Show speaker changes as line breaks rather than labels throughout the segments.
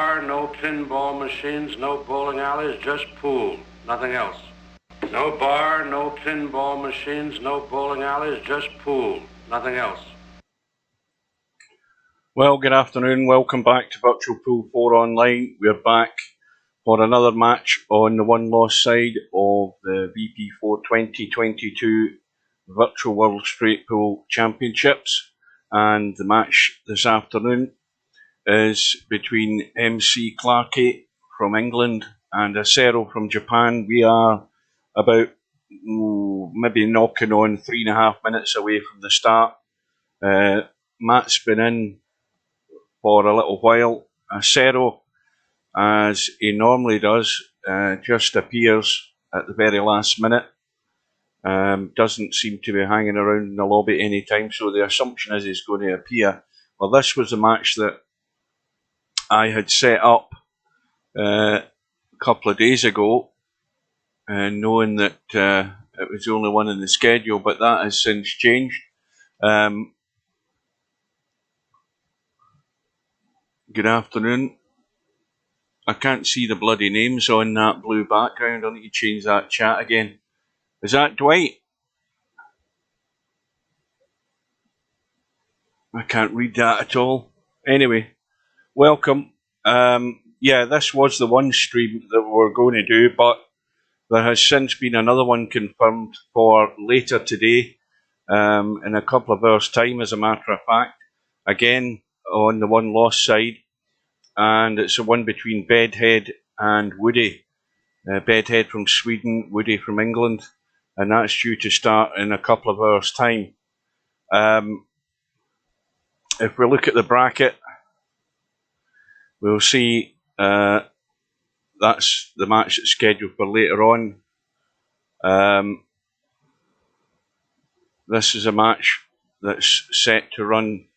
No pinball machines, no bowling alleys, just pool, nothing else. No bar, no pinball machines, no bowling alleys, just pool, nothing else.
Well, good afternoon. Welcome back to Virtual Pool 4 Online. We're back for another match on the one-loss side of the VP4 2022 Virtual World Straight Pool Championships. And the match this afternoon is between MC Clarkey from England and Acero from Japan. We are about maybe knocking on 3.5 minutes away from the start. Matt's been in for a little while. Acero, as he normally does, just appears at the very last minute. Doesn't seem to be hanging around in the lobby any time, so the assumption is he's going to appear. Well, this was the match that I had set up a couple of days ago, knowing that it was the only one in the schedule, but that has since changed. Good afternoon. I can't see the bloody names on that blue background. I need to change that chat again. Is that Dwight? I can't read that at all. Anyway, welcome. Yeah, this was the one stream that we were going to do, but there has since been another one confirmed for later today, in a couple of hours' time, as a matter of fact. Again, on the one-loss side, and it's the one between Bedhead and Woody. Bedhead from Sweden, Woody from England, and that's due to start in a couple of hours' time. If we look at the bracket, we'll see that's the match that's scheduled for later on. This is a match that's set to run,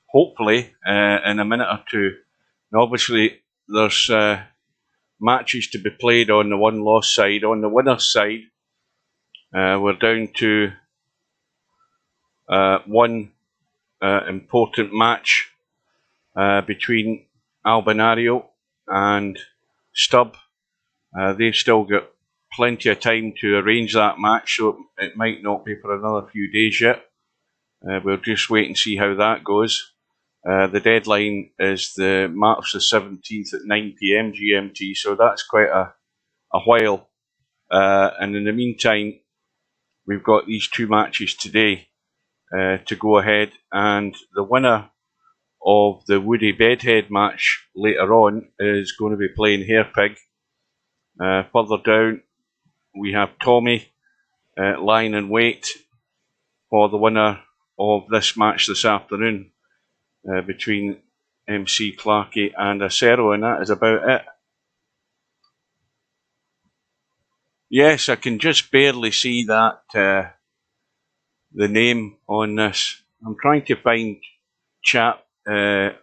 hopefully, in a minute or two. Now, obviously, there's matches to be played on the one-loss side. On the winner's side, we're down to one important match between Albinario and Stubb. They've still got plenty of time to arrange that match, so it might not be for another few days yet. We'll just wait and see how that goes. The deadline is the March the 17th at 9 PM GMT, so that's quite a while. And in the meantime, we've got these two matches today to go ahead, and the winner of the Woody Bedhead match later on is going to be playing Hairpig. Further down, we have Tommy lying in wait for the winner of this match this afternoon between MC Clarkey and Acero, and that is about it. Yes, I can just barely see that the name on this. I'm trying to find chat that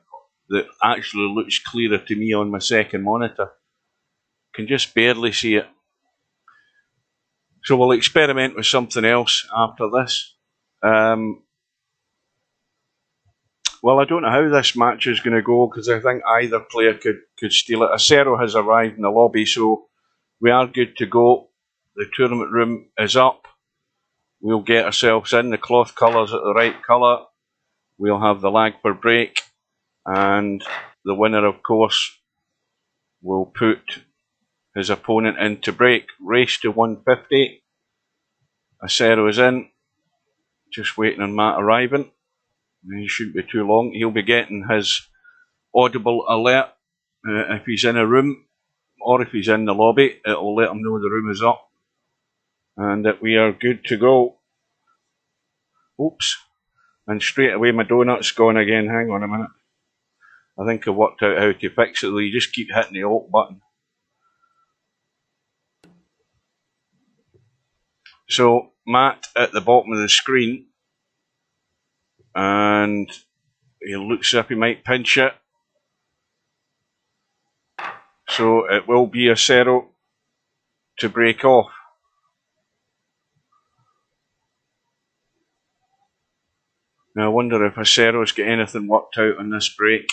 actually looks clearer to me on my second monitor. Can just barely see it. So we'll experiment with something else after this. Well, I don't know how this match is going to go, because I think either player could steal it. Acero has arrived in the lobby, so we are good to go. The tournament room is up. We'll get ourselves in. The cloth colours at the right colour. We'll have the lag per break, and the winner, of course, will put his opponent into break. Race to 150. Acero is in. Just waiting on Matt arriving. He shouldn't be too long. He'll be getting his audible alert if he's in a room, or if he's in the lobby. It'll let him know the room is up and that we are good to go. Oops. And straight away my donut's gone again. Hang on a minute. I think I worked out how to fix it, though. You just keep hitting the Alt button. So, Matt at the bottom of the screen, and he looks as if he might pinch it. So it will be Acero to break off. Now I wonder if Acero's got anything worked out on this break.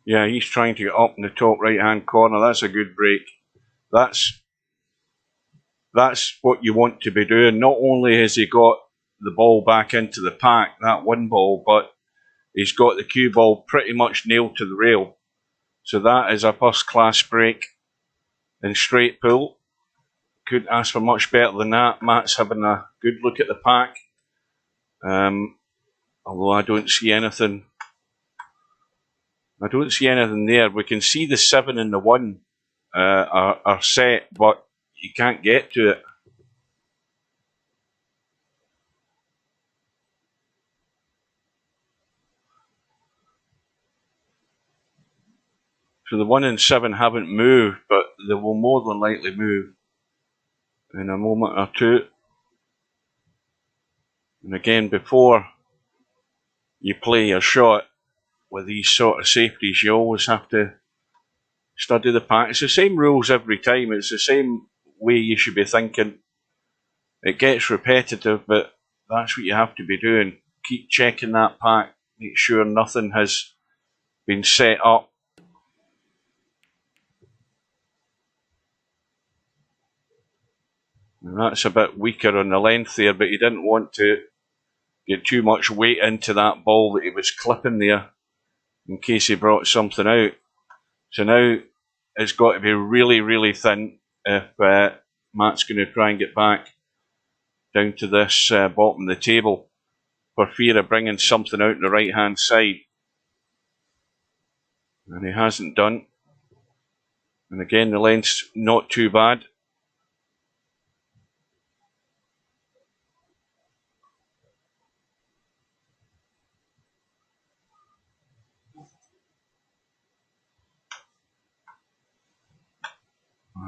Yeah, he's trying to get up in the top right hand corner. That's a good break. That's what you want to be doing. Not only has he got the ball back into the pack, that one ball, but he's got the cue ball pretty much nailed to the rail. So that is a first class break in straight pull. Couldn't ask for much better than that. Matt's having a good look at the pack. Although I don't see anything. I don't see anything there. We can see the 7 and the 1 are set, but you can't get to it. So the 1 and 7 haven't moved, but they will more than likely move in a moment or two. And again, before you play your shot with these sort of safeties, you always have to study the pack. It's the same rules every time. It's the same way you should be thinking. It gets repetitive, but that's what you have to be doing. Keep checking that pack. Make sure nothing has been set up. And that's a bit weaker on the length there, but he didn't want to get too much weight into that ball that he was clipping there in case he brought something out. So now it's got to be really, really thin if Matt's going to try and get back down to this bottom of the table for fear of bringing something out on the right hand side. And he hasn't done. And again, the length's not too bad.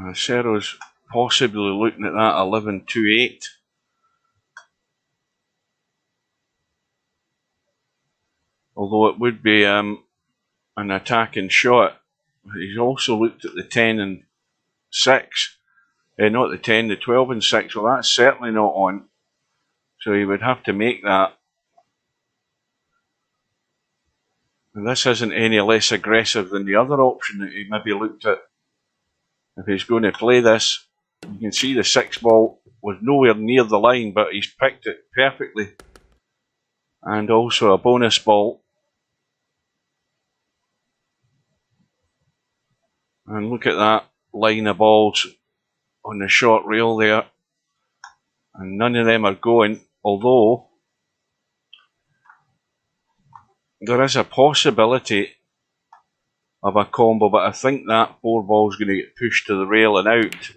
Acero's possibly looking at that 11-2-8. Although it would be an attacking shot. He's also looked at the 10 and 6. Not the 10, the 12 and 6. Well, that's certainly not on. So he would have to make that. And this isn't any less aggressive than the other option that he maybe looked at. If he's going to play this, you can see the 6 ball was nowhere near the line, but he's picked it perfectly. And also a bonus ball. And look at that line of balls on the short rail there. And none of them are going, although there is a possibility of a combo, but I think that 4 ball is going to get pushed to the rail and out.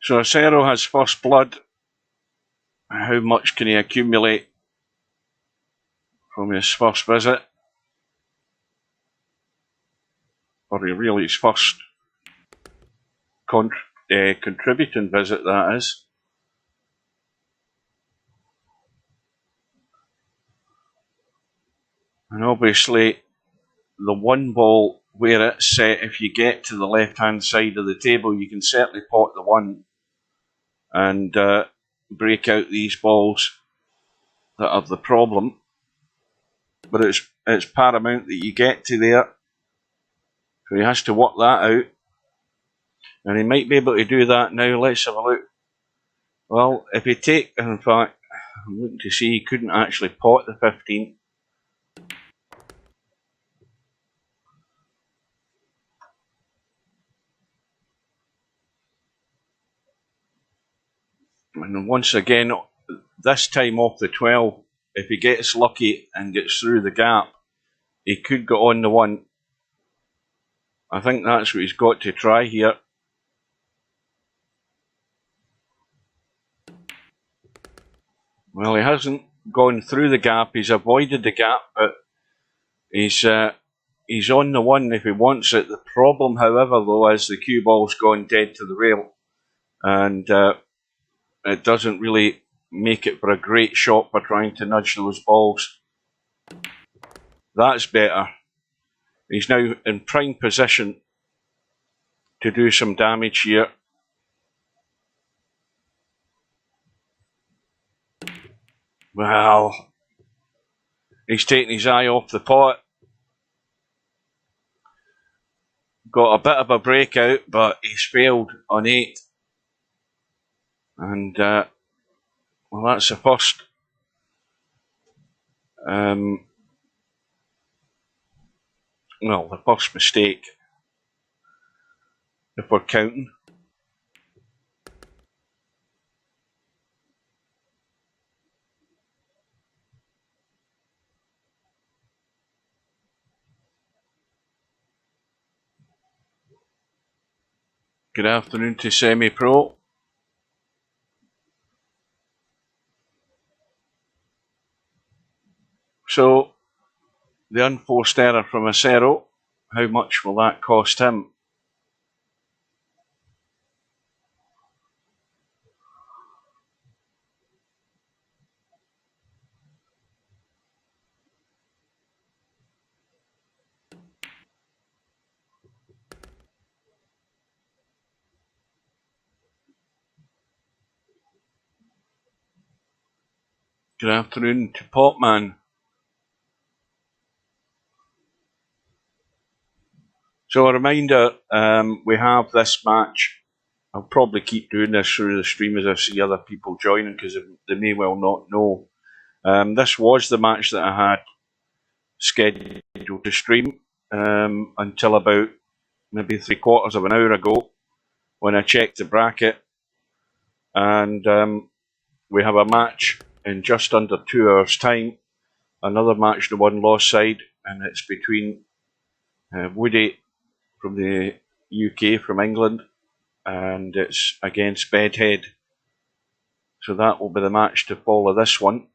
So Acero has first blood. How much can he accumulate from his first visit? Or really his first contributing visit, that is. And obviously the 1 ball where it's set, if you get to the left hand side of the table, you can certainly pot the 1 and break out these balls that are the problem. But it's paramount that you get to there. So he has to work that out. And he might be able to do that now. Let's have a look. Well, if he in fact, I'm looking to see he couldn't actually pot the 15. And once again, this time off the 12, if he gets lucky and gets through the gap, he could go on the 1. I think that's what he's got to try here. Well, he hasn't gone through the gap. He's avoided the gap, but he's on the 1 if he wants it. The problem, however, though, is the cue ball's gone dead to the rail. And it doesn't really make it for a great shot for trying to nudge those balls. That's better. He's now in prime position to do some damage here. Well, he's taking his eye off the pot. Got a bit of a breakout, but he's failed on 8. And, well, that's the first. Well, the first mistake, if we're counting. Good afternoon to Semi-Pro. So, the unforced error from Acero, how much will that cost him? Good afternoon to Popman. So a reminder, we have this match. I'll probably keep doing this through the stream as I see other people joining because they may well not know. This was the match that I had scheduled to stream until about maybe 3/4 of an hour ago when I checked the bracket, and we have a match in just under 2 hours' time. Another match, the one-loss side, and it's between Woody from the UK, from England, and it's against Bedhead. So that will be the match to follow this one.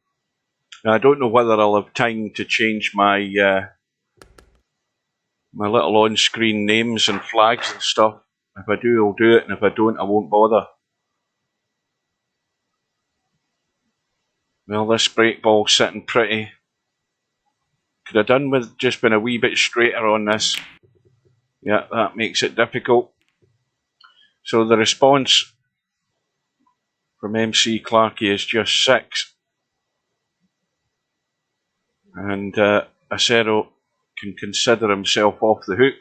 Now, I don't know whether I'll have time to change my my little on-screen names and flags and stuff. If I do, I'll do it, and if I don't, I won't bother. Well, this break ball's sitting pretty. Could have done with just been a wee bit straighter on this. Yeah, that makes it difficult. So the response from MC Clarkey is just 6. And Acero can consider himself off the hook.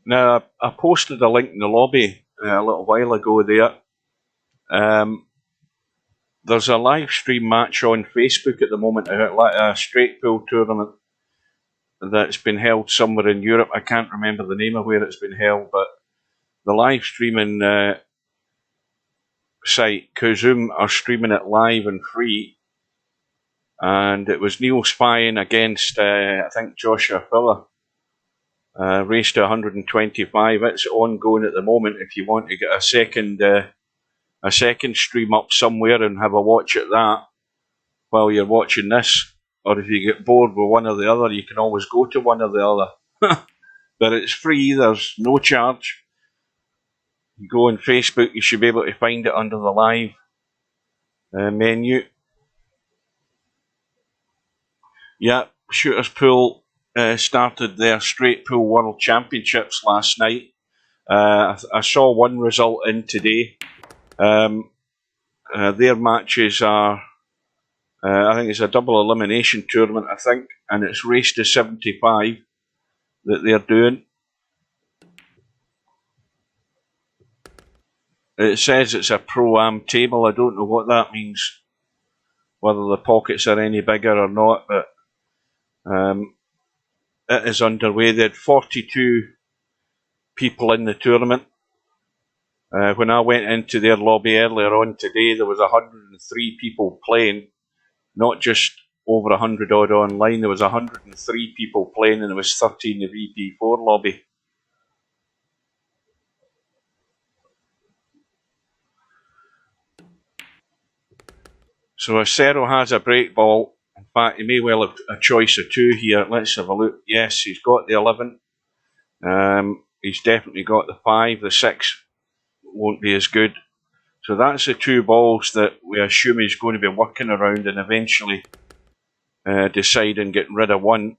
Now, I posted a link in the lobby a little while ago there. There's a live stream match on Facebook at the moment, a straight pool tournament that's been held somewhere in Europe. I can't remember the name of where it's been held, but the live streaming site, Kazum, are streaming it live and free. And it was Neil Spine against, I think, Joshua Filler. Race to 125. It's ongoing at the moment. If you want to get a second stream up somewhere and have a watch at that while you're watching this, or if you get bored with one or the other, you can always go to one or the other. But it's free. There's no charge. You go on Facebook, you should be able to find it under the live menu. Yeah, Shooters Pool started their straight pool world championships last night. I saw one result in today. Their matches are, I think it's a double elimination tournament, I think, and it's race to 75 that they're doing. It says it's a pro-am table. I don't know what that means, whether the pockets are any bigger or not, but it is underway. They had 42 people in the tournament. When I went into their lobby earlier on today, there was 103 people playing, not just over 100 odd online. There was 103 people playing, and there was 13 in the VP4 lobby. So Acero has a break ball. In fact, he may well have a choice of 2 here. Let's have a look. Yes, he's got the 11. He's definitely got the 5. The 6 won't be as good. So that's the 2 balls that we assume he's going to be working around and eventually deciding getting rid of 1.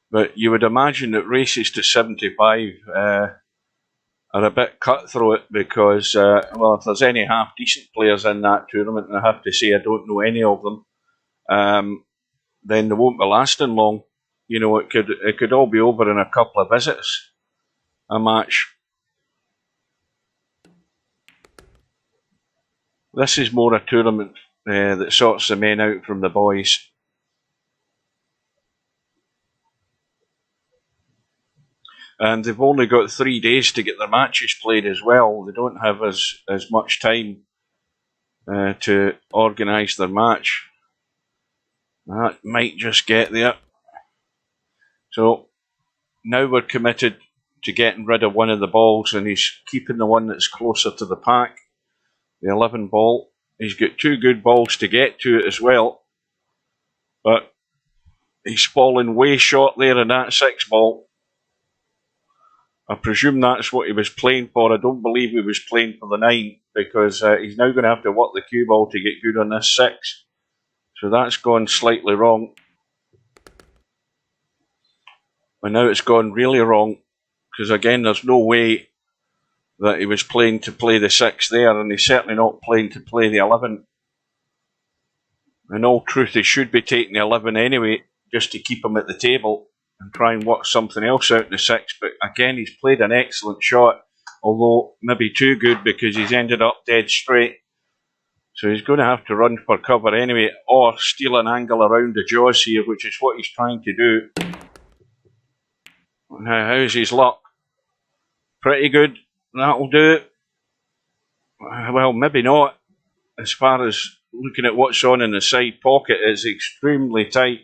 But you would imagine that races to 75 are a bit cutthroat because, well, if there's any half decent players in that tournament, and I have to say I don't know any of them, then they won't be lasting long. You know, it could all be over in a couple of visits, a match. This is more a tournament that sorts the men out from the boys. And they've only got 3 days to get their matches played as well. They don't have as much time to organise their match. That might just get there. So now we're committed to getting rid of one of the balls, and he's keeping the one that's closer to the pack, the 11 ball. He's got 2 good balls to get to it as well, but he's fallen way short there in that 6 ball. I presume that's what he was playing for. I don't believe he was playing for the 9, because he's now going to have to work the cue ball to get good on this 6. So that's gone slightly wrong. And now it's gone really wrong, because again, there's no way that he was playing to play the 6 there, and he's certainly not playing to play the 11. In all truth, he should be taking the 11 anyway, just to keep him at the table and try and work something else out in the 6. But again, he's played an excellent shot, although maybe too good, because he's ended up dead straight. So he's going to have to run for cover anyway, or steal an angle around the jaws here, which is what he's trying to do. Now, how's his luck? Pretty good. That'll do it. Well, maybe not. As far as looking at what's on in the side pocket, it's extremely tight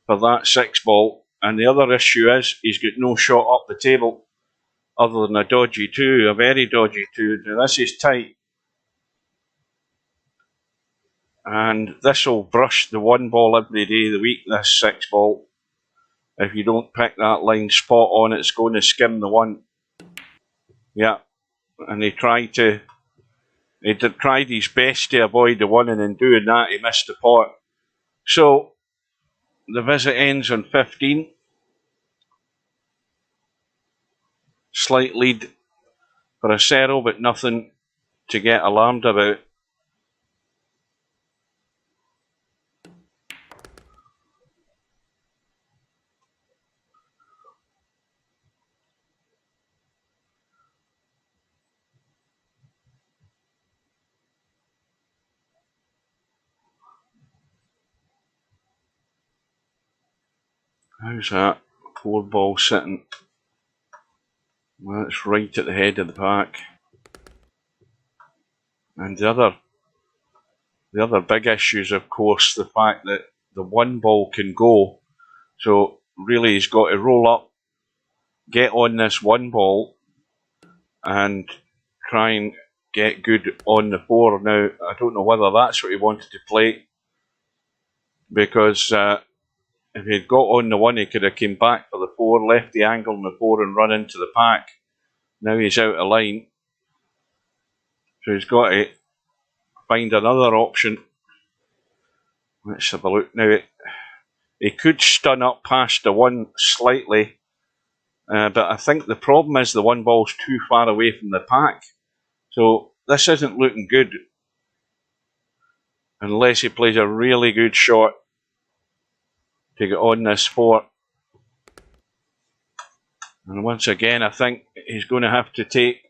for that 6 ball. And the other issue is he's got no shot up the table other than a dodgy 2, a very dodgy 2. Now, this is tight. And this will brush the 1 ball every day of the week, this 6 ball. If you don't pick that line spot on, it's going to skim the 1. Yeah, and he tried his best to avoid the 1, and in doing that, he missed the pot. So the visit ends on 15. Slight lead for acero, but nothing to get alarmed about. How's that 4 ball sitting? Well, it's right at the head of the pack. And the other big issue is, of course, the fact that the 1 ball can go. So really, he's got to roll up, get on this 1 ball, and try and get good on the 4. Now, I don't know whether that's what he wanted to play, because if he'd got on the 1, he could have came back for the 4, left the angle on the 4 and run into the pack. Now he's out of line. So he's got to find another option. Let's have a look. Now, he could stun up past the 1 slightly, but I think the problem is the 1 ball's too far away from the pack. So this isn't looking good unless he plays a really good shot to get on this 4. And once again, I think he's going to have to take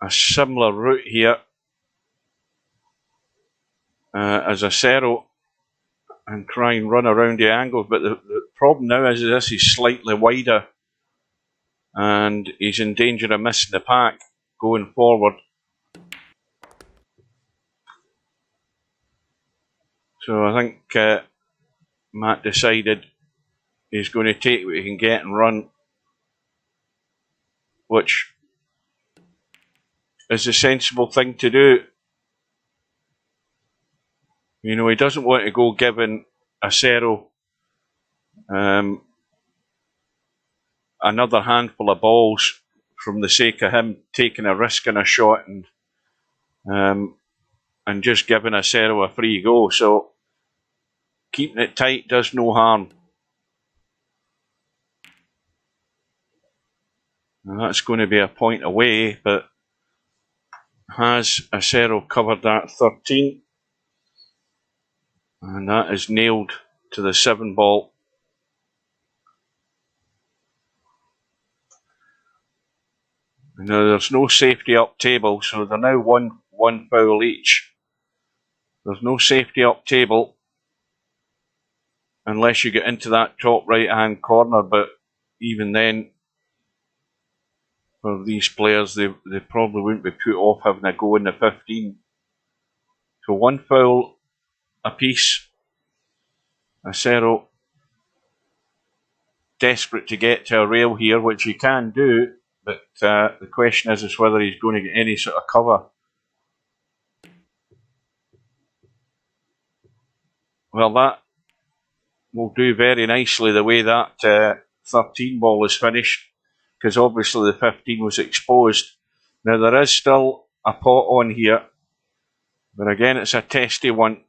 a similar route here as acero and try and run around the angles. But the problem now is this is slightly wider, and he's in danger of missing the pack going forward. So I think Matt decided he's going to take what he can get and run, which is the sensible thing to do. You know, he doesn't want to go giving acero another handful of balls from the sake of him taking a risk in a shot and just giving acero a free go. So keeping it tight does no harm. And that's going to be a point away, but has Acero covered that 13? And that is nailed to the 7 ball. Now there's no safety up table, so they're now one foul each. There's no safety up table unless you get into that top right hand corner, but even then, for these players, they probably wouldn't be put off having a go in the 15. So 1 foul apiece. Acero desperate to get to a rail here, which he can do, but the question is whether he's going to get any sort of cover. Well, that will do very nicely the way that 13 ball is finished, because obviously the 15 was exposed. Now there is still a pot on here, but again it's a testy one.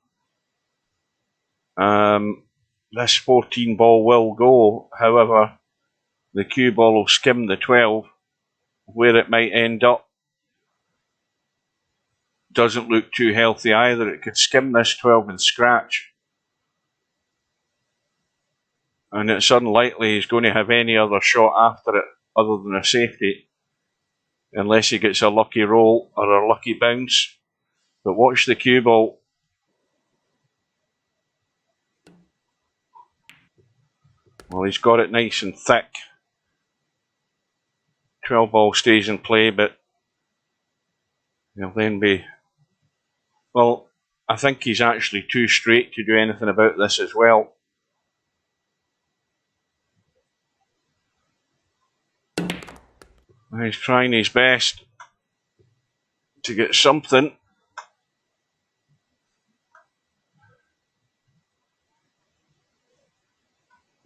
This 14 ball will go, however the cue ball will skim the 12. Where it might end up doesn't look too healthy either. It could skim this 12 and scratch, and it's unlikely he's going to have any other shot after it other than a safety, unless he gets a lucky roll or a lucky bounce. But watch the cue ball. Well, he's got it nice and thick. 12 ball stays in play, but he'll then be... Well, I think he's actually too straight to do anything about this as well. He's trying his best to get something.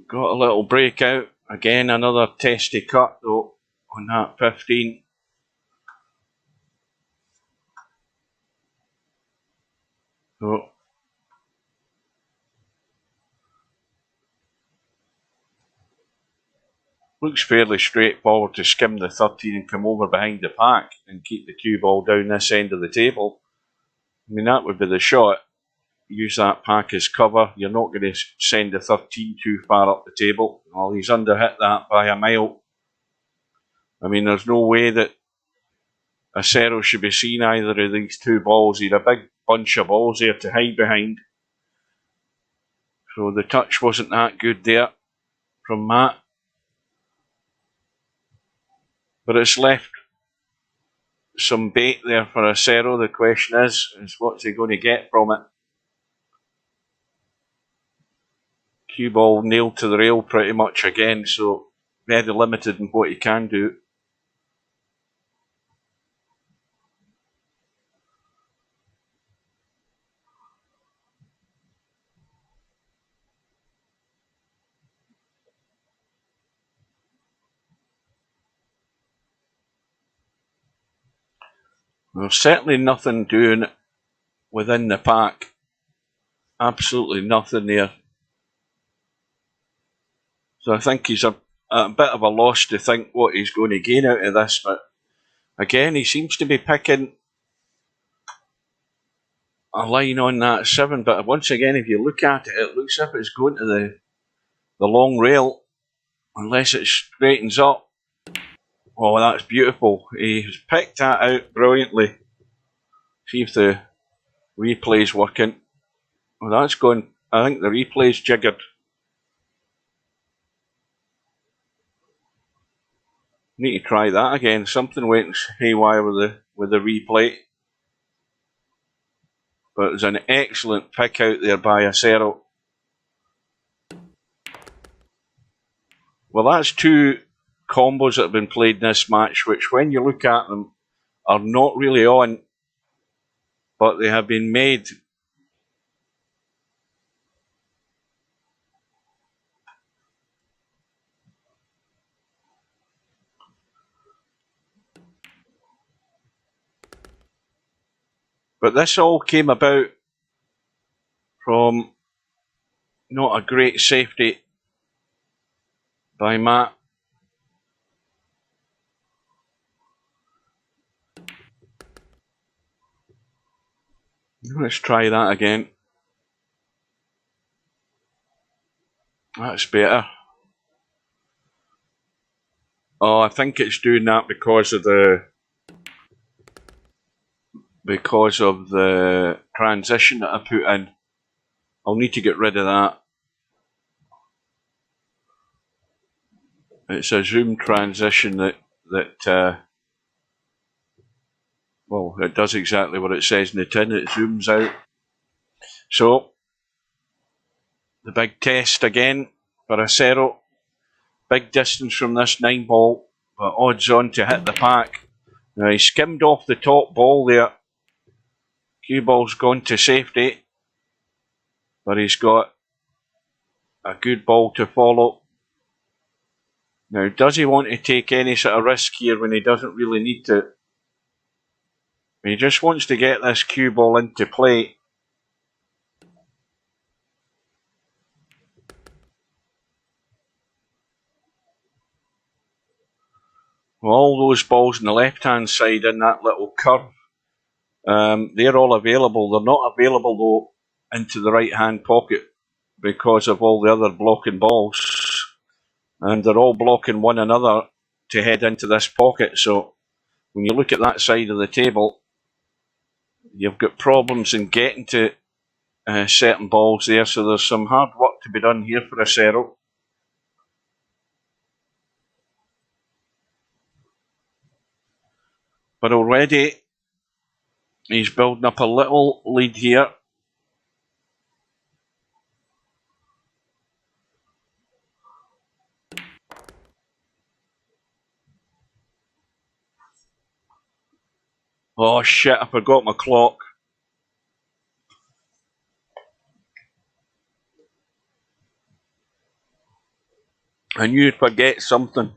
Got a little breakout. Again, another testy cut though on that 15. So looks fairly straightforward to skim the 13 and come over behind the pack and keep the cue ball down this end of the table. I mean, that would be the shot. Use that pack as cover. You're not going to send the 13 too far up the table. Well, he's underhit that by a mile. I mean, there's no way that Acero should be seeing either of these two balls. He had a big bunch of balls there to hide behind. So the touch wasn't that good there from Matt. But it's left some bait there for Acero. The question is what's he going to get from it? Cue ball nailed to the rail pretty much again, so very limited in what he can do. There's certainly nothing doing within the pack. Absolutely nothing there. So I think he's a bit of a loss to think what he's going to gain out of this. But again, he seems to be picking a line on that 7. But once again, if you look at it, it looks as if it's going to the long rail, unless it straightens up. Oh, that's beautiful. He's picked that out brilliantly. See if the replay's working. Well, that's going. I think the replay's jiggered. Need to try that again. Something went haywire with the replay. But it was an excellent pick out there by Acero. Well, that's 2 combos that have been played in this match, which when you look at them are not really on, but they have been made. But this all came about from not a great safety by Matt. Let's try that again. That's better. Oh, I think it's doing that because of the transition that I put in. I'll need to get rid of that. It's a zoom transition that well, it does exactly what it says in the tin. It zooms out. So the big test again for acero. Big distance from this 9 ball, but odds on to hit the pack. Now he skimmed off the top ball there. Cue ball's gone to safety, but he's got a good ball to follow. Now, does he want to take any sort of risk here when he doesn't really need to? He just wants to get this cue ball into play. Well, all those balls on the left-hand side in that little curve, they're all available. They're not available, though, into the right-hand pocket because of all the other blocking balls. And they're all blocking one another to head into this pocket. So when you look at that side of the table, you've got problems in getting to certain balls there. So there's some hard work to be done here for acero. But already he's building up a little lead here. Oh shit, I forgot my clock. I knew I'd forget something.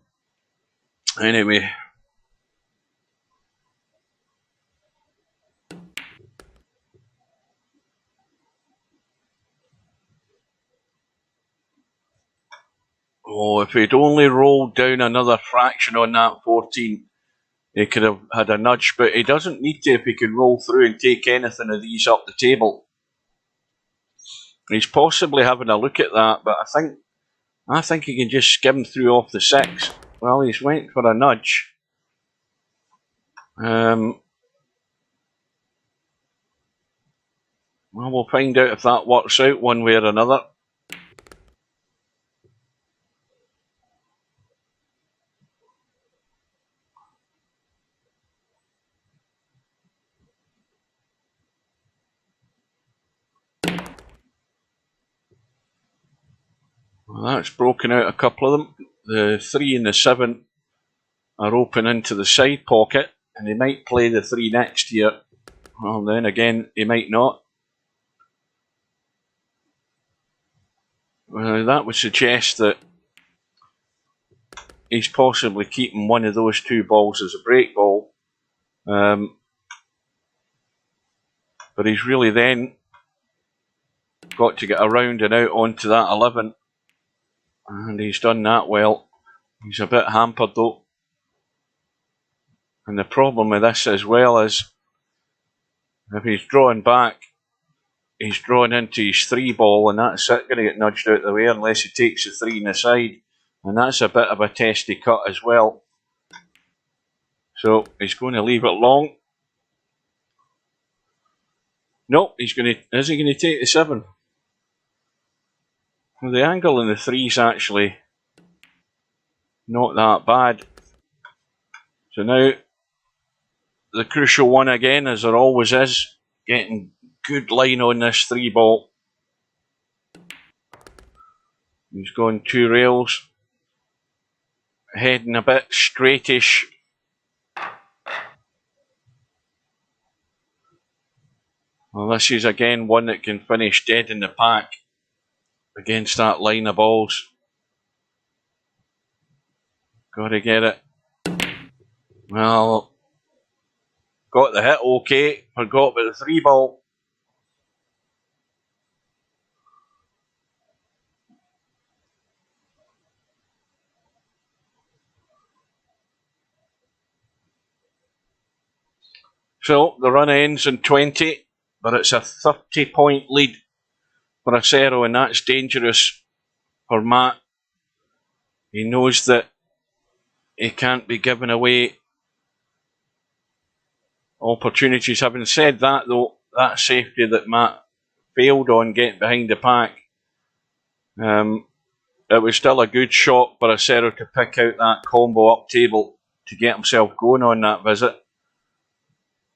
Anyway. Oh, if he'd only rolled down another fraction on that 14, he could have had a nudge, but he doesn't need to if he can roll through and take anything of these up the table. He's possibly having a look at that, but I think he can just skim through off the 6. Well, he's went for a nudge. Well, we'll find out if that works out one way or another. Well, that's broken out a couple of them. The 3 and the 7 are open into the side pocket, and he might play the 3 next here. Well, then again, he might not. Well, that would suggest that he's possibly keeping one of those 2 balls as a break ball. But he's really then got to get around and out onto that 11. And he's done that well. He's a bit hampered though. And the problem with this as well is if he's drawing back, he's drawn into his 3 ball, and that's it, going to get nudged out of the way unless he takes the 3 in the side. And that's a bit of a testy cut as well. So he's going to leave it long. Nope, is he going to take the 7? Well, the angle in the 3's actually not that bad. So now the crucial one again, as there always is, getting good line on this 3 ball. He's going 2 rails, heading a bit straightish. Well, this is again one that can finish dead in the pack against that line of balls. Got to get it. Well, got the hit okay, forgot about the 3 ball. So the run ends in 20. but it's a 30-point lead for Acero, and that's dangerous for Matt. He knows that he can't be giving away opportunities. Having said that, though, that safety that Matt failed on getting behind the pack, it was still a good shot for Acero to pick out that combo up table to get himself going on that visit.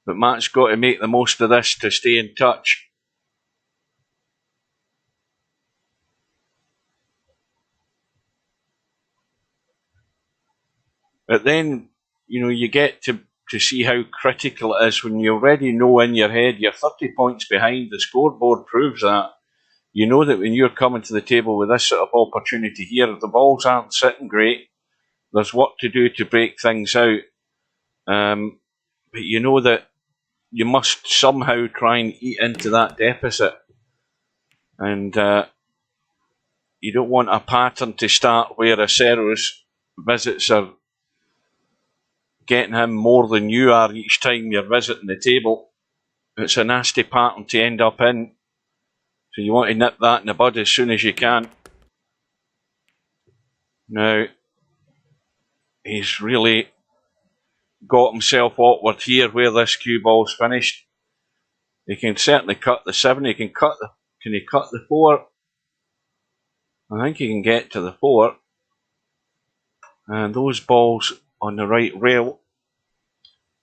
But Matt's got to make the most of this to stay in touch. But then, you get to see how critical it is when you already know in your head you're 30 points behind. The scoreboard proves that. You know that when you're coming to the table with this sort of opportunity here, the balls aren't sitting great. There's work to do to break things out. But you know that you must somehow try and eat into that deficit. And you don't want a pattern to start where Acero's visits are getting him more than you are each time you're visiting the table. It's a nasty pattern to end up in. So you want to nip that in the bud as soon as you can. Now, he's really got himself awkward here where this cue ball's finished. He can certainly cut the 7. Can he cut the 4? I think he can get to the 4. And those balls on the right rail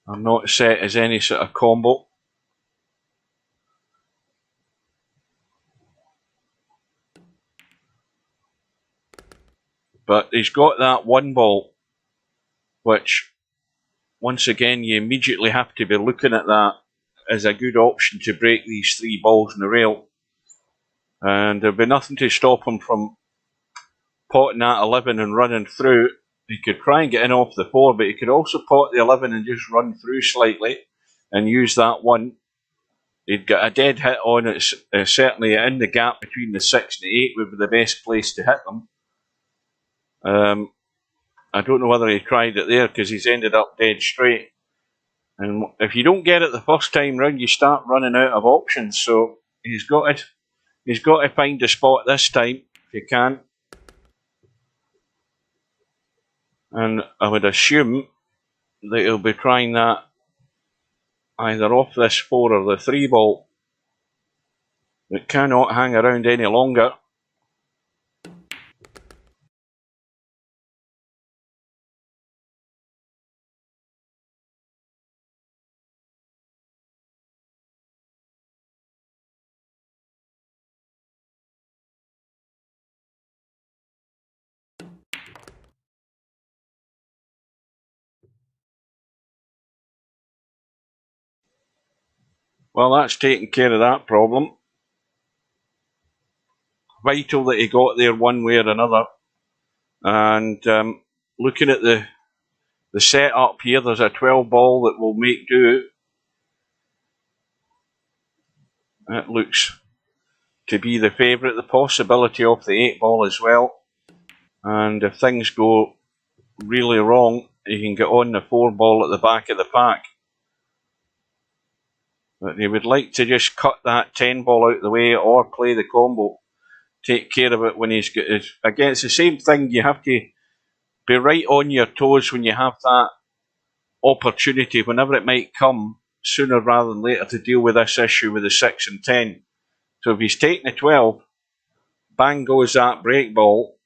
are not set as any sort of combo. But he's got that 1 ball, which, once again, you immediately have to be looking at that as a good option to break these 3 balls in the rail. And there'd be nothing to stop him from potting that 11 and running through. He could try and get in off the 4, but he could also pot the 11 and just run through slightly and use that 1. He'd get a dead hit on it. Certainly in the gap between the 6 and the 8 would be the best place to hit them. I don't know whether he tried it there because he's ended up dead straight. And if you don't get it the first time round, you start running out of options. So he's got to find a spot this time if he can. And I would assume that he'll be trying that either off this 4 or the 3 ball. It cannot hang around any longer. Well, that's taking care of that problem. Vital that he got there one way or another. And looking at the setup here, there's a 12 ball that will make do. That looks to be the favourite. The possibility of the 8 ball as well. And if things go really wrong, he can get on the 4 ball at the back of the pack. But he would like to just cut that 10 ball out of the way or play the combo. Take care of it when he's got his. Again, it's the same thing. You have to be right on your toes when you have that opportunity, whenever it might come, sooner rather than later, to deal with this issue with the 6 and 10. So if he's taking the 12, bang goes that break ball.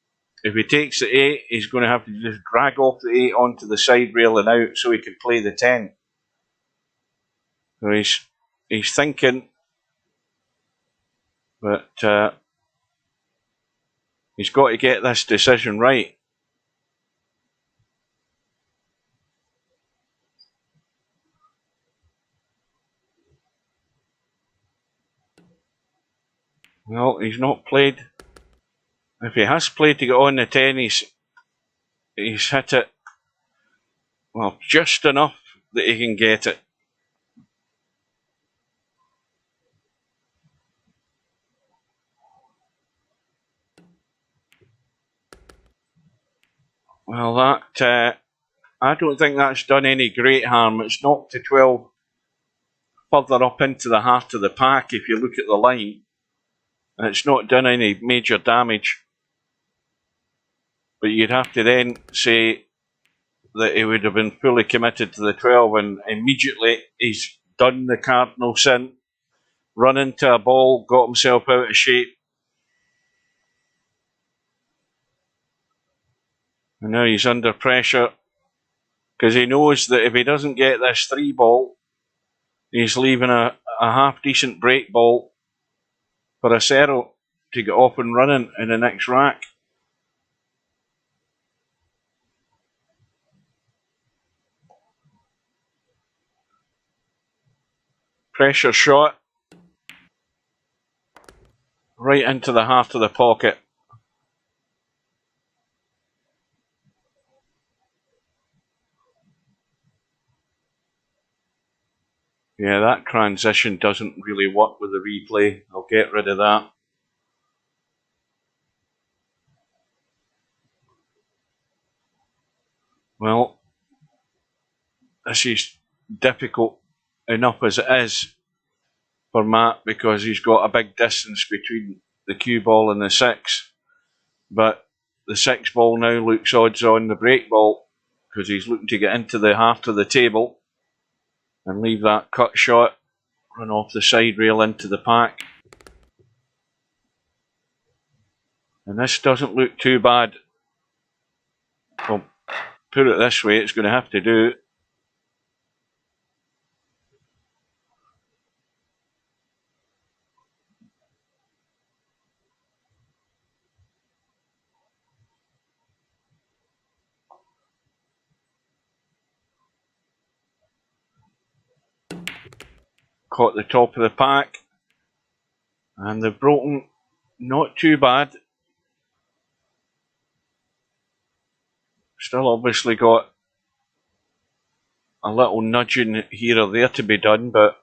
If he takes the 8, he's going to have to just drag off the 8 onto the side rail and out so he can play the 10. So he's thinking, but he's got to get this decision right. Well, he's not played. If he has played to get on the 10, he's hit it, well, just enough that he can get it. Well, that I don't think that's done any great harm. It's knocked to 12-5 further up into the heart of the pack if you look at the line. And it's not done any major damage. But you'd have to then say that he would have been fully committed to the 12, and immediately he's done the cardinal sin, run into a ball, got himself out of shape. And now he's under pressure because he knows that if he doesn't get this 3 ball, he's leaving a half decent break ball for Acero to get off and running in the next rack. Pressure shot right into the heart of the pocket. Yeah, that transition doesn't really work with the replay. I'll get rid of that. Well, this is difficult enough as it is for Matt because he's got a big distance between the cue ball and the 6. But the 6 ball now looks odds on the break ball because he's looking to get into the heart of the table and leave that cut shot, run off the side rail into the pack. And this doesn't look too bad. Well, put it this way, it's going to have to do. Caught the top of the pack. And they've broken, not too bad. Still obviously got a little nudging here or there to be done, but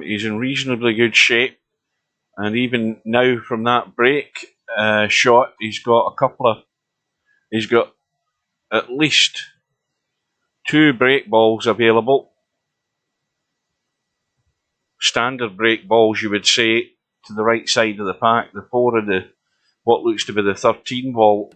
he's in reasonably good shape. And even now from that break shot, he's got at least 2 break balls available. Standard break balls, you would say, to the right side of the pack. The 4 of the what looks to be the 13 ball.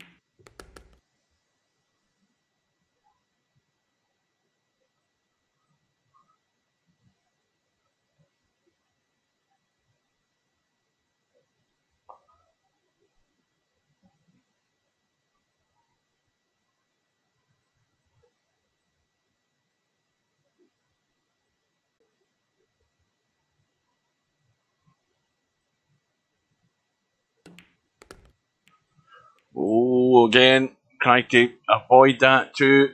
Oh, again, tried to avoid that too.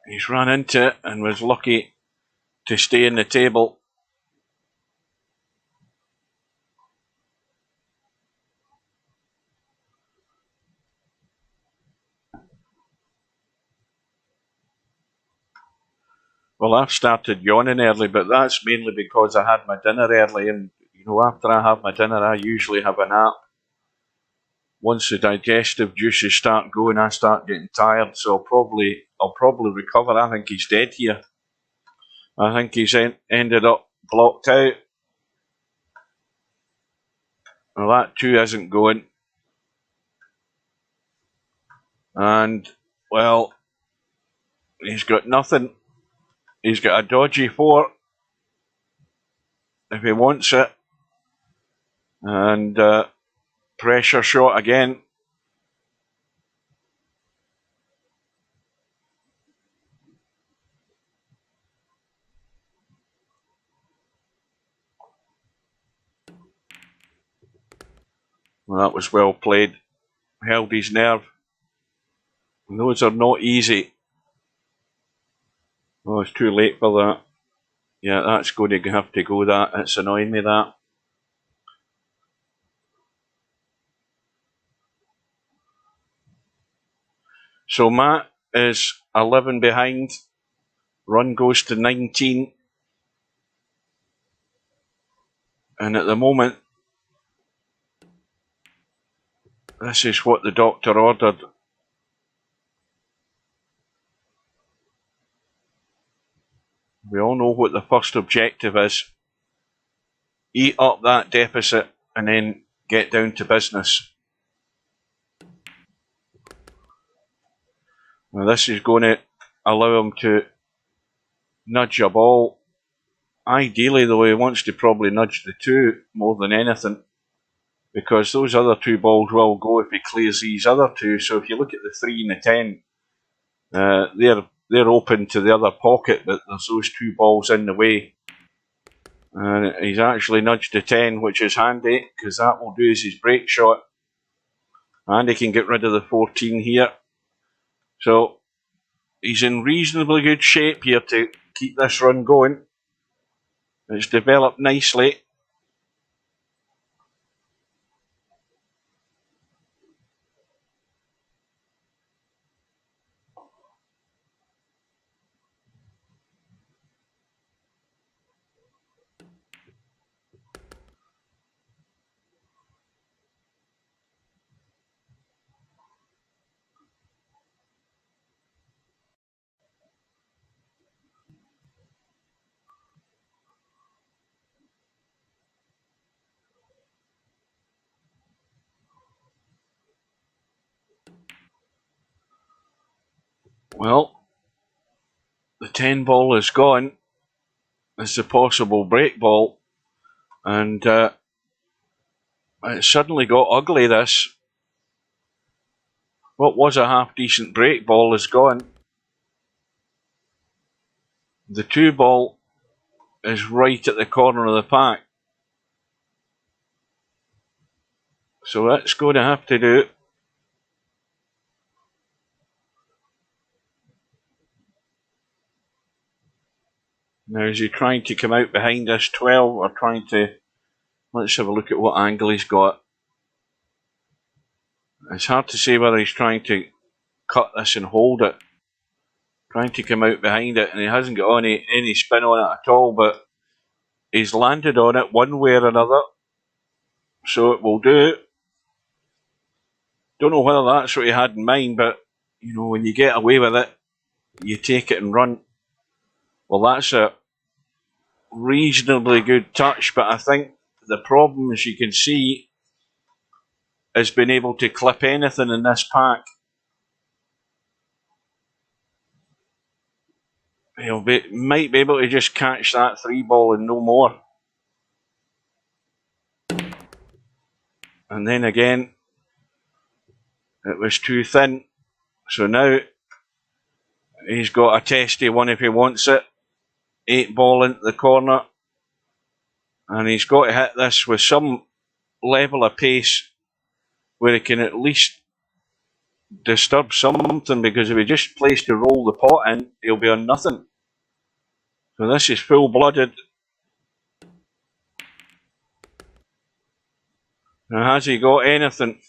He's run into it and was lucky to stay in the table. Well, I've started yawning early, but that's mainly because I had my dinner early, and after I have my dinner, I usually have a nap. Once the digestive juices start going, I start getting tired, so I'll probably recover. I think he's dead here. I think he's ended up blocked out. Well, that too isn't going. And, well, he's got nothing. He's got a dodgy 4 if he wants it. And pressure shot again. Well, that was well played. Held his nerve. And those are not easy. Oh, it's too late for that. Yeah, that's going to have to go, that. It's annoying me, that. So Matt is 11 behind. Run goes to 19. And at the moment, this is what the doctor ordered. We all know what the first objective is. Eat up that deficit and then get down to business. Now this is going to allow him to nudge a ball. Ideally though, he wants to probably nudge the 2 more than anything, because those other 2 balls will go if he clears these other 2. So if you look at the 3 and the 10, they're open to the other pocket, but there's those 2 balls in the way. And he's actually nudged the 10, which is handy, because that will do as his break shot. And he can get rid of the 14 here. So he's in reasonably good shape here to keep this run going. It's developed nicely. Well, the 10 ball is gone. It's a possible break ball. And it suddenly got ugly, this. What was a half decent break ball is gone. The 2 ball is right at the corner of the pack. So that's going to have to do. Now is he trying to come out behind this 12 or trying to... Let's have a look at what angle he's got. It's hard to say whether he's trying to cut this and hold it. Trying to come out behind it, and he hasn't got any spin on it at all, but he's landed on it one way or another. So it will do. Don't know whether that's what he had in mind, but you know, when you get away with it, you take it and run. Well, that's a reasonably good touch, but I think the problem, as you can see, is being able to clip anything in this pack. Might be able to just catch that 3 ball and no more. And then again, it was too thin. So now he's got a testy one if he wants it. 8 ball into the corner. And he's got to hit this with some level of pace where he can at least disturb something, because if he just plays to roll the pot in, he'll be on nothing. So this is full-blooded. Now, has he got anything?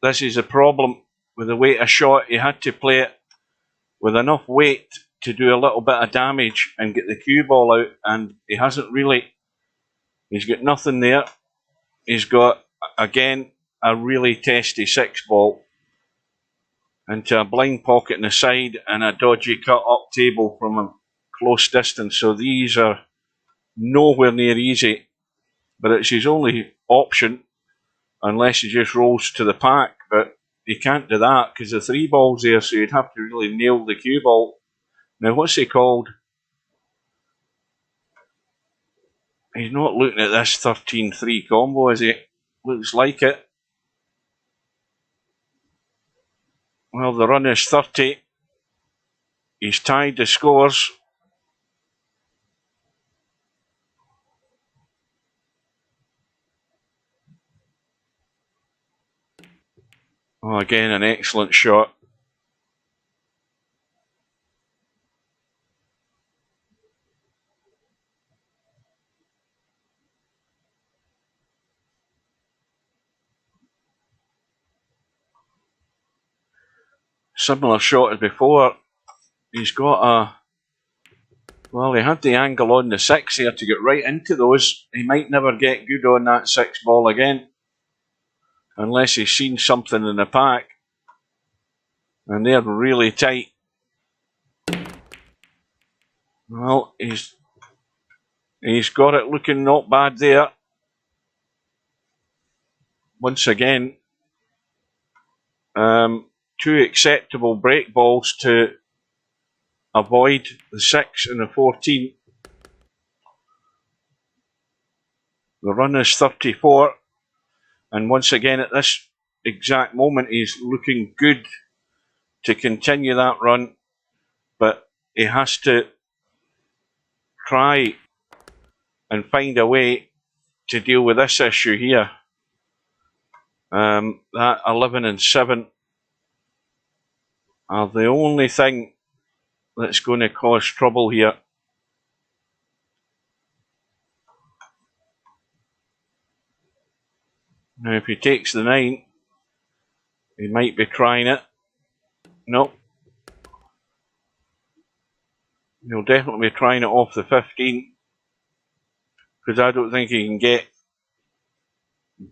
This is a problem with the weight of shot. He had to play it with enough weight to do a little bit of damage and get the cue ball out, and he hasn't really. He's got nothing there. He's got, again, a really testy 6 ball into a blind pocket in the side and a dodgy cut up table from a close distance. So these are nowhere near easy, but it's his only option unless he just rolls to the pack. But he can't do that because the 3 ball's there, so you'd have to really nail the cue ball. Now, what's he called? He's not looking at this 13-3 combo, is he? Looks like it. Well, the run is 30. He's tied the scores. Oh, again, an excellent shot. Similar shot as before. He's got a... Well, he had the angle on the 6 here to get right into those. He might never get good on that 6 ball again, unless he's seen something in the pack. And they're really tight. Well, he's got it looking not bad there. Once again, two acceptable break balls to avoid the 6 and the 14. The run is 34, and once again at this exact moment he's looking good to continue that run, but he has to try and find a way to deal with this issue here. That 11 and 7 are the only thing that's going to cause trouble here. Now if he takes the 9, he might be trying it. No. He'll definitely be trying it off the 15, because I don't think he can get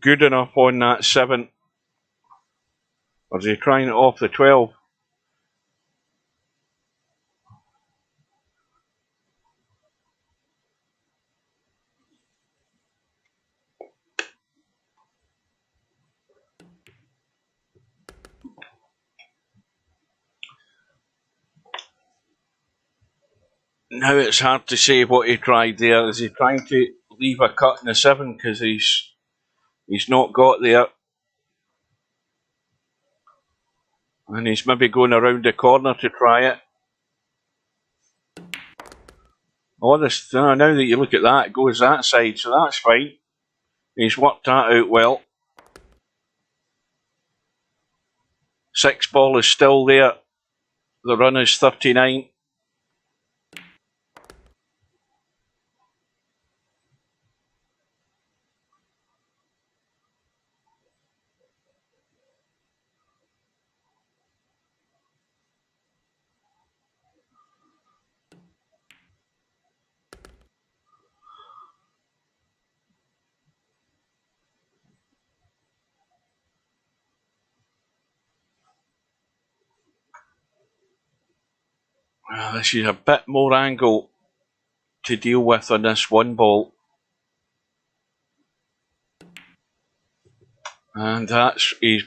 good enough on that 7. Or is he trying it off the 12? Now it's hard to say what he tried there. Is he trying to leave a cut in the 7 because he's not got there? And he's maybe going around the corner to try it. Oh, now that you look at that, it goes that side, so that's fine. He's worked that out well. 6 ball is still there. The run is 39. Well, this is a bit more angle to deal with on this 1 ball. And he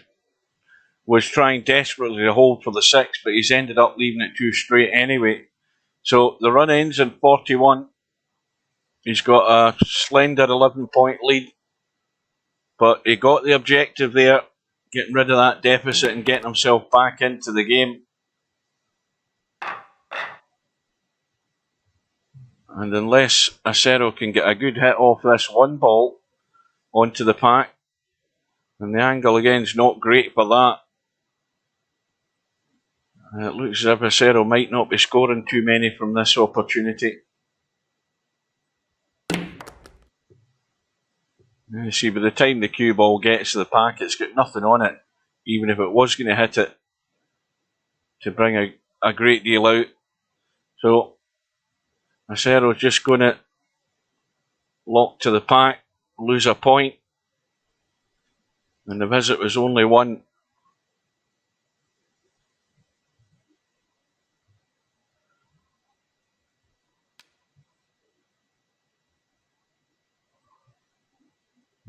was trying desperately to hold for the 6, but he's ended up leaving it too straight anyway. So the run ends in 41. He's got a slender 11-point lead, but he got the objective there, getting rid of that deficit and getting himself back into the game. And unless Acero can get a good hit off this 1 ball onto the pack, and the angle again is not great for that. It looks as if Acero might not be scoring too many from this opportunity. You see, by the time the cue ball gets to the pack, it's got nothing on it, even if it was going to hit it to bring a great deal out. So Acero's just going to lock to the pack, lose a point, and the visit was only 1.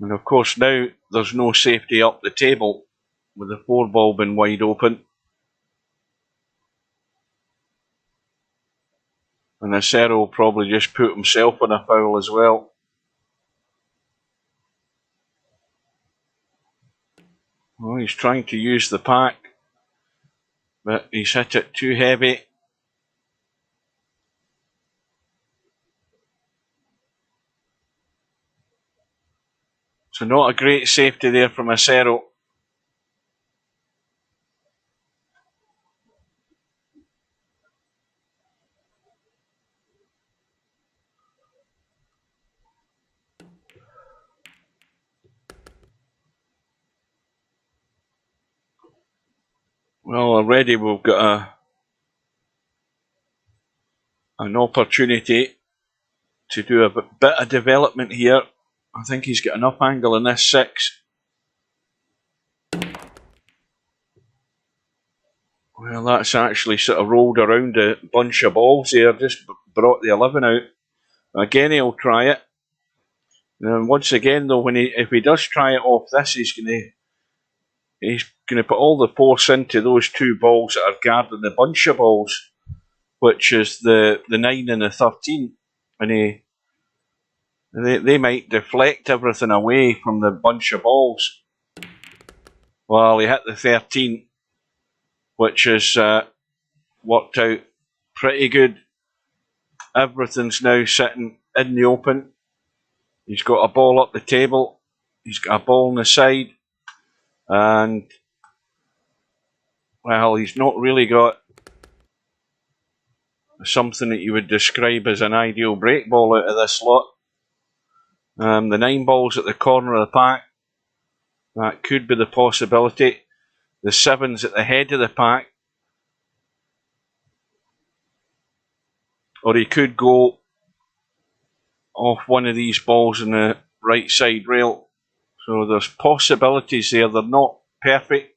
And of course now there's no safety up the table with the 4 ball being wide open. And Acero will probably just put himself on a foul as well. Well, he's trying to use the pack, but he's hit it too heavy. So not a great safety there from Acero. Well, already we've got an opportunity to do a bit of development here. I think he's got enough angle in this 6. Well, that's actually sort of rolled around a bunch of balls there, just brought the 11 out. Again, he'll try it. And once again, though, if he does try it off this, he's going to put all the force into those two balls that are guarding the bunch of balls, which is the 9 and the 13. And they might deflect everything away from the bunch of balls. Well, he hit the 13, which has worked out pretty good. Everything's now sitting in the open. He's got a ball up the table. He's got a ball on the side. And, well, he's not really got something that you would describe as an ideal break ball out of this lot. The 9 balls at the corner of the pack, that could be the possibility. The 7's at the head of the pack. Or he could go off one of these balls on the right side rail. So there's possibilities there. They're not perfect.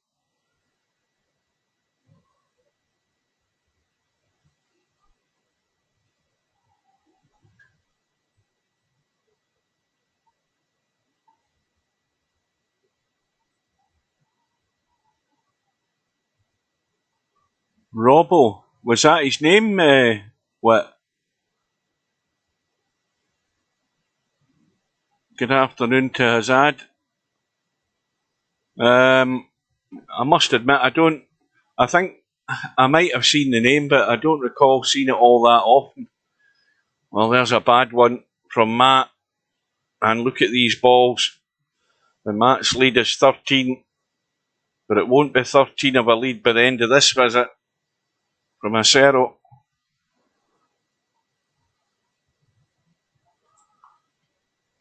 Robbo, was that his name? What? Good afternoon to Hazard. I must admit, I think I might have seen the name, but I don't recall seeing it all that often. Well, there's a bad one from Matt. And look at these balls. The Matt's lead is 13, but it won't be 13 of a lead by the end of this visit from Acero.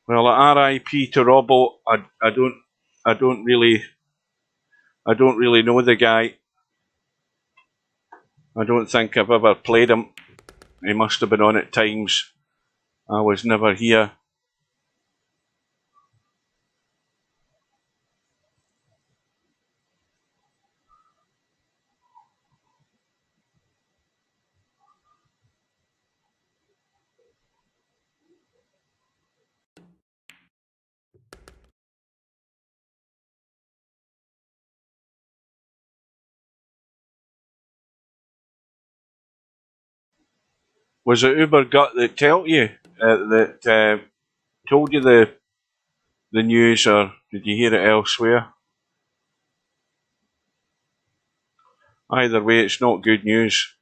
Well, RIP to Robbo. I don't really know the guy. I don't think I've ever played him. He must have been on at times. I was never here. Was it Uber Gut that told you told you the news, or did you hear it elsewhere? Either way, it's not good news.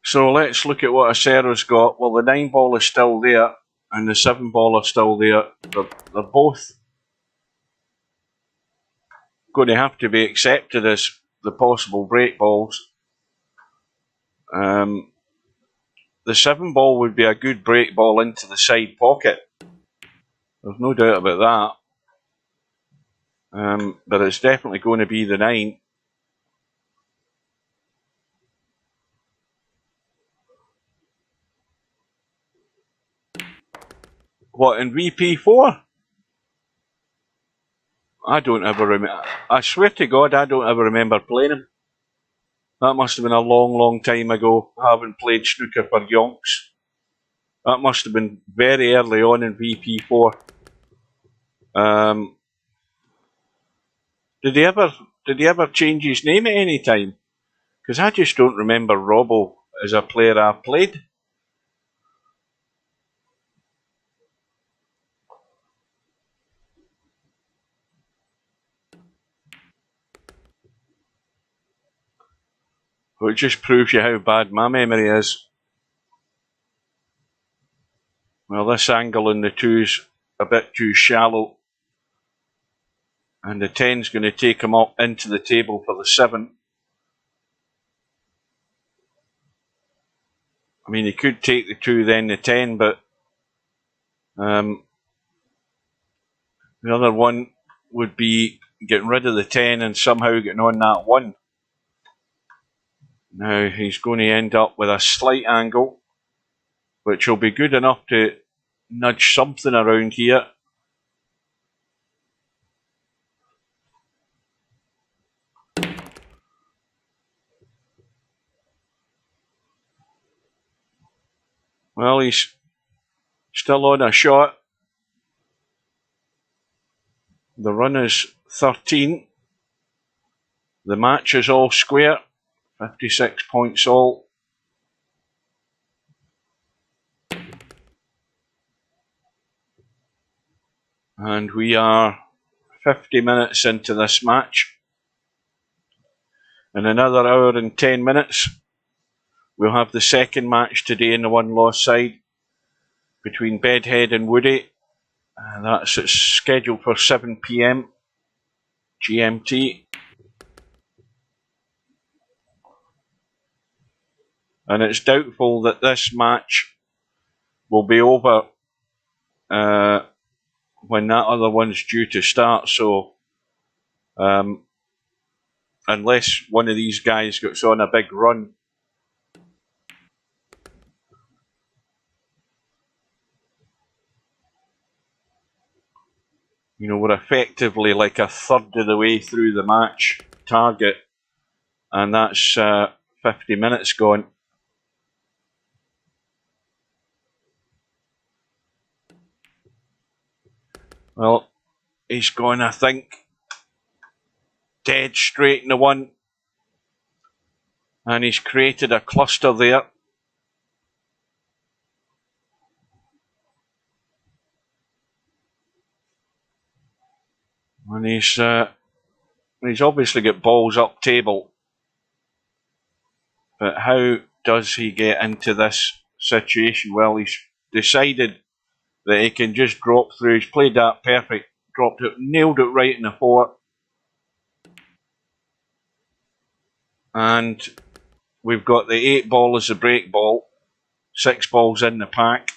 So let's look at what Acero's got. Well, the 9 ball is still there, and the 7 ball are still there. They're both going to have to be accepted as the possible break balls. The 7 ball would be a good break ball into the side pocket. There's no doubt about that. But it's definitely going to be the 9. What, in VP4? I don't ever remember. I swear to God, I don't ever remember playing him. That must have been a long, long time ago. I haven't played snooker for yonks. That must have been very early on in VP4. Did he ever change his name at any time? Because I just don't remember Robbo as a player I played. It just proves you how bad my memory is. Well, this angle in the 2's a bit too shallow. And the 10's going to take him up into the table for the 7. I mean, he could take the 2, then the 10, but the other one would be getting rid of the 10 and somehow getting on that 1. Now he's going to end up with a slight angle, which will be good enough to nudge something around here. Well, he's still on a shot. The run is 13. The match is all square. 56 points all. And we are 50 minutes into this match. In another hour and 10 minutes, we'll have the second match today in the one-loss side between Bedhead and Woody. And that's scheduled for 7 PM GMT. And it's doubtful that this match will be over when that other one's due to start. So, unless one of these guys gets on a big run, you know, we're effectively like a third of the way through the match target, and that's 50 minutes gone. Well, he's gone, I think, dead straight in the 1, and he's created a cluster there. And he's obviously got balls up table, but how does he get into this situation? Well, he's decided that he can just drop through. He's played that perfect, dropped it, nailed it right in the 4. And we've got the 8 ball as the break ball, 6 balls in the pack.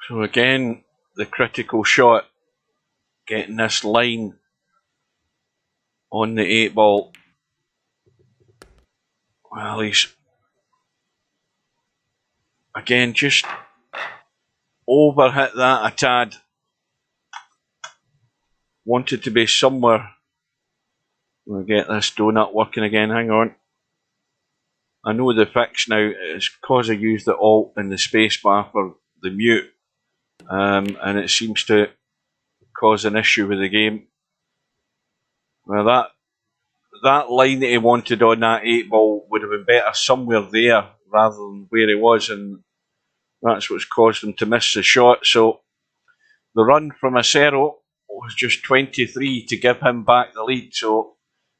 So again, the critical shot, getting this line on the 8 ball. Well, he's again just overhit that a tad. Wanted to be somewhere. We'll get this donut working again. Hang on. I know the fix now is because I used the Alt and the spacebar for the mute, and it seems to cause an issue with the game. Well, that line that he wanted on that 8 ball would have been better somewhere there rather than where he was, and that's what's caused him to miss the shot. So the run from acero was just 23 to give him back the lead. So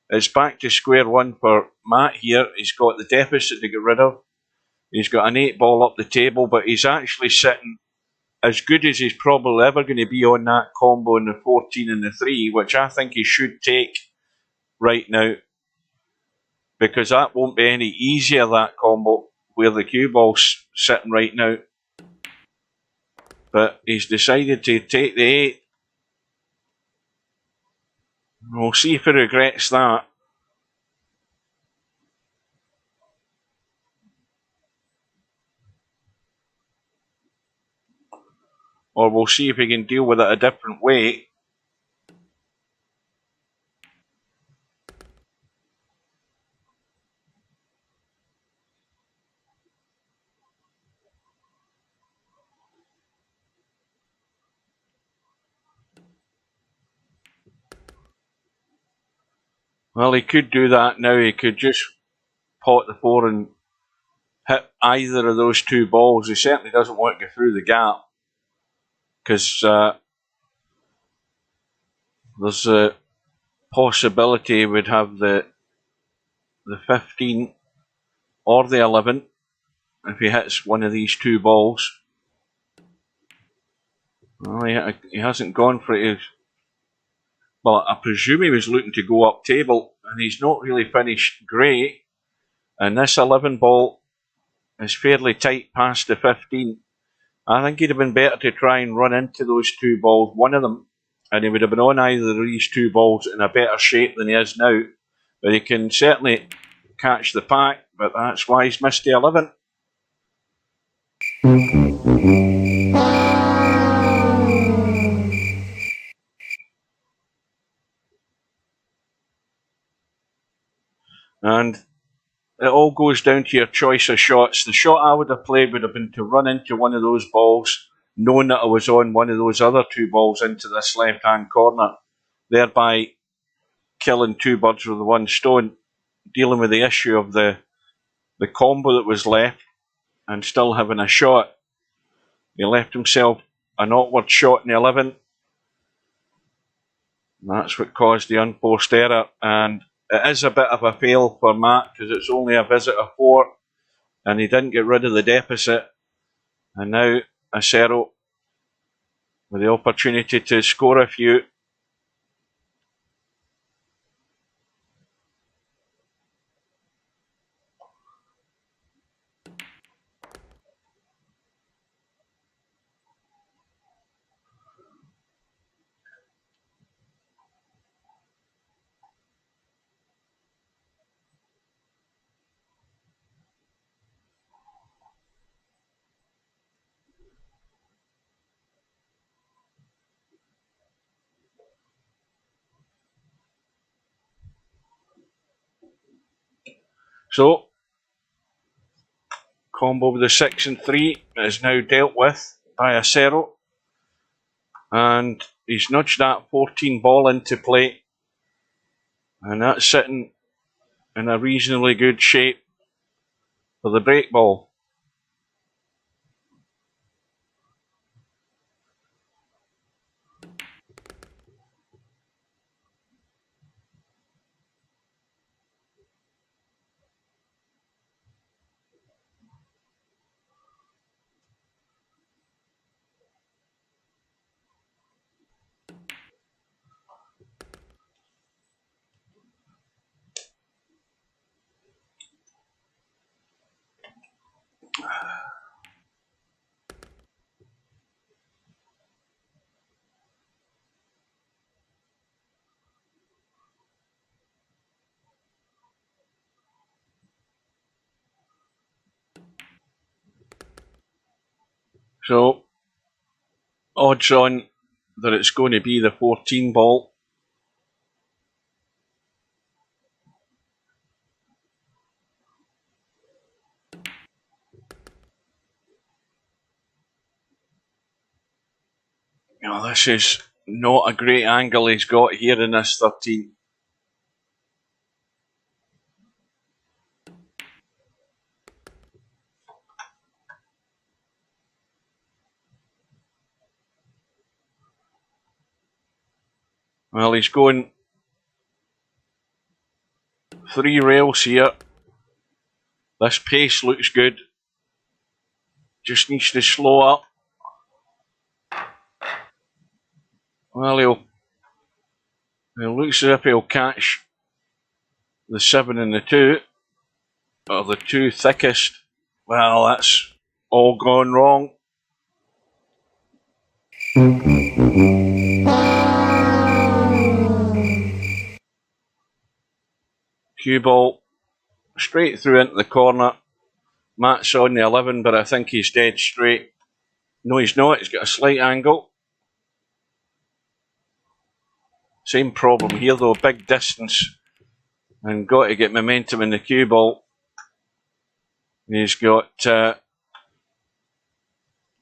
it's back to square one for Matt here. He's got the deficit to get rid of. He's got an 8 ball up the table, but he's actually sitting as good as he's probably ever going to be on that combo in the 14 and the 3, which I think he should take right now, because that won't be any easier, that combo, where the cue ball's sitting right now. But he's decided to take the 8. We'll see if he regrets that. Or we'll see if he can deal with it a different way. Well, he could do that now. He could just pot the 4 and hit either of those 2 balls. He certainly doesn't want to go through the gap, because there's possibility would have the 15 or the 11 if he hits one of these two balls. Well, he hasn't gone for it. Well, I presume he was looking to go up table, and he's not really finished great. And this 11 ball is fairly tight past the 15. I think he'd have been better to try and run into those two balls, one of them, and he would have been on either of these two balls in a better shape than he is now. But he can certainly catch the pack, but that's why he's missed the 11. And it all goes down to your choice of shots. The shot I would have played would have been to run into one of those balls, knowing that I was on one of those other two balls into this left-hand corner, thereby killing two birds with one stone, dealing with the issue of the combo that was left and still having a shot. He left himself an awkward shot in the 11. That's what caused the unforced error, and it is a bit of a fail for Matt because it's only a visit of 4 and he didn't get rid of the deficit. And now acero with the opportunity to score a few. So, combo with the 6 and 3 is now dealt with by acero, and he's nudged that 14 ball into play, and that's sitting in a reasonably good shape for the break ball. So, odds on that it's going to be the 14 ball. Oh, this is not a great angle he's got here in this 13. Well, he's going 3 rails here. This pace looks good. Just needs to slow up. Well, it looks as if he'll catch the 7 and the 2, or the 2 thickest. Well, that's all gone wrong. Cue ball straight through into the corner. Matt's on the 11, but I think he's dead straight. No, he's not. He's got a slight angle. Same problem here though, big distance, and got to get momentum in the cue ball. He's got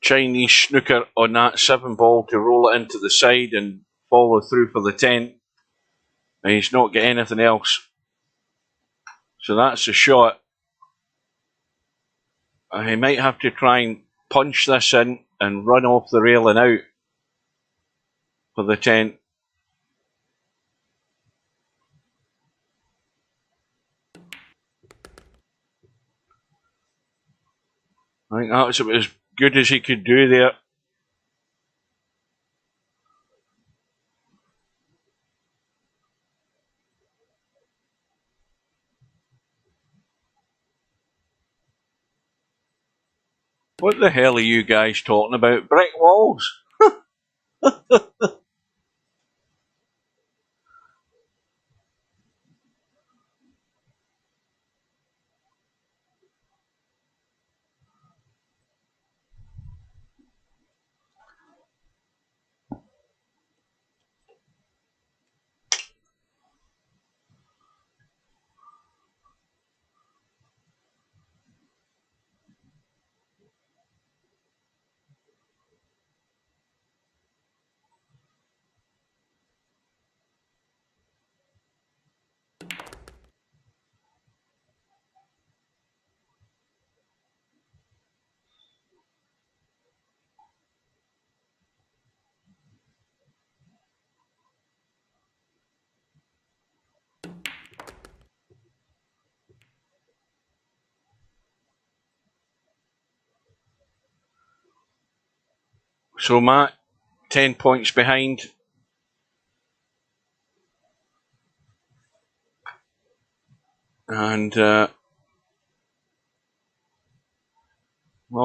Chinese snooker on that 7 ball to roll it into the side and follow through for the 10. And he's not got anything else. So that's a shot. He might have to try and punch this in and run off the rail and out for the 10. I think that was about as good as he could do there. What the hell are you guys talking about? Brick walls? So Matt, 10 points behind. And, well,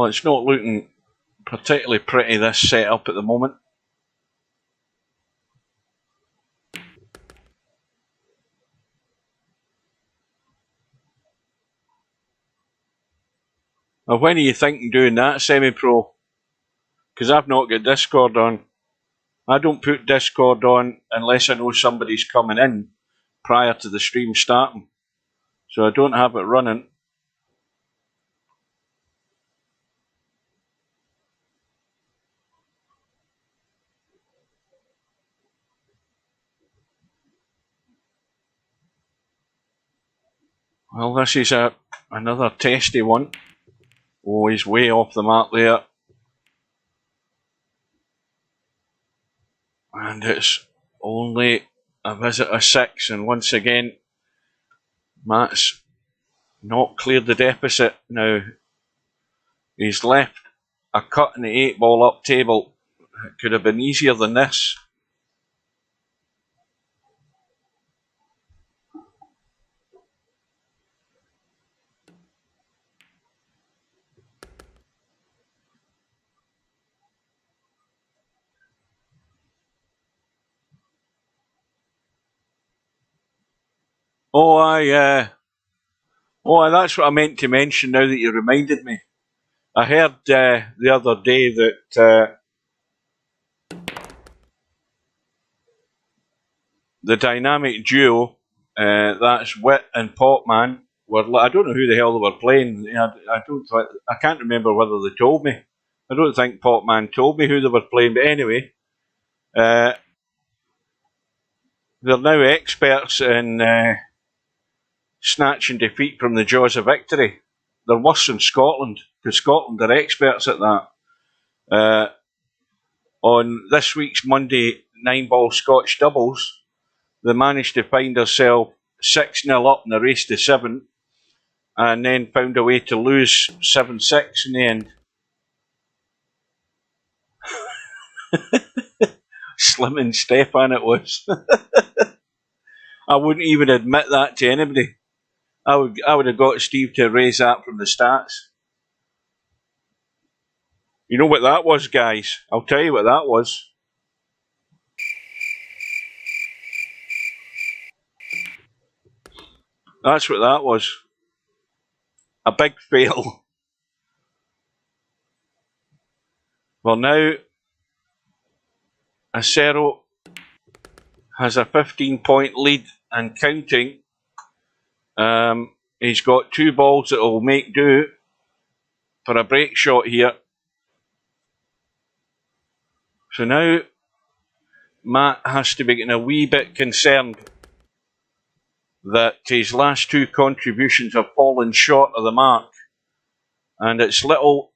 it's not looking particularly pretty, this setup at the moment. Now, when are you thinking doing that, semi-pro? Because I've not got Discord on. I don't put Discord on unless I know somebody's coming in prior to the stream starting. So I don't have it running. Well, this is another testy one. Oh, he's way off the mark there. And it's only a visit of 6. And once again, Matt's not cleared the deficit. Now, he's left a cut in the 8-ball up table. It could have been easier than this. That's what I meant to mention now that you reminded me. I heard the other day that the dynamic duo, that's Wit and Popman, I don't know who the hell they were playing. I can't remember whether they told me. I don't think Popman told me who they were playing, but anyway, they're now experts in snatch and defeat from the jaws of victory. They're worse than Scotland, because Scotland are experts at that. On this week's Monday 9-ball Scotch doubles, they managed to find themselves 6-0 up in the race to 7, and then found a way to lose 7-6 in the end. Slim and Stefan it was. I wouldn't even admit that to anybody. I would have got Steve to erase that from the stats. You know what that was, guys? I'll tell you what that was. That's what that was. A big fail. Well, now Acero has a 15-point lead and counting. He's got 2 balls that will make do for a break shot here. So now Matt has to be getting a wee bit concerned that his last 2 contributions have fallen short of the mark. And it's little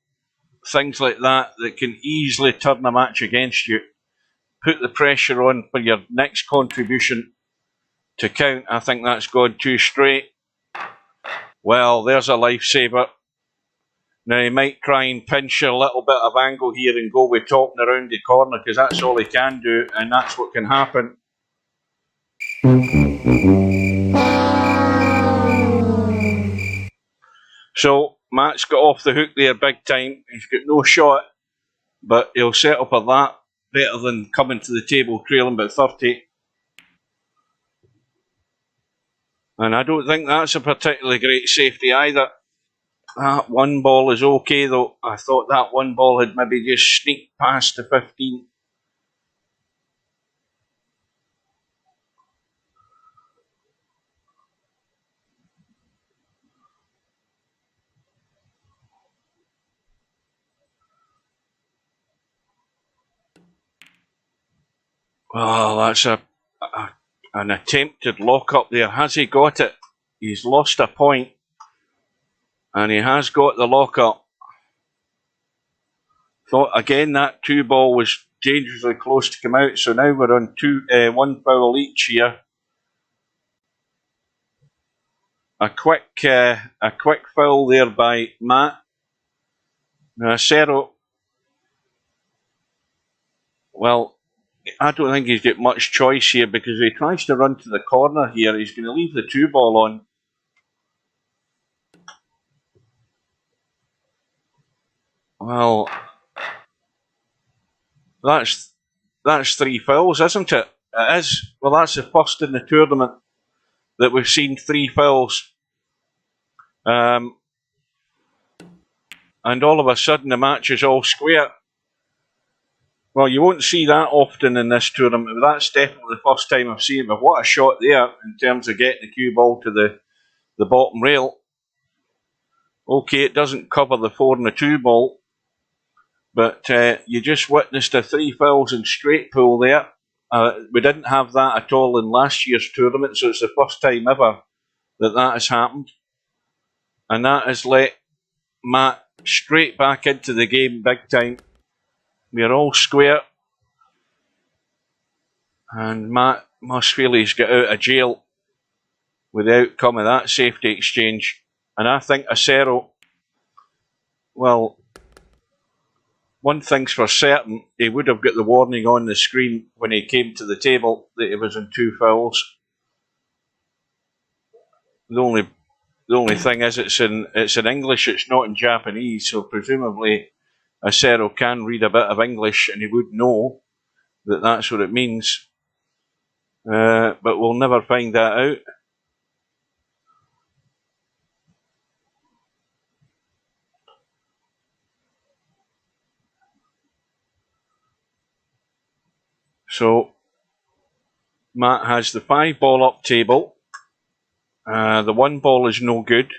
things like that that can easily turn a match against you. Put the pressure on for your next contribution to count. I think that's gone too straight. Well, there's a lifesaver. Now he might try and pinch a little bit of angle here and go with top and around the corner, because that's all he can do, and that's what can happen. So Matt's got off the hook there big time. He's got no shot, but he'll set up a that better than coming to the table trailing by 30. And I don't think that's a particularly great safety either. That one ball is okay though. I thought that one ball had maybe just sneaked past the 15. Well, that's an attempted lock up there. Has he got it? He's lost a point. And he has got the lock up. Thought again that 2 ball was dangerously close to come out, so now we're on 1 foul each here. A quick foul there by Matt. Now Acero, well, I don't think he's got much choice here, because if he tries to run to the corner here, he's going to leave the 2 ball on. Well, that's 3 fouls, isn't it? It is. Well, that's the first in the tournament that we've seen 3 fouls. And all of a sudden the match is all square. Well, you won't see that often in this tournament, but that's definitely the first time I've seen it. But what a shot there in terms of getting the cue ball to the bottom rail. Okay, it doesn't cover the 4 and the 2 ball, but you just witnessed a 3 fouls in straight pool there. We didn't have that at all in last year's tournament, so it's the first time ever that has happened. And that has let Matt straight back into the game big time. We're all square. And Matt must feel he's got out of jail with the outcome of that safety exchange. And I think Acero, well, one thing's for certain, he would have got the warning on the screen when he came to the table that he was in 2 fouls. The only thing is it's in English, it's not in Japanese, so presumably Acero can read a bit of English and he would know that that's what it means. But we'll never find that out. So Matt has the 5 ball up table. The 1 ball is no good,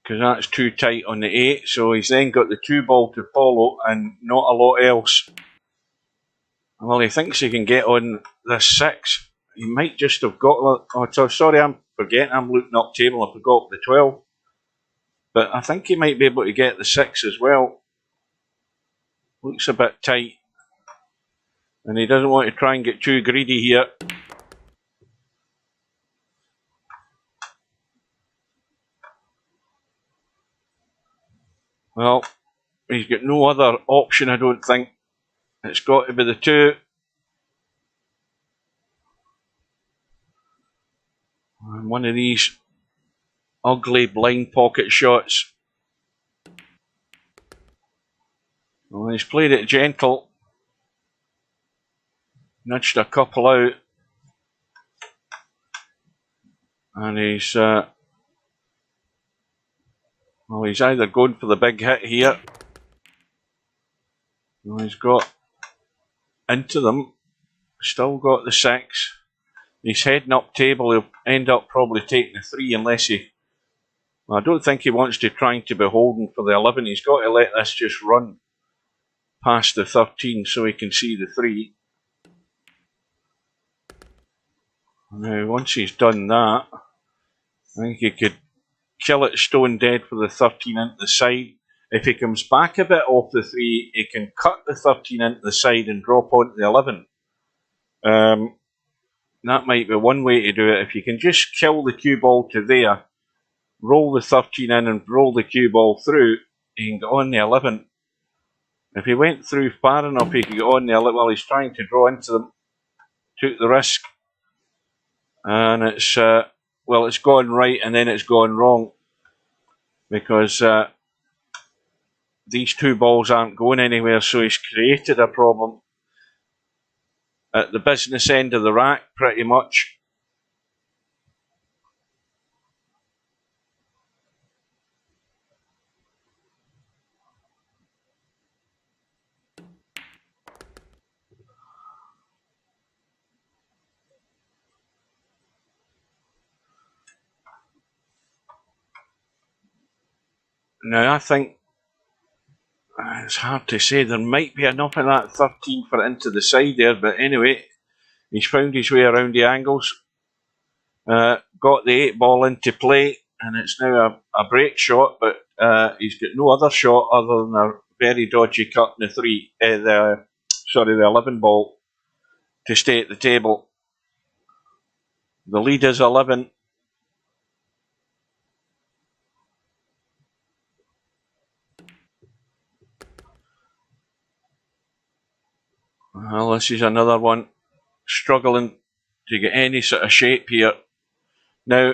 because that's too tight on the 8, so he's then got the 2 ball to follow and not a lot else. Well, he thinks he can get on the 6. He might just have got... Oh, sorry, I'm forgetting, I'm looking up table, I forgot the 12. But I think he might be able to get the 6 as well. Looks a bit tight. And he doesn't want to try and get too greedy here. Well, he's got no other option, I don't think. It's got to be the 2. And one of these ugly blind pocket shots. Well, he's played it gentle. Nudged a couple out. And he's... well, he's either going for the big hit here. Well, he's got into them. Still got the 6. He's heading up table. He'll end up probably taking the 3 unless he... Well, I don't think he wants to try to be holding for the 11. He's got to let this just run past the 13 so he can see the 3. Now, once he's done that, I think he could kill it stone dead for the 13 into the side. If he comes back a bit off the 3, he can cut the 13 into the side and drop onto the 11. That might be one way to do it. If you can just kill the cue ball to there, roll the 13 in and roll the cue ball through, he can get on the 11. If he went through far enough, he could get on the 11. Well, he's trying to draw into them. Took the risk. And it's, well, it's gone right and then it's gone wrong. Because these two balls aren't going anywhere, so he's created a problem at the business end of the rack, pretty much. Now, I think it's hard to say. There might be enough of that 13 for it into the side there, but anyway, he's found his way around the angles. Got the 8 ball into play, and it's now a break shot, but he's got no other shot other than a very dodgy cut in the 11 ball to stay at the table. The lead is 11. Well, this is another one struggling to get any sort of shape here. Now,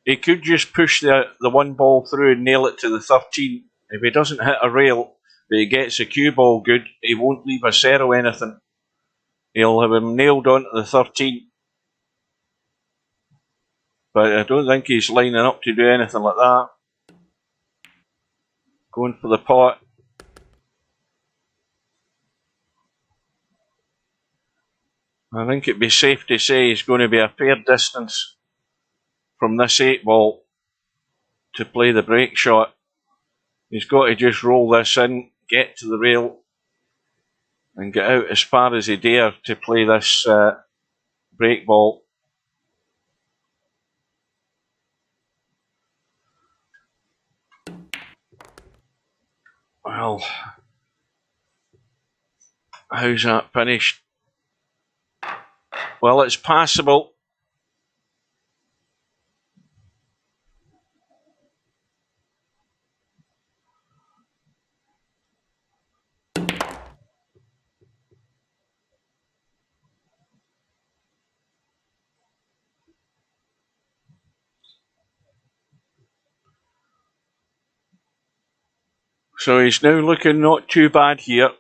he could just push the 1 ball through and nail it to the 13. If he doesn't hit a rail, but he gets a cue ball good, he won't leave acero anything. He'll have him nailed onto the 13. But I don't think he's lining up to do anything like that. Going for the pot. I think it'd be safe to say he's going to be a fair distance from this 8 ball to play the break shot. He's got to just roll this in, get to the rail, and get out as far as he dare to play this break ball. Well, how's that finished? Well, it's passable. So he's now looking not too bad here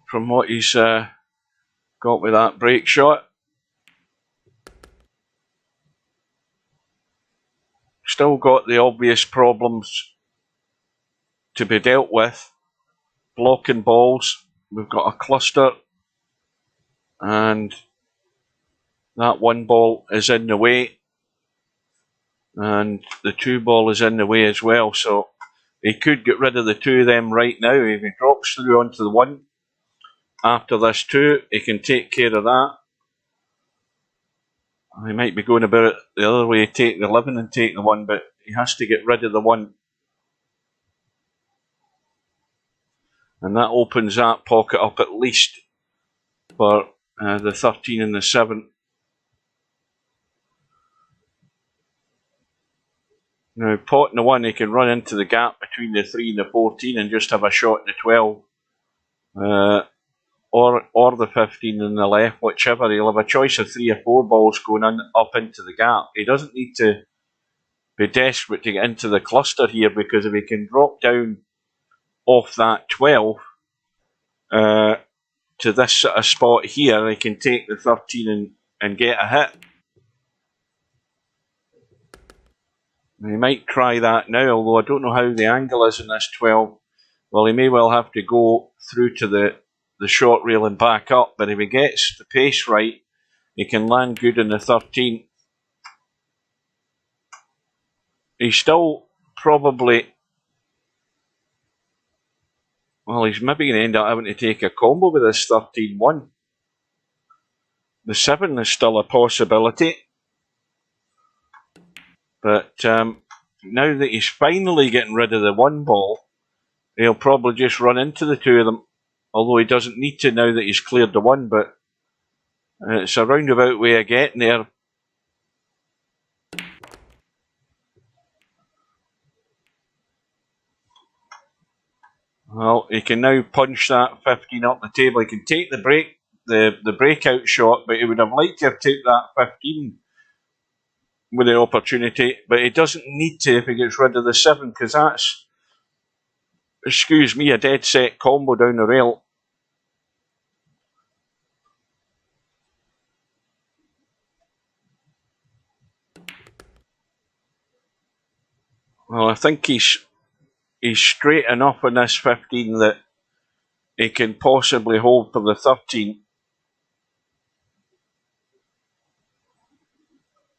from what he's got with that break shot. Still got the obvious problems to be dealt with. Blocking balls. We've got a cluster, and that 1 ball is in the way, and the 2 ball is in the way as well. So he could get rid of the 2 of them right now. If he drops through onto the 1 after this 2, he can take care of that. He might be going about it the other way, take the 11 and take the 1, but he has to get rid of the 1. And that opens that pocket up at least for the 13 and the 7. Now, potting the 1, he can run into the gap between the 3 and the 14 and just have a shot at the 12. Or the 15 in the left, whichever. He'll have a choice of 3 or 4 balls going up into the gap. He doesn't need to be desperate to get into the cluster here, because if he can drop down off that 12 to this sort of spot here, he can take the 13 and get a hit. He might try that now, although I don't know how the angle is in this 12. Well, he may well have to go through to the short rail and back up, but if he gets the pace right, he can land good in the 13. He's still probably, well, he's maybe going to end up having to take a combo with this 13-1. The 7 is still a possibility, but now that he's finally getting rid of the 1 ball, he'll probably just run into the 2 of them, although he doesn't need to now that he's cleared the 1, but it's a roundabout way of getting there. Well, he can now punch that 15 up the table. He can take the breakout shot, but he would have liked to have taken that 15 with the opportunity, but he doesn't need to if he gets rid of the 7, because that's, excuse me, a dead set combo down the rail. Well, I think he's straight enough in this 15 that he can possibly hold for the 13.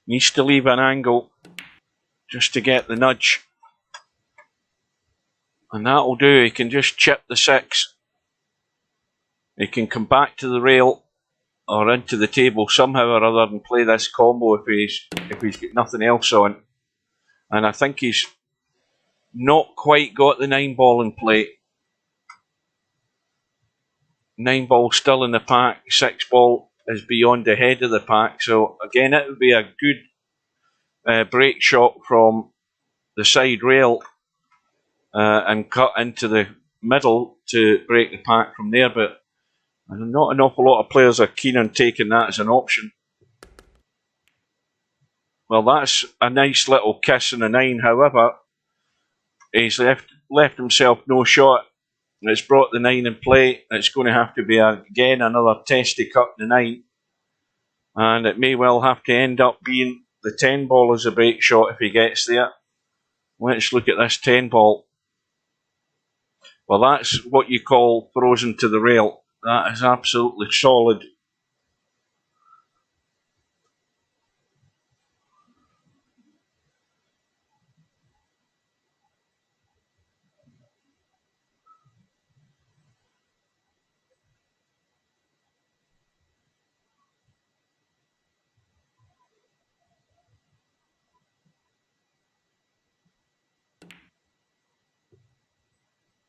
Needs to leave an angle just to get the nudge. And that'll do. He can just chip the 6. He can come back to the rail or into the table somehow or other and play this combo if he's got nothing else on. And I think he's not quite got the 9 ball in play. 9 ball still in the pack, 6 ball is beyond the head of the pack. So again, it would be a good break shot from the side rail and cut into the middle to break the pack from there. But not an awful lot of players are keen on taking that as an option. Well, that's a nice little kiss in the 9. However, he's left himself no shot. It's brought the 9 in play. It's going to have to be again another testy cut in the 9, and it may well have to end up being the 10 ball as a break shot if he gets there. Let's look at this 10 ball. Well, that's what you call frozen to the rail. That is absolutely solid.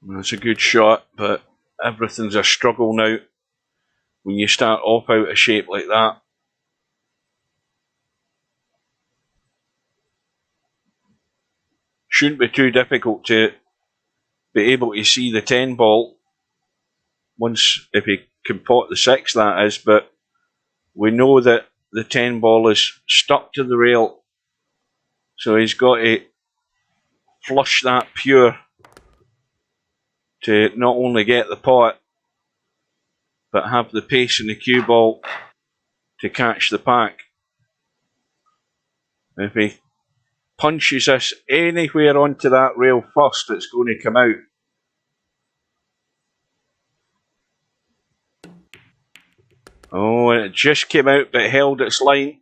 It's a good shot, but everything's a struggle now when you start off out of shape like that. Shouldn't be too difficult to be able to see the 10 ball once, if he can pot the 6, that is, but we know that the 10 ball is stuck to the rail, so he's got to flush that pure to not only get the pot but have the pace in the cue ball to catch the pack. If he punches this anywhere onto that rail first, it's going to come out. Oh, and it just came out but held its line.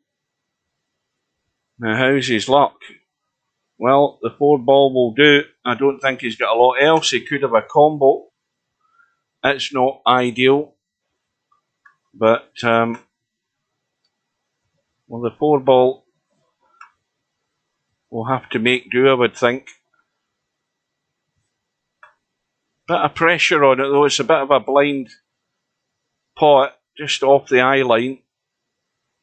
Now, how's his luck? Well, the 4 ball will do. I don't think he's got a lot else. He could have a combo. It's not ideal, but well, the 4 ball will have to make do, I would think. Bit of pressure on it though. It's a bit of a blind pot, just off the eye line.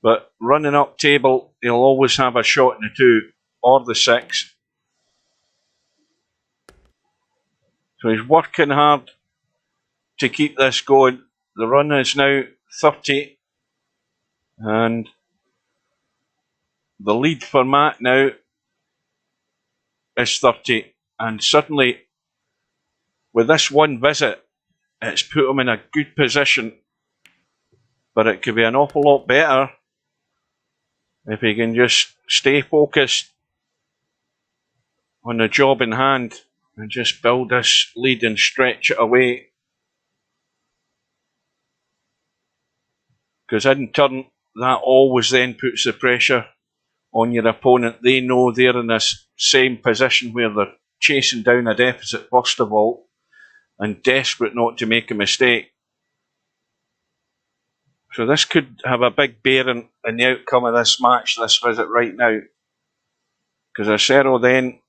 But running up table, he'll always have a shot in the 2 or the 6. So he's working hard to keep this going. The run is now 30, and the lead for Matt now is 30. And suddenly, with this one visit, it's put him in a good position. But it could be an awful lot better if he can just stay focused on the job in hand and just build this lead and stretch it away. Because in turn, that always then puts the pressure on your opponent. They know they're in this same position where they're chasing down a deficit first of all and desperate not to make a mistake. So this could have a big bearing in the outcome of this match, this visit right now. Because Acero then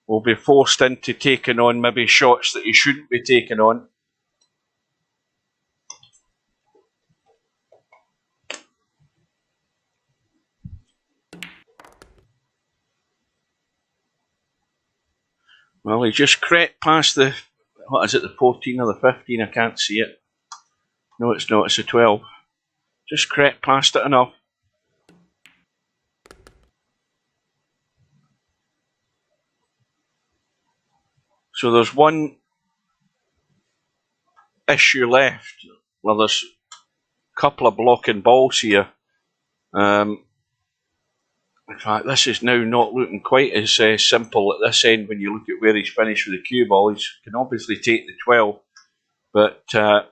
will be forced into taking on maybe shots that he shouldn't be taking on. Well, he just crept past the what is it, the 14 or the 15? I can't see it. No, it's not, it's a 12. Just crept past it enough. So there's one issue left. Well, there's a couple of blocking balls here. In fact, this is now not looking quite as simple at this end when you look at where he's finished with the cue ball. He can obviously take the 12, but that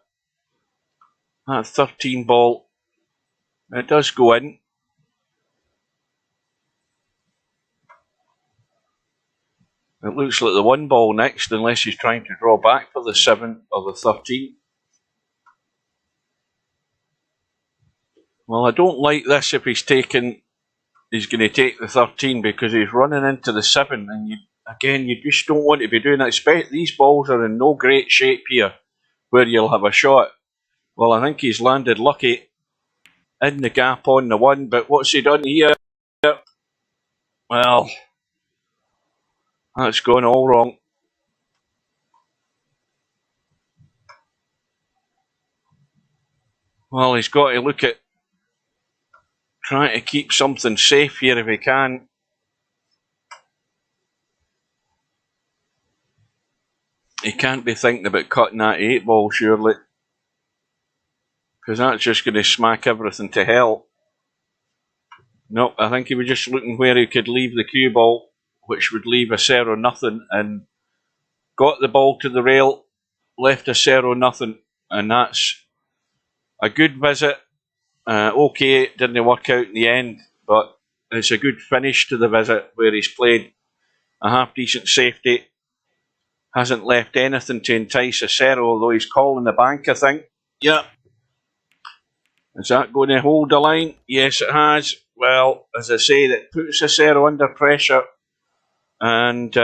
13 ball, it does go in. It looks like the 1 ball next, unless he's trying to draw back for the 7 or the 13. Well, I don't like this if he's going to take the 13 because he's running into the 7, and you just don't want to be doing that. These balls are in no great shape here where you'll have a shot. Well, I think he's landed lucky in the gap on the 1, but what's he done here? Well, that's gone all wrong. Well, he's got to look at trying to keep something safe here if he can. He can't be thinking about cutting that 8 ball, surely, because that's just going to smack everything to hell. Nope, I think he was just looking where he could leave the cue ball, which would leave acero nothing, and got the ball to the rail, left acero nothing, and that's a good visit. Okay, it didn't work out in the end, but it's a good finish to the visit where he's played a half-decent safety. Hasn't left anything to entice acero, although he's calling the bank, I think. Yep. Is that going to hold the line? Yes, it has. Well, as I say, that puts acero under pressure, and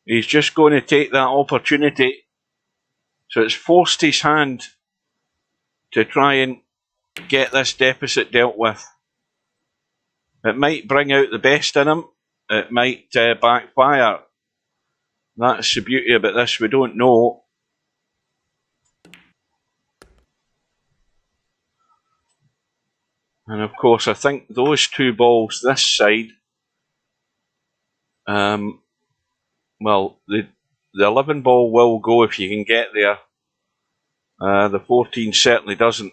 he's just going to take that opportunity. So it's forced his hand to try and get this deficit dealt with. It might bring out the best in him. It might backfire. That's the beauty about this. We don't know. And of course, I think those 2 balls this side, well, the 11 ball will go if you can get there. The 14 certainly doesn't.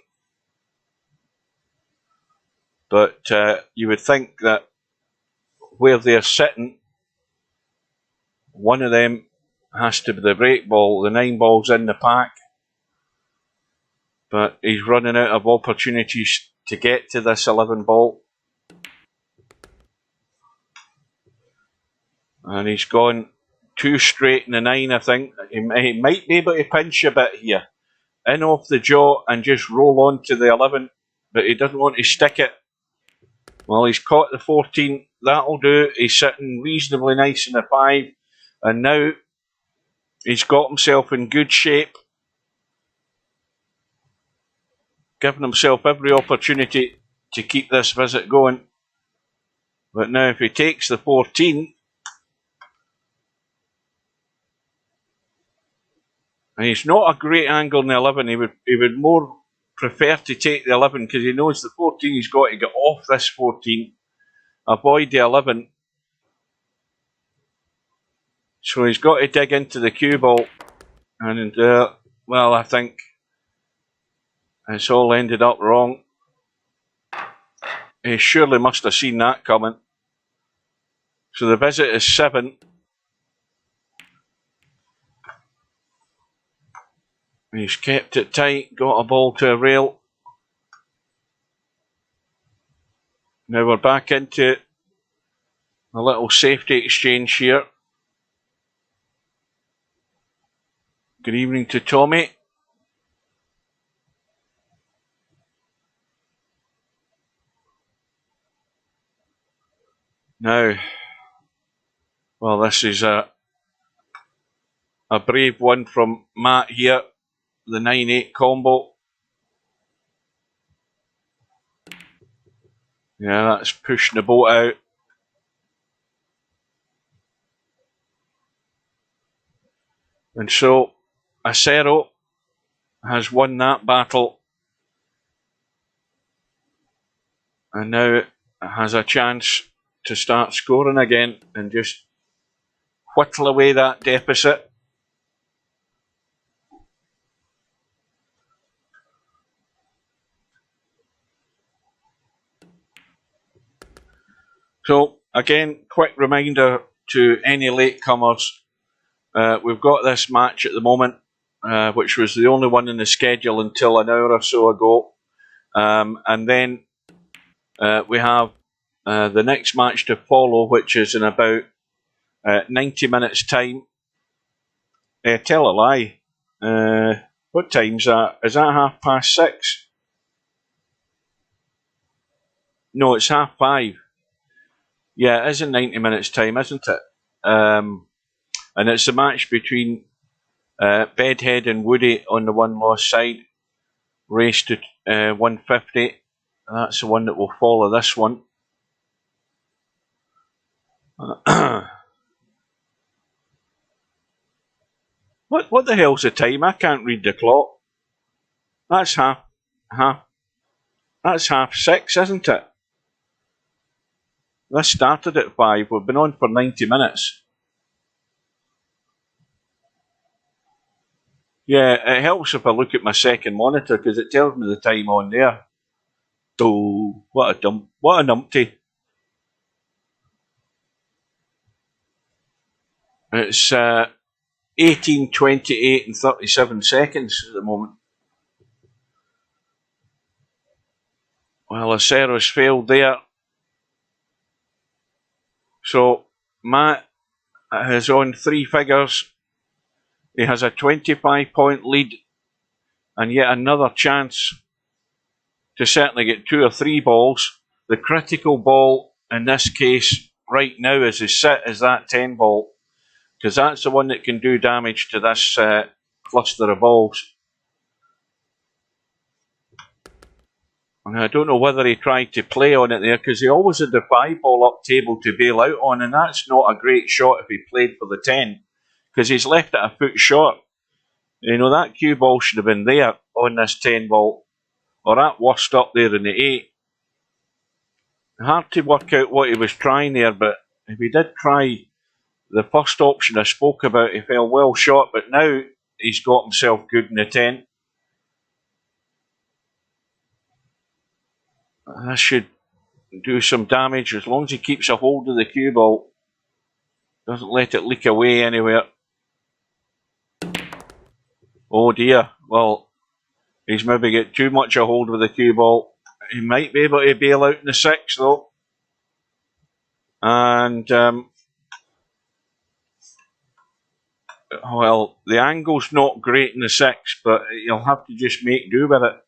But you would think that where they're sitting, one of them has to be the break ball. The 9 ball's in the pack. But he's running out of opportunities to get to this 11 ball. And he's gone 2 straight in the 9, I think. He might be able to pinch a bit here. In off the jaw and just roll on to the 11. But he doesn't want to stick it. Well, he's caught the 14. That'll do. He's sitting reasonably nice in the 5. And now he's got himself in good shape. Giving himself every opportunity to keep this visit going. But now if he takes the 14, and he's not a great angle in the 11, he would more prefer to take the 11 because he knows the 14 he's got to get off this 14, avoid the 11. So he's got to dig into the cue ball, and well, I think it's all ended up wrong. He surely must have seen that coming. So the visit is 7. He's kept it tight, got a ball to a rail. Now we're back into a little safety exchange here. Good evening to Tommy. Now, well, this is a brave one from Matt here. The 9-8 combo. Yeah, that's pushing the boat out. And so Acero has won that battle, and now has a chance to start scoring again and just whittle away that deficit. So again, quick reminder to any latecomers, we've got this match at the moment, which was the only one in the schedule until an hour or so ago. And then we have the next match to follow, which is in about 90 minutes time. Tell a lie. What time's that? Is that 6:30? No, it's 5:30. Yeah, it is in 90 minutes time, isn't it? And it's a match between Bedhead and Woody on the one-loss side. Race to 150. That's the one that will follow this one. What the hell's the time? I can't read the clock. That's half. That's 6:30, isn't it? This started at 5. We've been on for 90 minutes. Yeah, it helps if I look at my second monitor because it tells me the time on there. Oh, what a numpty. It's 18:28 and 37 seconds at the moment. Well, Acero's failed there. So Matt is on 3 figures. He has a 25-point lead and yet another chance to certainly get 2 or 3 balls. The critical ball in this case right now is as set as that 10 ball, because that's the one that can do damage to this cluster of balls. And I don't know whether he tried to play on it there, because he always had the 5 ball up table to bail out on, and that's not a great shot if he played for the 10, because he's left it a foot short. You know, that cue ball should have been there on this 10 ball, or at worst up there in the 8. Hard to work out what he was trying there, but if he did try the first option I spoke about, he fell well short, but now he's got himself good in the 10. That should do some damage as long as he keeps a hold of the cue ball. Doesn't let it leak away anywhere. Oh dear, well, he's maybe got too much a hold of the cue ball. He might be able to bail out in the 6 though. And well, the angle's not great in the 6, but you'll have to just make do with it.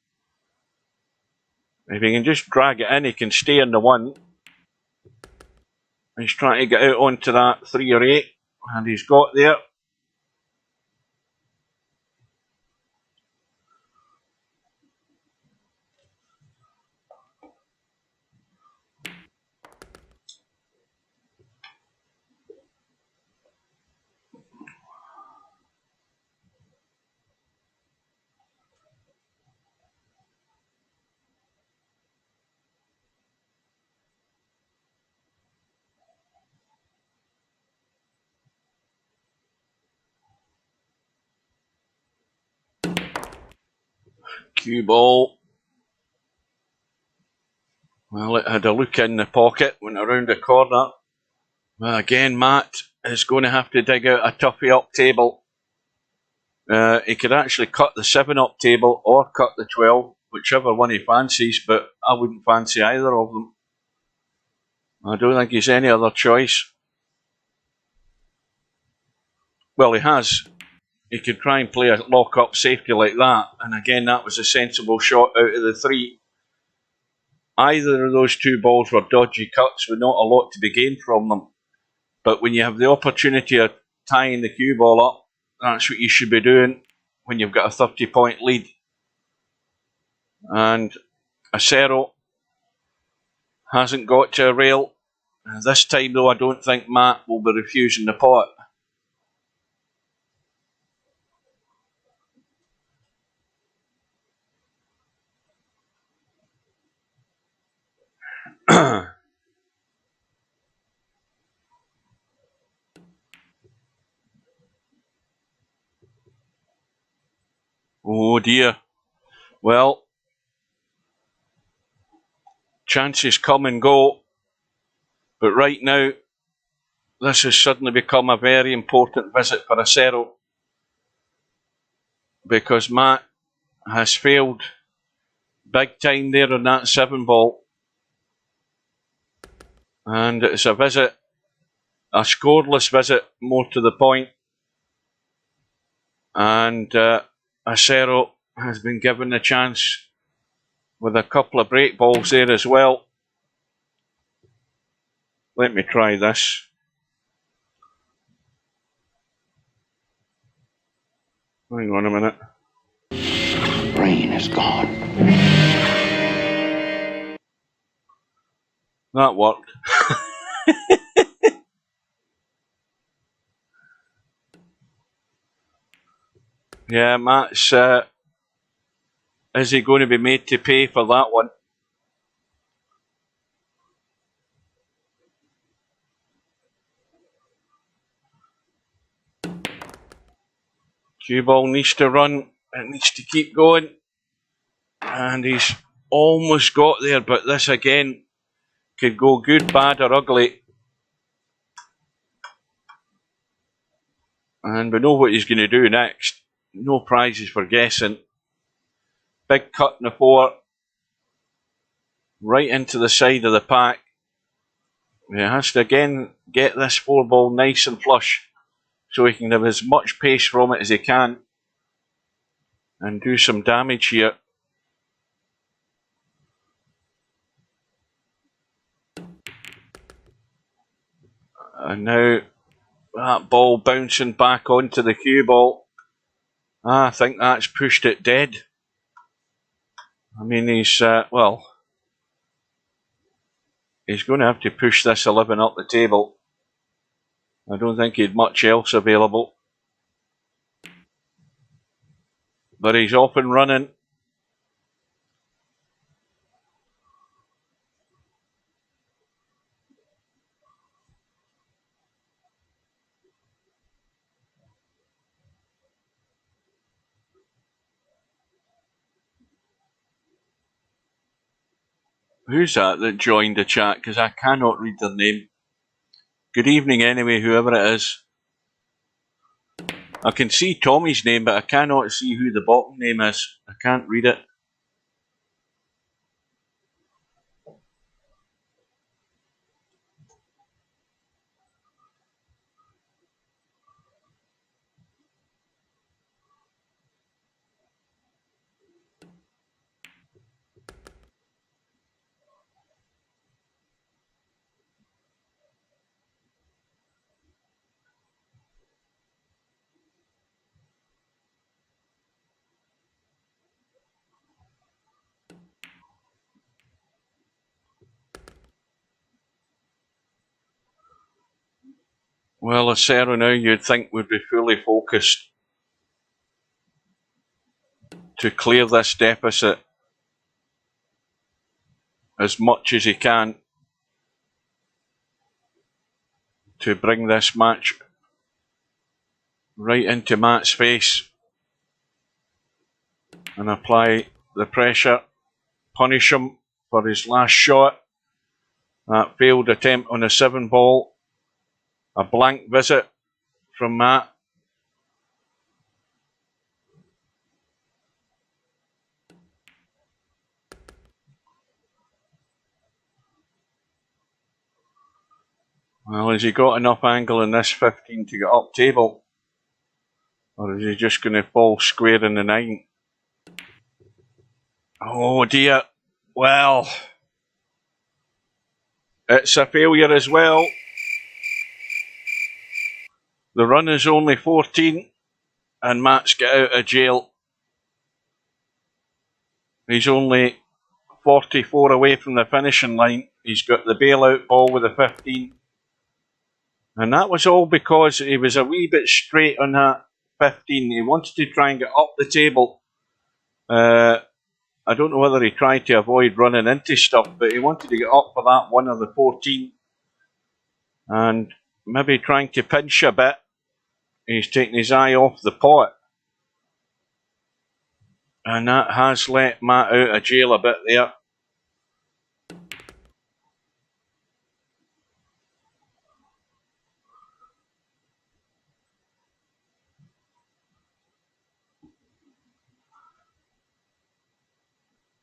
If he can just drag it in, he can stay in the 1. He's trying to get out onto that 3 or 8, and he's got there. Cue ball. Well, it had a look in the pocket, went around the corner. Well, again, Matt is going to have to dig out a toughie up table. He could actually cut the 7 up table or cut the 12, whichever one he fancies, but I wouldn't fancy either of them. I don't think he's any other choice. Well, he has. He could try and play a lock-up safety like that, and again, that was a sensible shot out of the 3. Either of those 2 balls were dodgy cuts with not a lot to be gained from them. But when you have the opportunity of tying the cue ball up, that's what you should be doing when you've got a 30-point lead. And Acero hasn't got to a rail. This time, though, I don't think Matt will be refusing the pot. Oh dear. Well, chances come and go, but right now this has suddenly become a very important visit for Acero, because Matt has failed big time there on that 7 ball, and it's a visit, a scoreless visit more to the point, and Acero has been given a chance with a couple of break balls there as well. Let me try this. Hang on a minute.
Brain is gone.
That worked. Yeah, Matt's. Is he going to be made to pay for that one? Cue ball needs to run. It needs to keep going. And he's almost got there, but this again could go good, bad, or ugly. And we know what he's going to do next. No prizes for guessing. Big cut in the 4. Right into the side of the pack. He has to again get this 4 ball nice and flush so he can have as much pace from it as he can and do some damage here. And now that ball bouncing back onto the cue ball. I think that's pushed it dead. I mean, he's, well, he's going to have to push this 11 up the table. I don't think he had much else available. But he's off and running. Who's that joined the chat? Because I cannot read their name. Good evening anyway, whoever it is. I can see Tommy's name, but I cannot see who the bottom name is. I can't read it. Well, Acero now you'd think would be fully focused to clear this deficit as much as he can to bring this match right into Matt's face and apply the pressure, punish him for his last shot. That failed attempt on a 7 ball. A blank visit from Matt. Well, has he got enough angle in this 15 to get up table? Or is he just going to fall square in the 9? Oh dear. Well, it's a failure as well. The run is only 14 and Matt's get out of jail. He's only 44 away from the finishing line. He's got the bailout ball with the 15. And that was all because he was a wee bit straight on that 15. He wanted to try and get up the table. And I don't know whether he tried to avoid running into stuff, but he wanted to get up for that 1 of the 14. And maybe trying to pinch a bit. He's taking his eye off the pot. And that has let Matt out of jail a bit there.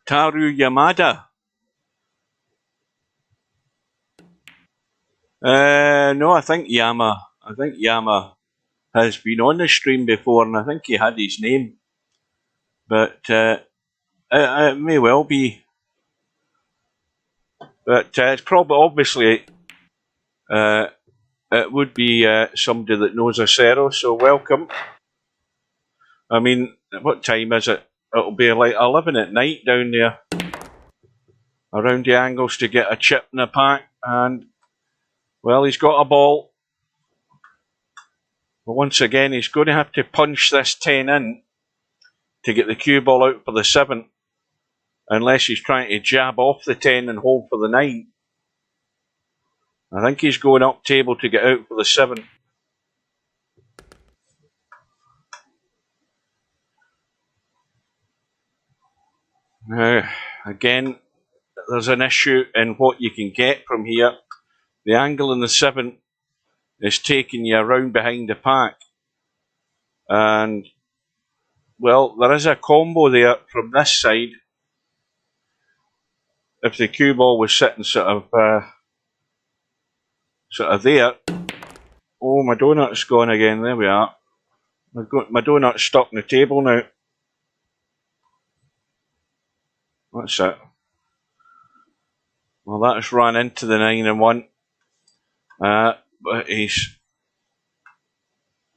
Taru Yamada. No, I think Yama has been on the stream before, and I think he had his name. But it may well be. But it's probably, obviously, it would be somebody that knows acero, so welcome. I mean, what time is it? It'll be like 11 at night down there. Around the angles to get a chip in the pack, and well, he's got a ball. But once again, he's going to have to punch this 10 in to get the cue ball out for the 7, unless he's trying to jab off the 10 and hold for the 9. I think he's going up table to get out for the 7. Now, again, there's an issue in what you can get from here. The angle in the 7 is taking you around behind the pack. And, well, there is a combo there from this side. If the cue ball was sitting sort of there. Oh, my donut's gone again. There we are. My donut's stuck on the table now. That's it. Well, that's run into the 9 and 1. But he's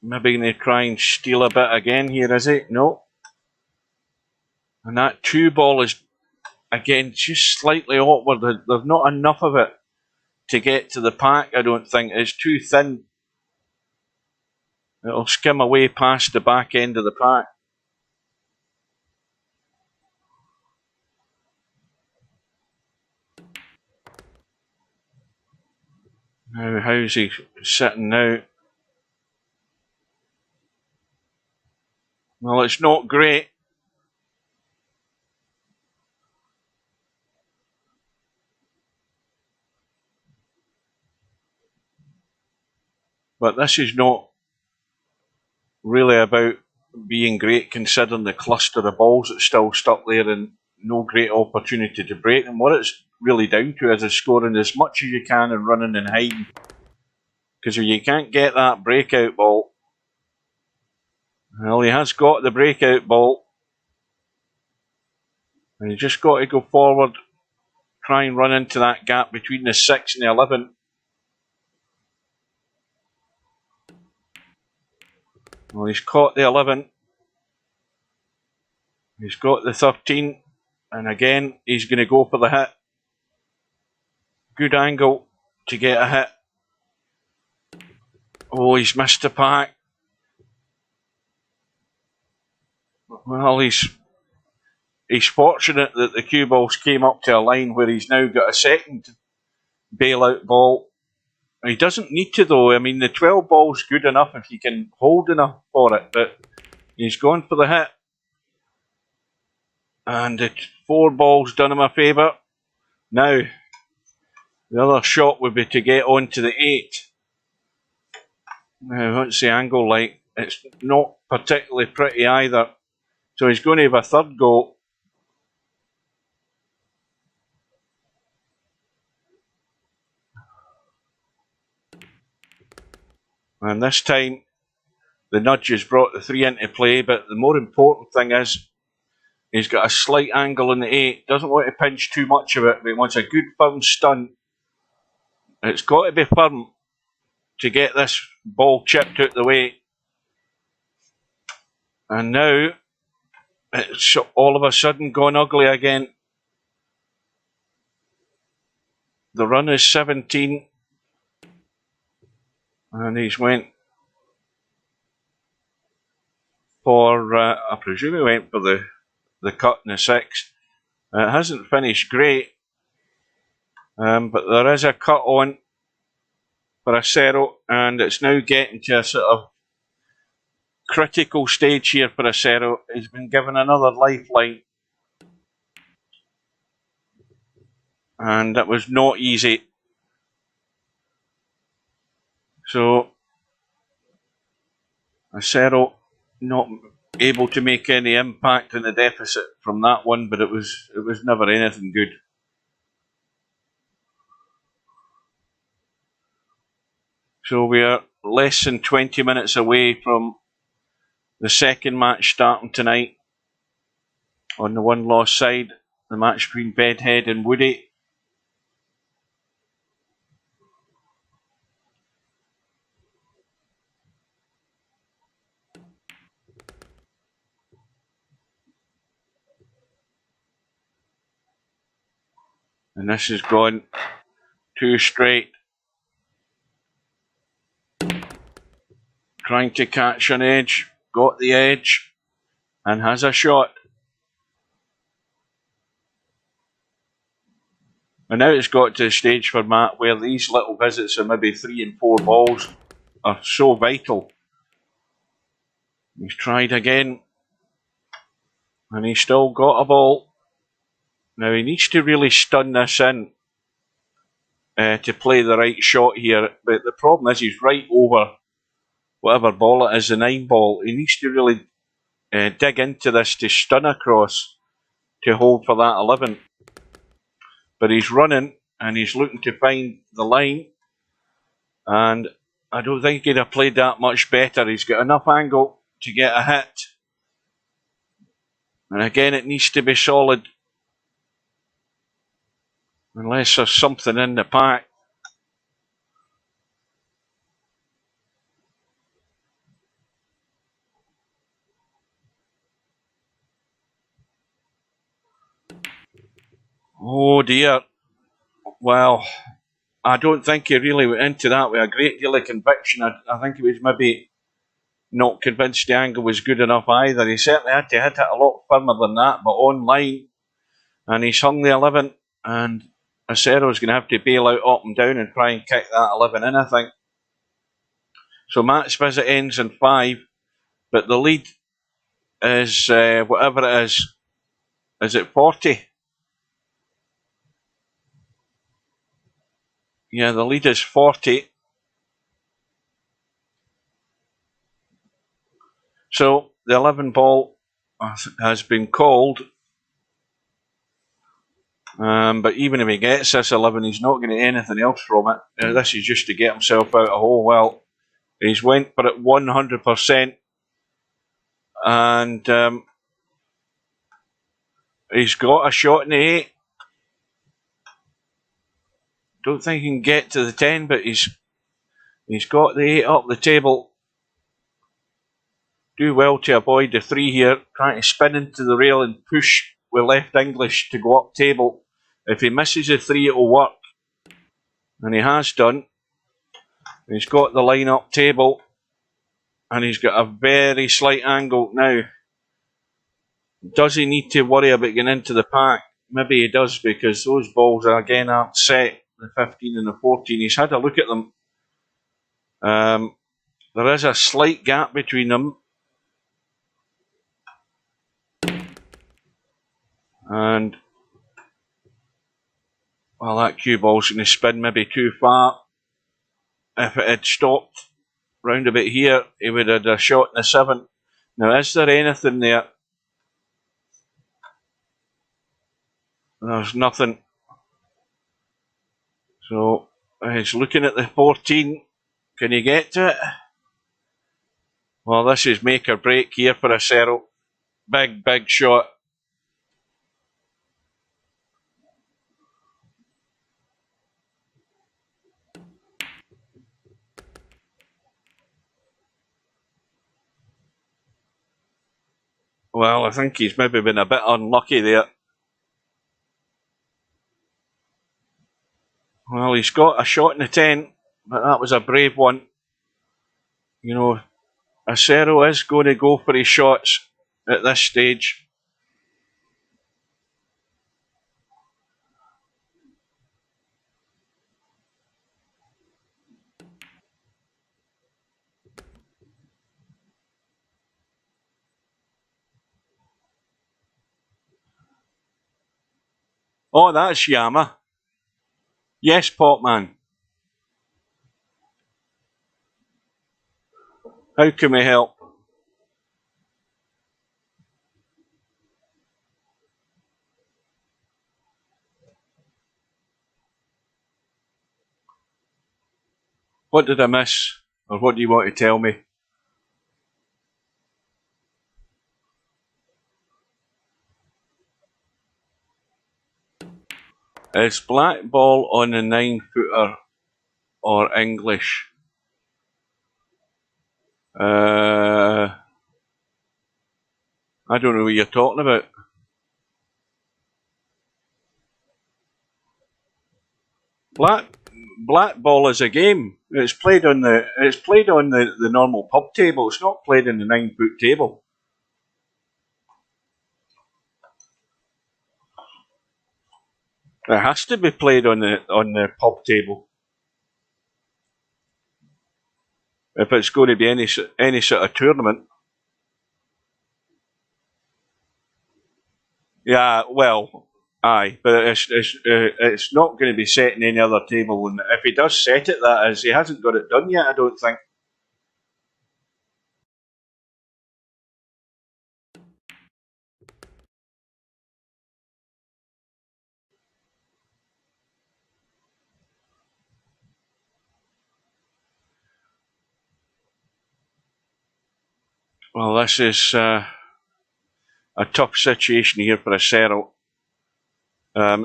maybe going to try and steal a bit again here, is he? No. And that 2 ball is, again, just slightly awkward. There's not enough of it to get to the pack, I don't think. It's too thin. It'll skim away past the back end of the pack. Now, how's he sitting now? Well, it's not great. But this is not really about being great, considering the cluster of balls that's still stuck there and no great opportunity to break them. What it's really down to is scoring as much as you can and running and hiding. Because if you can't get that breakout ball, well, he has got the breakout ball. And you just got to go forward, try and run into that gap between the 6 and the 11. Well, he's caught the 11. He's got the 13. And again, he's going to go for the hit. Good angle to get a hit. Oh, he's missed the pack. Well, he's fortunate that the cue balls came up to a line where he's now got a second bailout ball. He doesn't need to, though. I mean, the 12 ball's good enough if he can hold enough for it, but he's gone for the hit. And the 4 ball's done him a favour. Now, the other shot would be to get on to the 8. Now, what's the angle like? It's not particularly pretty either. So he's going to have a third go. And this time, the nudge has brought the 3 into play, but the more important thing is, he's got a slight angle in the 8. Doesn't want to pinch too much of it, but he wants a good firm stun. It's got to be firm to get this ball chipped out the way. And now, it's all of a sudden gone ugly again. The run is 17. And he's went for, I presume he went for the cut in the 6. It hasn't finished great, but there is a cut on for Acero, and it's now getting to a sort of critical stage here for Acero. He's been given another lifeline, and that was not easy. So Acero not able to make any impact in the deficit from that one, but it was never anything good. So we are less than 20 minutes away from the second match starting tonight on the one-loss side, the match between Bedhead and Woody. And this has gone too straight. Trying to catch an edge, got the edge, and has a shot. And now it's got to the stage for Matt where these little visits of maybe 3 and 4 balls are so vital. He's tried again, and he's still got a ball. Now he needs to really stun this in to play the right shot here, but the problem is he's right over whatever ball it is, the 9 ball. He needs to really dig into this to stun across to hold for that 11. But he's running and he's looking to find the line, and I don't think he'd have played that much better. He's got enough angle to get a hit, and again it needs to be solid unless there's something in the pack. Oh dear. Well, I don't think he really went into that with a great deal of conviction. I think he was maybe not convinced the angle was good enough either. He certainly had to hit it a lot firmer than that, but on line. And he's hung the 11, and Acero's going to have to bail out up and down and try and kick that 11 in, I think. So Matt's visit ends in 5, but the lead is, whatever it is it 40? Yeah, the lead is 40. So the 11 ball has been called, but even if he gets this 11, he's not going to get anything else from it. This is just to get himself out of hole. Well, he's went for it 100%, and he's got a shot in the 8. Don't think he can get to the 10, but he's got the 8 up the table. Do well to avoid the 3 here, trying to spin into the rail and push with left English to go up table. If he misses the 3, it'll work, and he has done. He's got the line up table, and he's got a very slight angle now. Does he need to worry about getting into the pack? Maybe he does, because those balls again aren't set. The 15 and the 14. He's had a look at them. There is a slight gap between them. And, well, that cue ball's going to spin maybe too far. If it had stopped round about here, he would have had a shot in the 7. Now, is there anything there? There's nothing. So, he's looking at the 14. Can he get to it? Well, this is make or break here for Acero. Big, big shot. Well, I think he's maybe been a bit unlucky there. Well, he's got a shot in the 10, but that was a brave one. You know, Acero is going to go for his shots at this stage. Oh, that's Yama. Yes, Potman. How can we help? What did I miss? Or what do you want to tell me? Is black ball on a 9-footer or English? I don't know what you're talking about. Black ball is a game. It's played on the normal pub table. It's not played in the 9-foot table. It has to be played on the pub table if it's going to be any sort of tournament. Yeah, well, aye, but it's not going to be set in any other table. And if he does set it, that is, he hasn't got it done yet. I don't think. Well, this is a tough situation here for acero.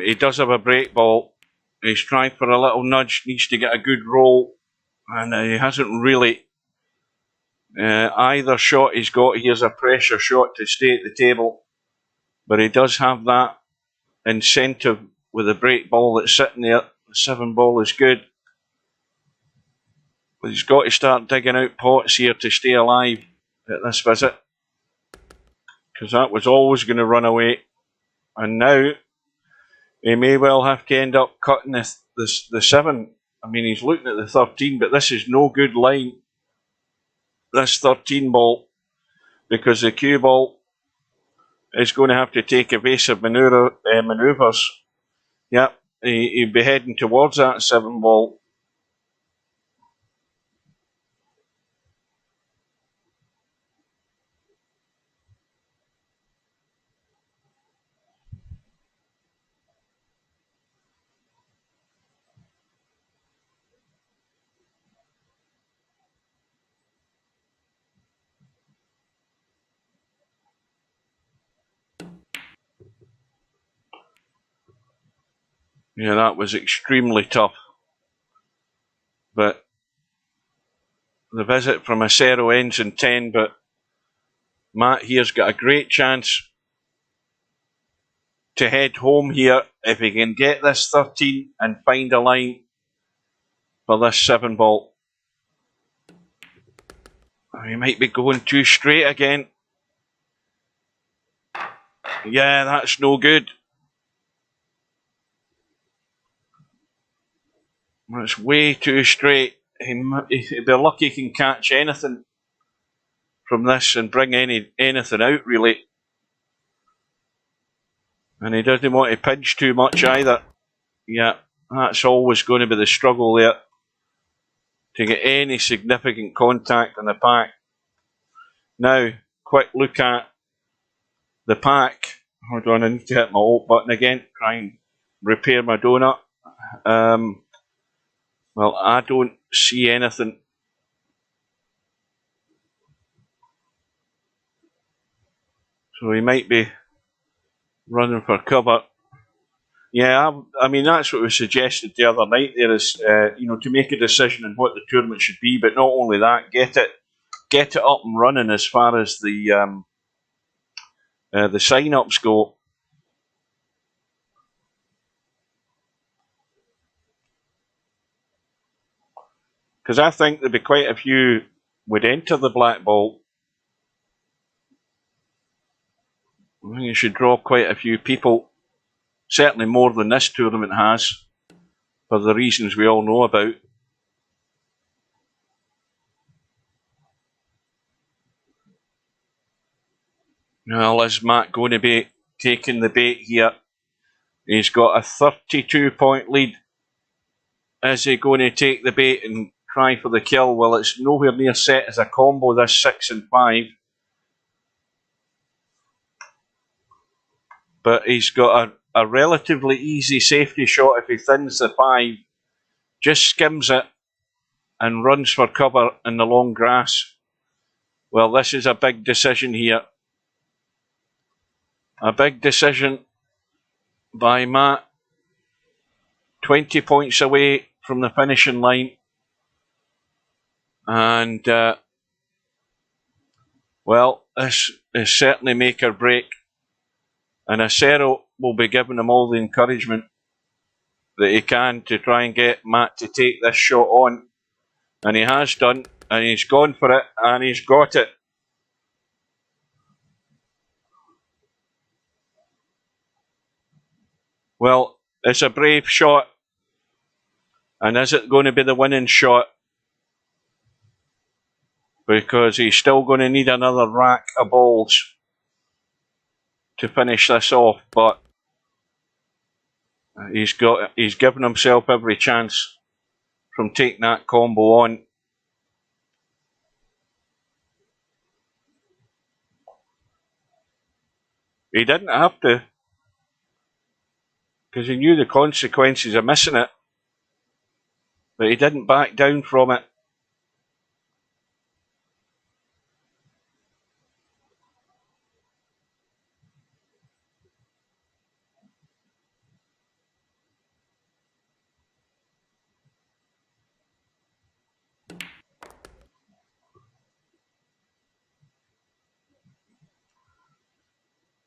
He does have a break ball. He's trying for a little nudge. Needs to get a good roll, and he hasn't really. Either shot he's got here is a pressure shot to stay at the table, but he does have that incentive with the break ball that's sitting there. The 7 ball is good, but he's got to start digging out pots here to stay alive at this visit, because that was always going to run away, and now he may well have to end up cutting the 7. I mean, he's looking at the 13, but this is no good line, this 13 ball, because the cue ball is going to have to take evasive manoeuvres. Yep, he'd be heading towards that 7 ball. Yeah, that was extremely tough. But the visit from acero ends in 10, but Matt here's got a great chance to head home here if he can get this 13 and find a line for this 7 ball. He might be going too straight again. Yeah, that's no good. That's way too straight. He'd be lucky he can catch anything from this and bring anything out, really. And he doesn't want to pinch too much either. Yeah, that's always going to be the struggle there, to get any significant contact in the pack. Now, quick look at the pack. Hold on, I need to hit my alt button again, try and repair my donut. Well, I don't see anything. So he might be running for cover. Yeah, I mean, that's what was suggested the other night there is, to make a decision on what the tournament should be, but not only that, get it up and running as far as the sign-ups go. Because I think there'd be quite a few would enter the black ball. I think you should draw quite a few people, certainly more than this tournament has, for the reasons we all know about. Well, is Matt going to be taking the bait here? He's got a 32-point lead. Is he going to take the bait and try for the kill? Well, it's nowhere near set as a combo, this 6 and 5. But he's got a relatively easy safety shot if he thins the 5. Just skims it and runs for cover in the long grass. Well, this is a big decision here. A big decision by Matt. 20 points away from the finishing line. And, well, this is certainly make or break. And acero will be giving him all the encouragement that he can to try and get Matt to take this shot on. And he has done, and he's gone for it, and he's got it. Well, it's a brave shot. And is it going to be the winning shot? Because he's still going to need another rack of balls to finish this off, but he's given himself every chance from taking that combo on. He didn't have to, because he knew the consequences of missing it, but he didn't back down from it.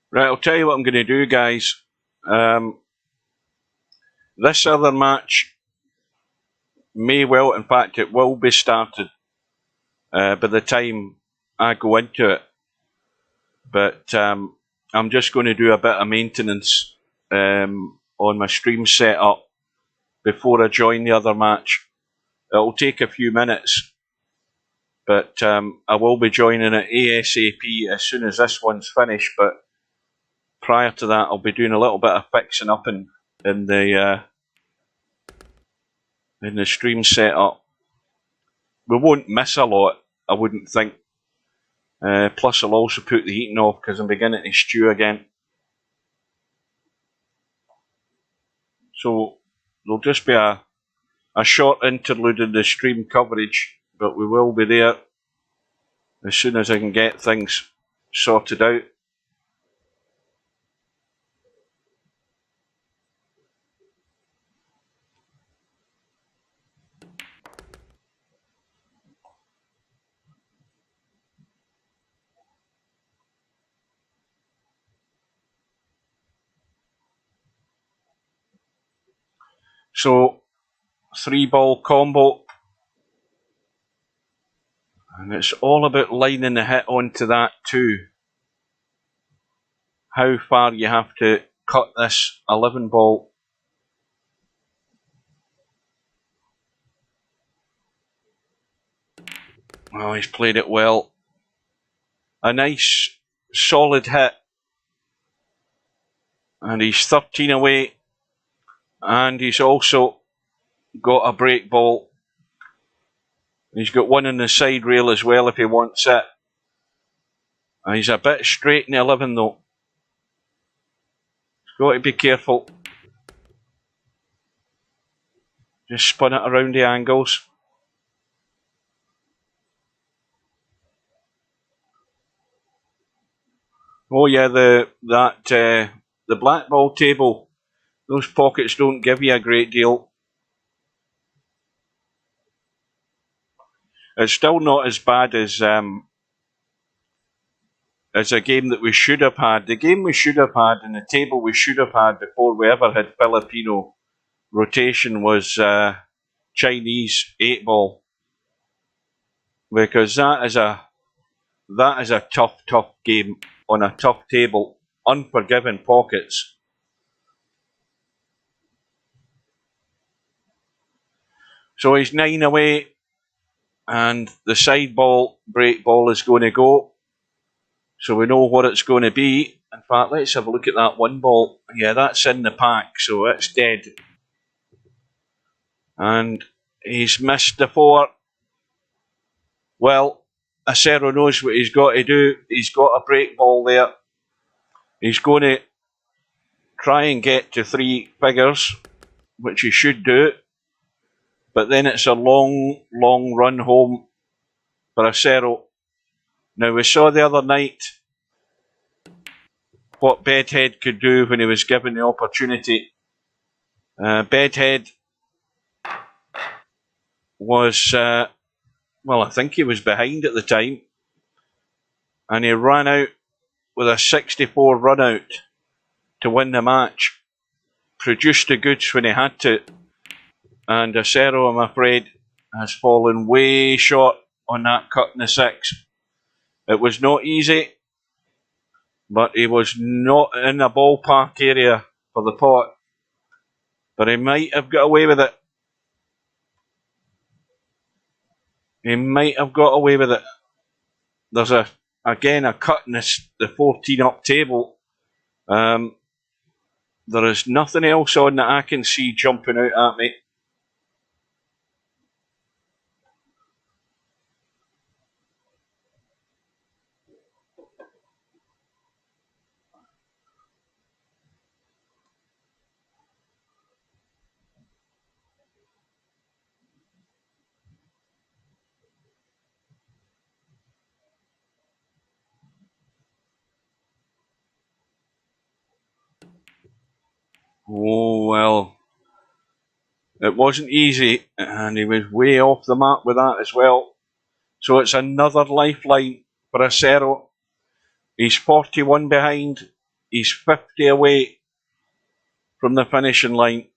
Right, I'll tell you what I'm going to do, guys. This other match may well, in fact, it will be started by the time I go into it. But I'm just going to do a bit of maintenance on my stream setup before I join the other match. It'll take a few minutes, but I will be joining it ASAP as soon as this one's finished. But prior to that, I'll be doing a little bit of fixing up in the stream setup. We won't miss a lot, I wouldn't think. Plus, I'll also put the heating off because I'm beginning to stew again. So there'll just be a short interlude in the stream coverage, but we will be there as soon as I can get things sorted out. So, 3-ball combo. And it's all about lining the hit onto that too. How far you have to cut this 11-ball. Oh, he's played it well. A nice, solid hit. And he's 13 away. And he's also got a break ball. He's got one on the side rail as well if he wants it. And he's a bit straight in the 11 though. He's got to be careful. Just spun it around the angles. Oh yeah, the black ball table. Those pockets don't give you a great deal. It's still not as bad as a game that we should have had. The game we should have had and the table we should have had before we ever had Filipino rotation was Chinese 8-ball. Because that is a tough game on a tough table. Unforgiving pockets. So he's 9 away, and the side ball, break ball is going to go. So we know what it's going to be. In fact, let's have a look at that one ball. Yeah, that's in the pack, so it's dead. And he's missed the 4. Well, Acero knows what he's got to do. He's got a break ball there. He's going to try and get to 3 figures, which he should do. But then it's a long, long run home for Acero. Now, we saw the other night what Bedhead could do when he was given the opportunity. Bedhead was, well, I think he was behind at the time, and he ran out with a 64 run out to win the match. Produced the goods when he had to, and Acero, I'm afraid, has fallen way short on that cut in the 6. It was not easy, but he was not in the ballpark area for the pot. But he might have got away with it. He might have got away with it. There's again a cut in the 14 up table. There is nothing else on that I can see jumping out at me. Oh, well, it wasn't easy, and he was way off the mark with that as well. So it's another lifeline for Acero. He's 41 behind. He's 50 away from the finishing line,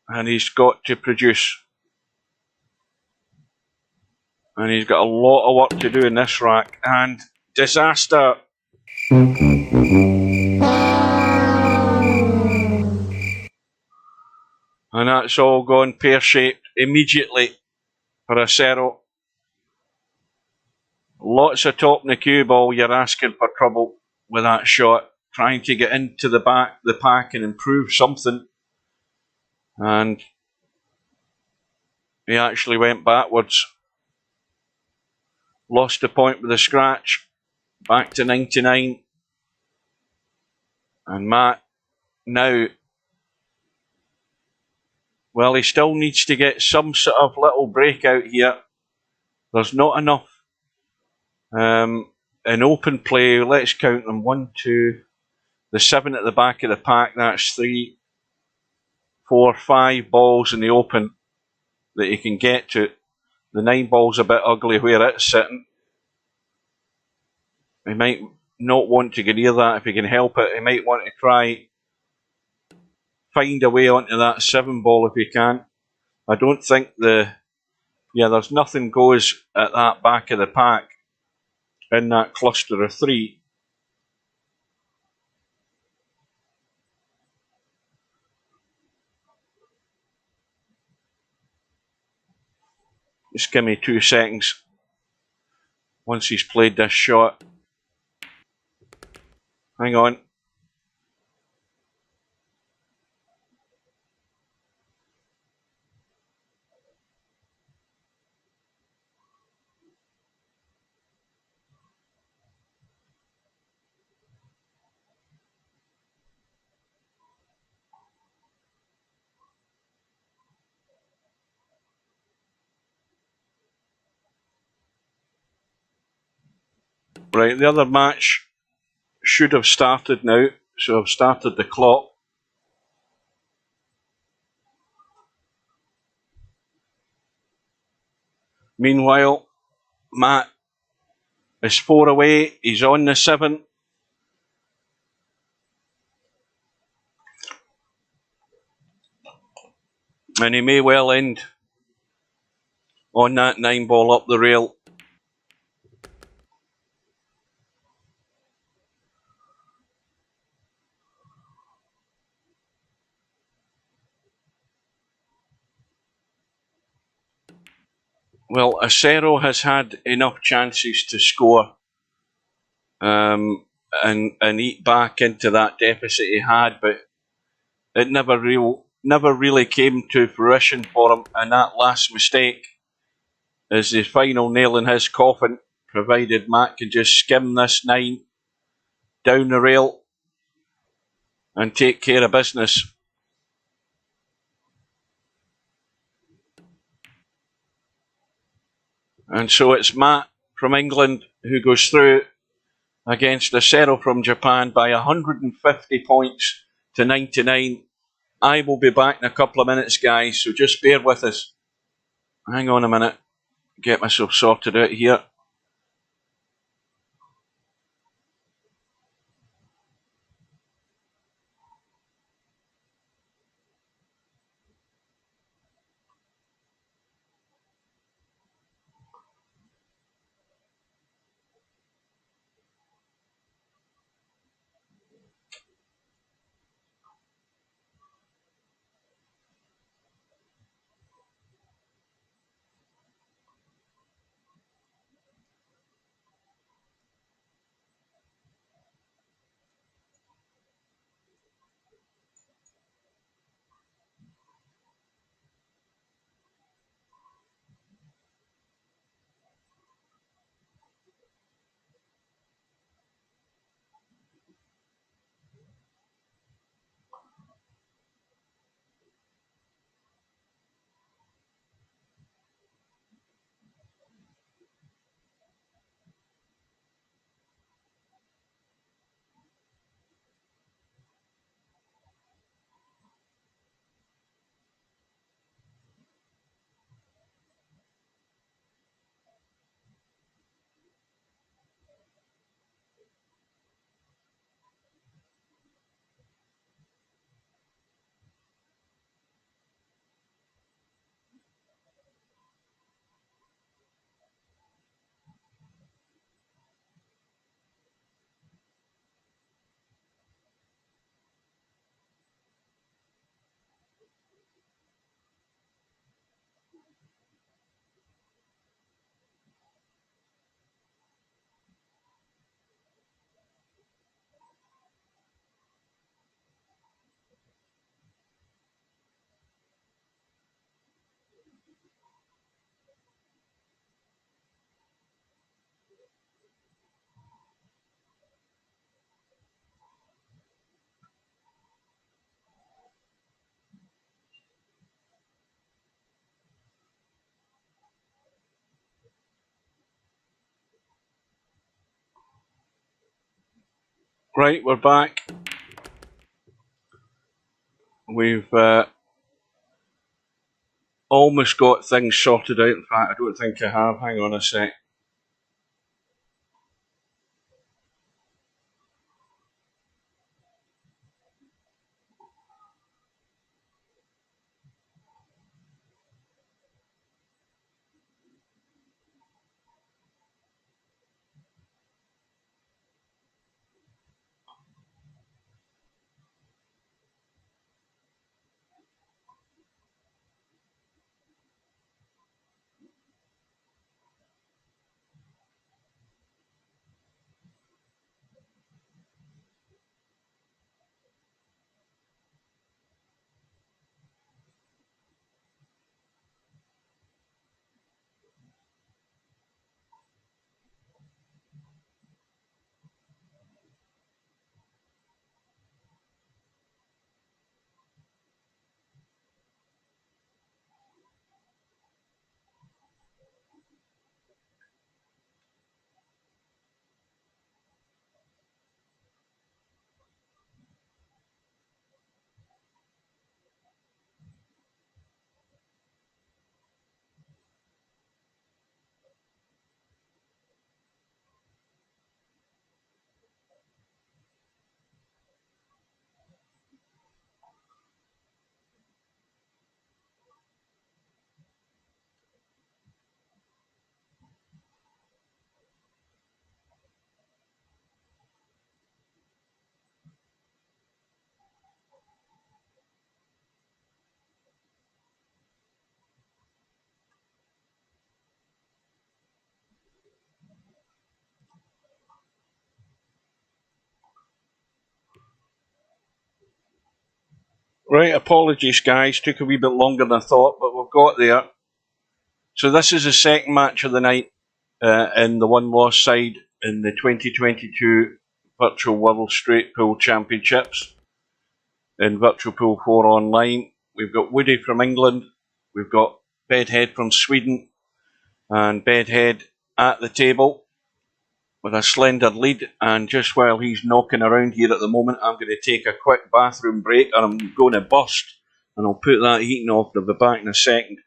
and he's got to produce. And he's got a lot of work to do in this rack, and disaster. And that's all gone pear-shaped immediately for Acero. Lots of top in the cue ball. You're asking for trouble with that shot, trying to get into the pack and improve something. And he actually went backwards. Lost the point with a scratch. Back to 99. And Matt now, well, he still needs to get some sort of little breakout here. There's not enough in open play. Let's count them. 1, 2, the 7 at the back of the pack. That's 3, 4, 5 balls in the open that he can get to. The 9 ball's a bit ugly where it's sitting. He might not want to get near that if he can help it. He might want to try find a way onto that 7 ball if he can. I don't think there's nothing goes at that back of the pack in that cluster of 3. Just give me 2 seconds once he's played this shot. Hang on. Right, the other match should have started now, so I've started the clock. Meanwhile, Matt is 4 away. He's on the 7. And he may well end on that 9 ball up the rail. Well, Acero has had enough chances to score. and eat back into that deficit he had, but it never really came to fruition for him. And that last mistake is the final nail in his coffin, provided Matt can just skim this 9 down the rail and take care of business. And so it's Matt from England who goes through against acero from Japan by 150 points to 99. I will be back in a couple of minutes, guys, so just bear with us. Hang on a minute, get myself sorted out here. Right, we're back. We've almost got things sorted out. In fact, I don't think I have. Hang on a sec. Right, apologies guys, took a wee bit longer than I thought, but we've got there. So this is the second match of the night in the one-loss side in the 2022 Virtual World Straight Pool Championships in Virtual Pool 4 Online. We've got Woody from England, we've got Bedhead from Sweden, and Bedhead at the table with a slender lead. And just while he's knocking around here at the moment, I'm going to take a quick bathroom break, and I'm going to burst, and I'll put that heating off. I'll be back in a second.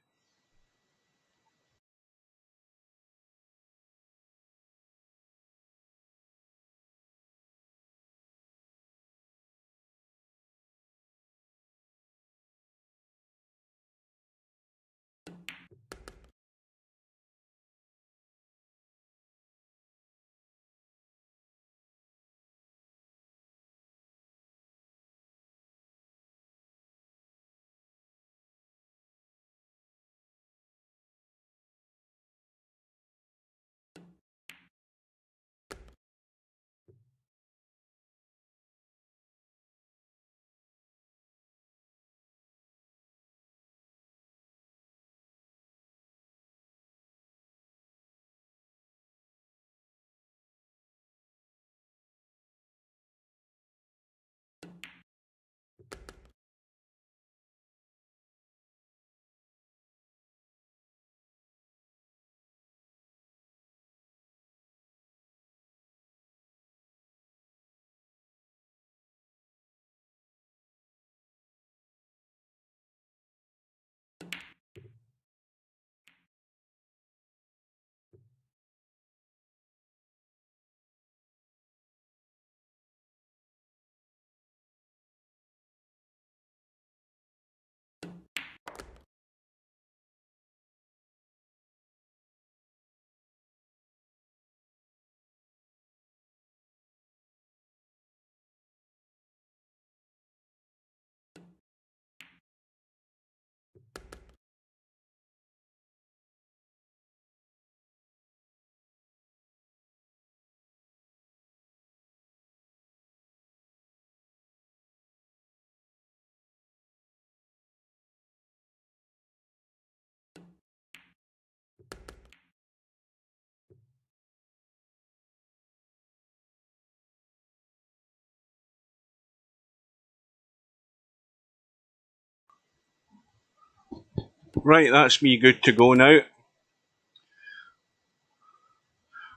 Right, that's me good to go now.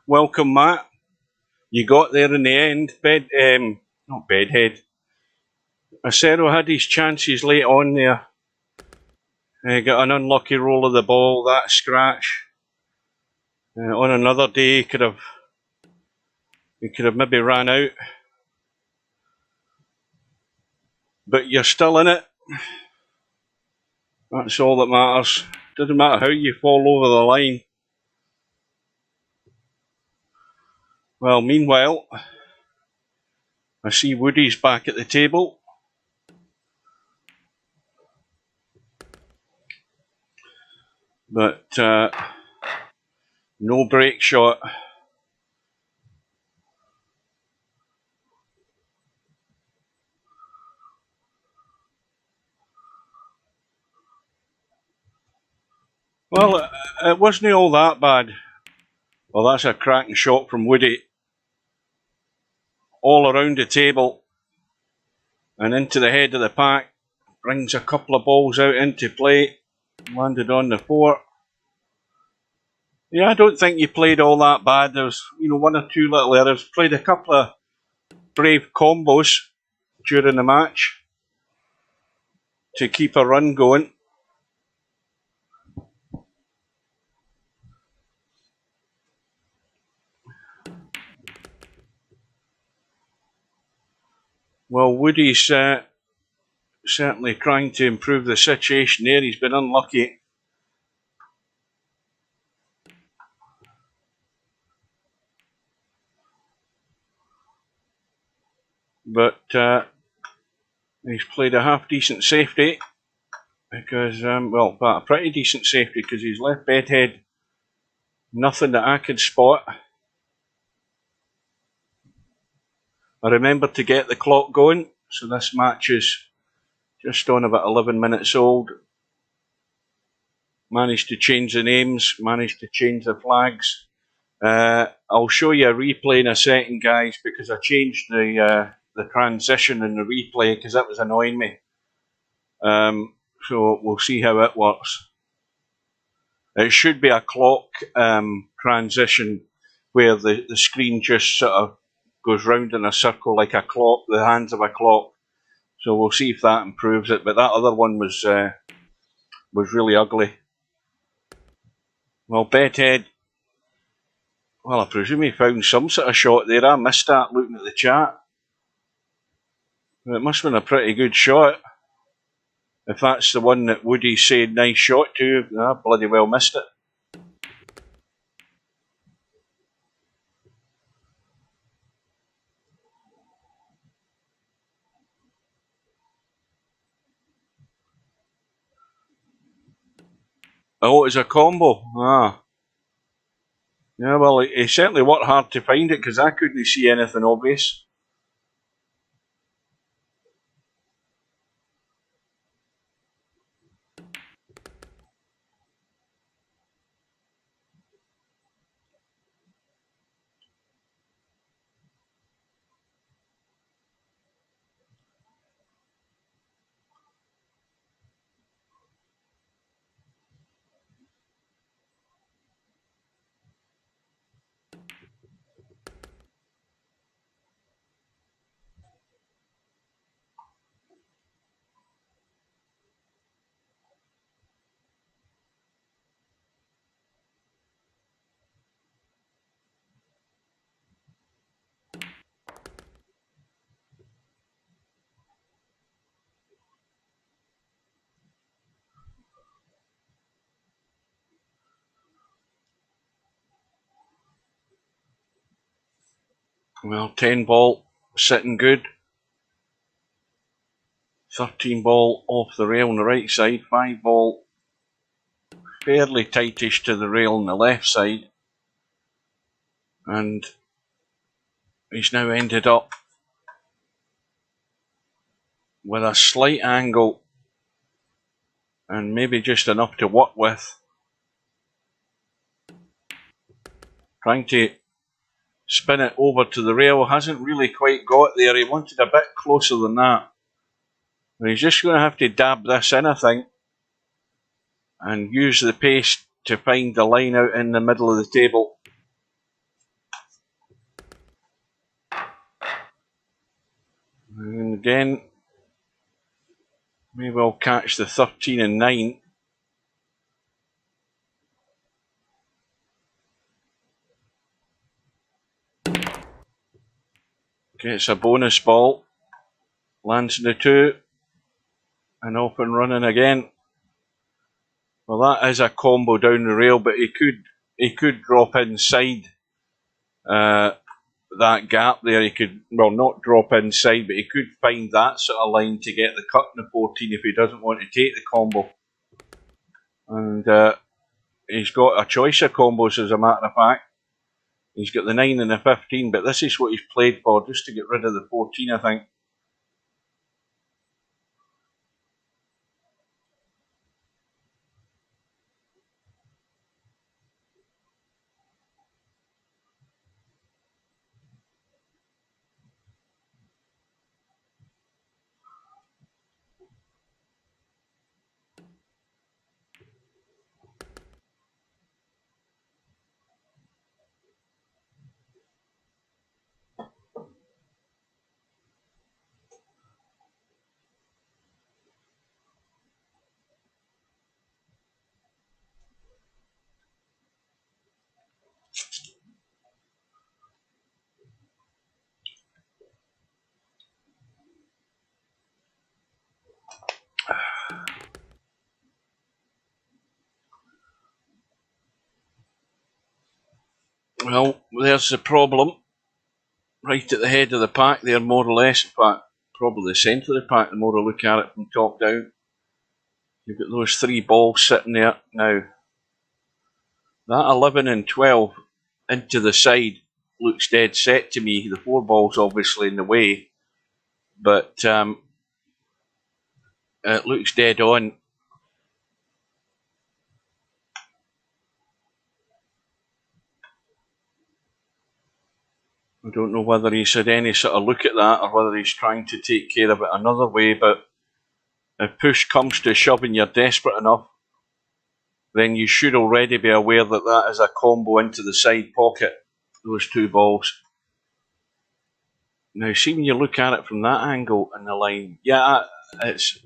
Welcome, Matt. You got there in the end. Not Bedhead. Acero had his chances late on there. Got an unlucky roll of the ball, that scratch. On another day, he could have maybe ran out. But you're still in it. That's all that matters. Doesn't matter how you fall over the line. Well, meanwhile, I see Woody's back at the table. But no break shot. Well, it wasn't all that bad. Well, that's a cracking shot from Woody. All around the table and into the head of the pack. Brings a couple of balls out into play. Landed on the 4. Yeah, I don't think you played all that bad. There's, one or two little errors. Played a couple of brave combos during the match to keep a run going. Well, Woody's certainly trying to improve the situation there. He's been unlucky. But he's played a half-decent safety. Because, a pretty decent safety, because he's left Bedhead nothing that I could spot. I remembered to get the clock going, so this match is just on about 11 minutes old. Managed to change the names, managed to change the flags. I'll show you a replay in a second, guys, because I changed the transition in the replay because that was annoying me. So we'll see how it works. It should be a clock transition where the screen just sort of goes round in a circle like a clock, the hands of a clock. So we'll see if that improves it. But that other one was really ugly. Well, Bethead, well, I presume he found some sort of shot there. I missed that looking at the chat. It must have been a pretty good shot. If that's the one that Woody said nice shot to, I bloody well missed it. Oh, it was a combo. Ah. Yeah, well, he certainly worked hard to find it because I couldn't see anything obvious. Well, 10 ball sitting good. 13 ball off the rail on the right side. 5 ball fairly tightish to the rail on the left side. And he's now ended up with a slight angle and maybe just enough to work with. Trying to spin it over to the rail, hasn't really quite got there. He wanted a bit closer than that. But he's just going to have to dab this in, I think, and use the pace to find the line out in the middle of the table. And again, maybe I'll catch the 13 and 9. Gets a bonus ball, lands in the 2, and off and running again. Well, that is a combo down the rail, but he could drop inside that gap there. He could, well, not drop inside, but he could find that sort of line to get the cut in the 14 if he doesn't want to take the combo. And he's got a choice of combos, as a matter of fact. He's got the 9 and the 15, but this is what he's played for, just to get rid of the 14, I think. Well, there's the problem. Right at the head of the pack there, more or less. In fact, probably the centre of the pack, the more I look at it from top down. You've got those 3 balls sitting there. Now, that 11 and 12 into the side looks dead set to me. The 4 balls obviously in the way. But It looks dead on. I don't know whether he's had any sort of look at that or whether he's trying to take care of it another way, but if push comes to shove and you're desperate enough, then you should already be aware that that is a combo into the side pocket, those two balls. Now, see when you look at it from that angle in the line, yeah, it's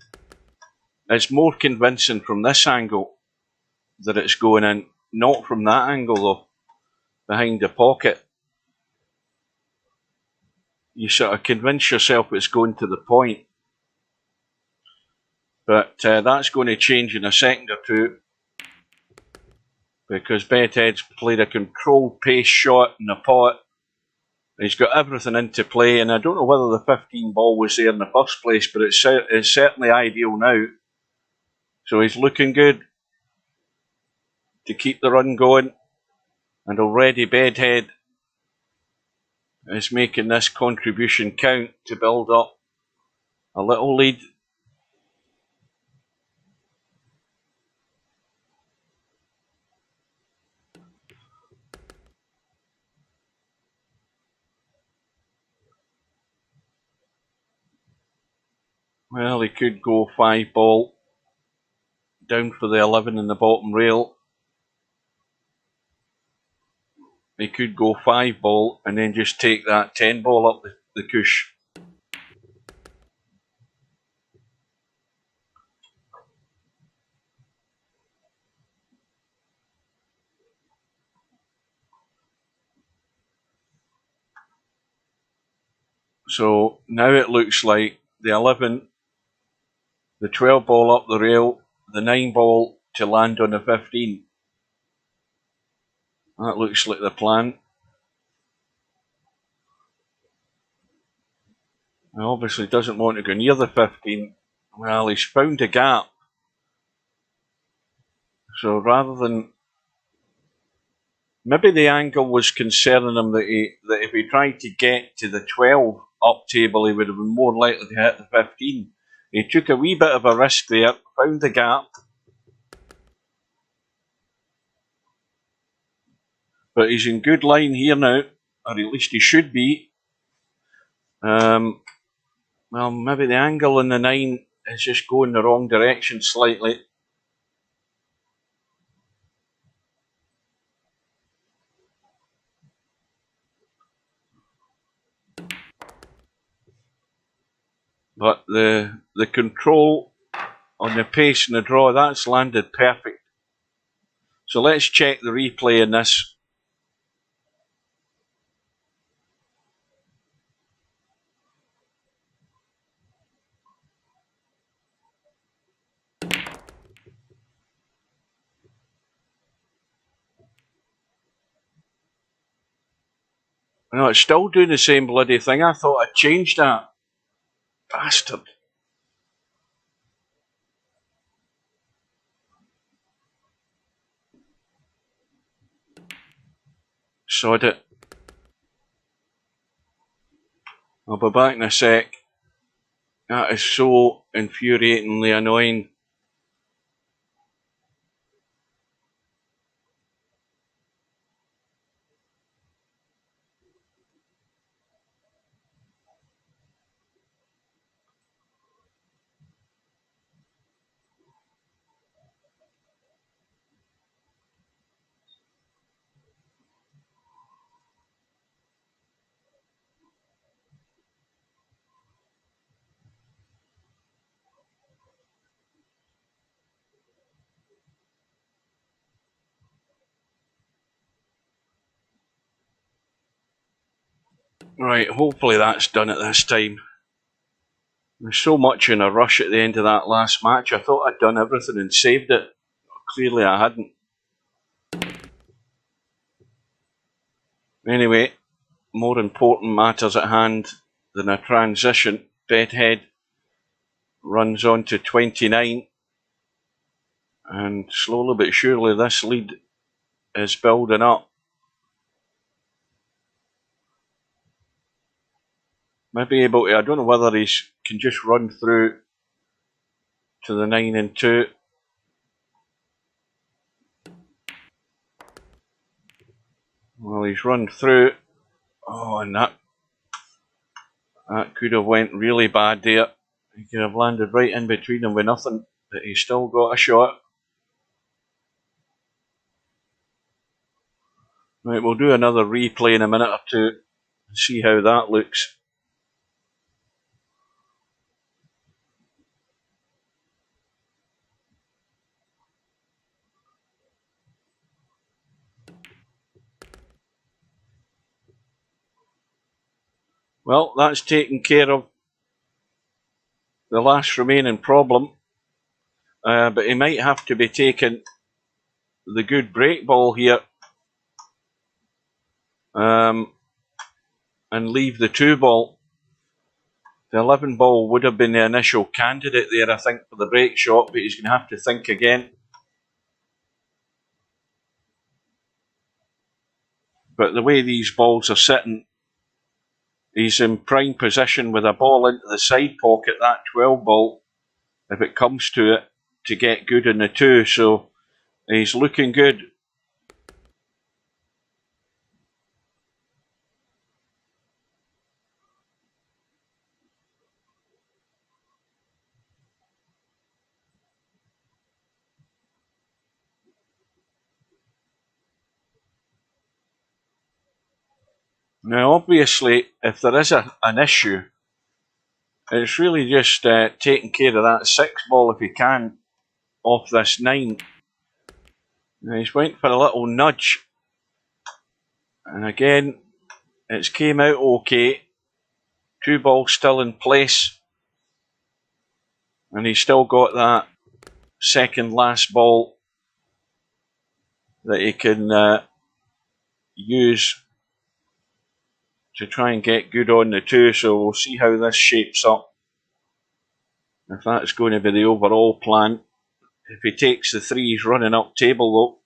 more convincing from this angle that it's going in, not from that angle though, behind the pocket. You sort of convince yourself it's going to the point. But that's going to change in a second or two, because Bedhead's played a controlled pace shot in the pot. He's got everything into play, and I don't know whether the 15 ball was there in the first place, but it's certainly ideal now. So he's looking good to keep the run going, and already Bedhead is making this contribution count to build up a little lead. Well, he could go 5 ball down for the 11 in the bottom rail. He could go 5 ball and then just take that 10 ball up the cush. So now it looks like the 11, the 12 ball up the rail, the 9 ball to land on the 15. That looks like the plan. He obviously doesn't want to go near the 15. Well, he's found a gap. So rather than... Maybe the angle was concerning him that if he tried to get to the 12 up table, he would have been more likely to hit the 15. He took a wee bit of a risk there, found the gap. But he's in good line here now, or at least he should be. Well, maybe the angle in the 9 is just going the wrong direction slightly. But the control on the pace and the draw, that's landed perfect. So let's check the replay in this. No, it's still doing the same bloody thing. I thought I'd changed that. Bastard. Sod it. I'll be back in a sec. That is so infuriatingly annoying. Right, hopefully that's done at this time. There's so much in a rush at the end of that last match. I thought I'd done everything and saved it. Clearly I hadn't. Anyway, more important matters at hand than a transition. Bedhead runs on to 29. And slowly but surely this lead is building up. Maybe able to, I don't know whether he can just run through to the 9 and 2. Well, he's run through. Oh, and that could have went really bad there. He could have landed right in between them with nothing, but he's still got a shot. Right, we'll do another replay in a minute or two and see how that looks. Well, that's taken care of the last remaining problem, but he might have to be taking the good break ball here and leave the 2 ball. The 11 ball would have been the initial candidate there, I think, for the break shot, but he's going to have to think again. But the way these balls are sitting, he's in prime position with a ball into the side pocket, that 12 ball, if it comes to it, to get good in the 2. So he's looking good. Now, obviously, if there is an issue, it's really just taking care of that 6 ball if he can off this 9. Now, he's went for a little nudge, and again, it's came out okay. 2 balls still in place, and he's still got that second last ball that he can use to try and get good on the 2. So we'll see how this shapes up, if that's going to be the overall plan. If he takes the 3, he's running up table though.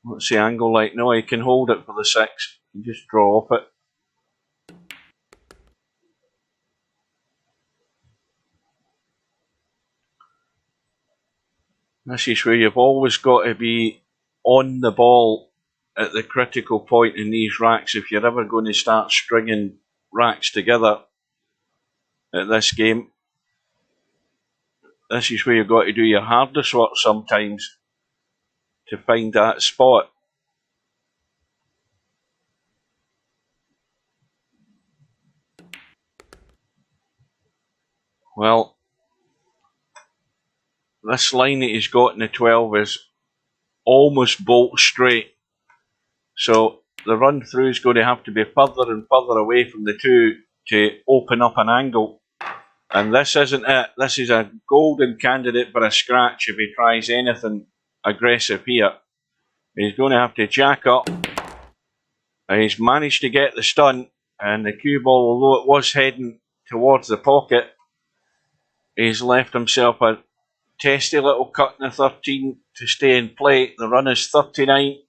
What's the angle like? No, he can hold it for the 6. He can just draw off it. This is where you've always got to be on the ball at the critical point in these racks if you're ever going to start stringing racks together at this game. This is where you've got to do your hardest work sometimes to find that spot. Well, this line that he's got in the 12 is almost bolt straight. So the run through is going to have to be further and further away from the 2 to open up an angle. And this isn't it. This is a golden candidate for a scratch if he tries anything aggressive here. He's going to have to jack up. And he's managed to get the stunt, and the cue ball, although it was heading towards the pocket, he's left himself a testy little cut in the 13 to stay in play. The run is 39.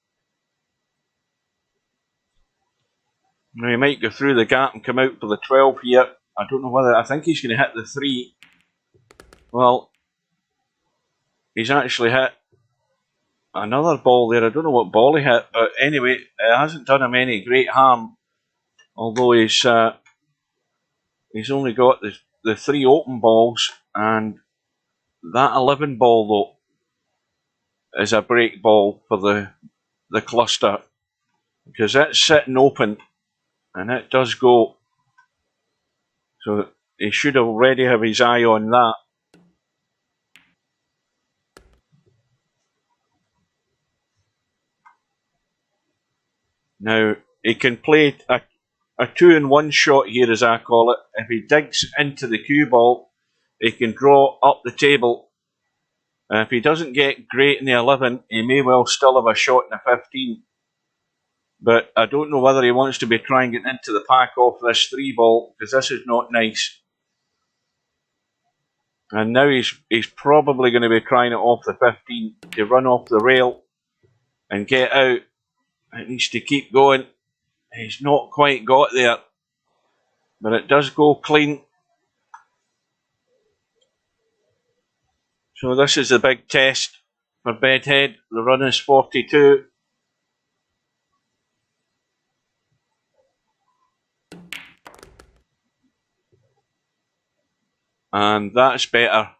Now he might go through the gap and come out for the 12 here. I don't know whether, I think he's going to hit the 3. Well, he's actually hit another ball there. I don't know what ball he hit, but anyway, it hasn't done him any great harm. Although he's only got the 3 open balls, and that 11 ball though is a break ball for the cluster, because it's sitting open and it does go. So he should already have his eye on that. Now he can play a 2-in-1 shot here, as I call it. If he digs into the cue ball, he can draw up the table. If he doesn't get great in the 11, he may well still have a shot in the 15. But I don't know whether he wants to be trying getting into the pack off this 3 ball, because this is not nice. And now he's probably going to be trying it off the 15 to run off the rail and get out. It needs to keep going. He's not quite got there, but it does go clean. So this is the big test for Bedhead. The run is 42. And that's better.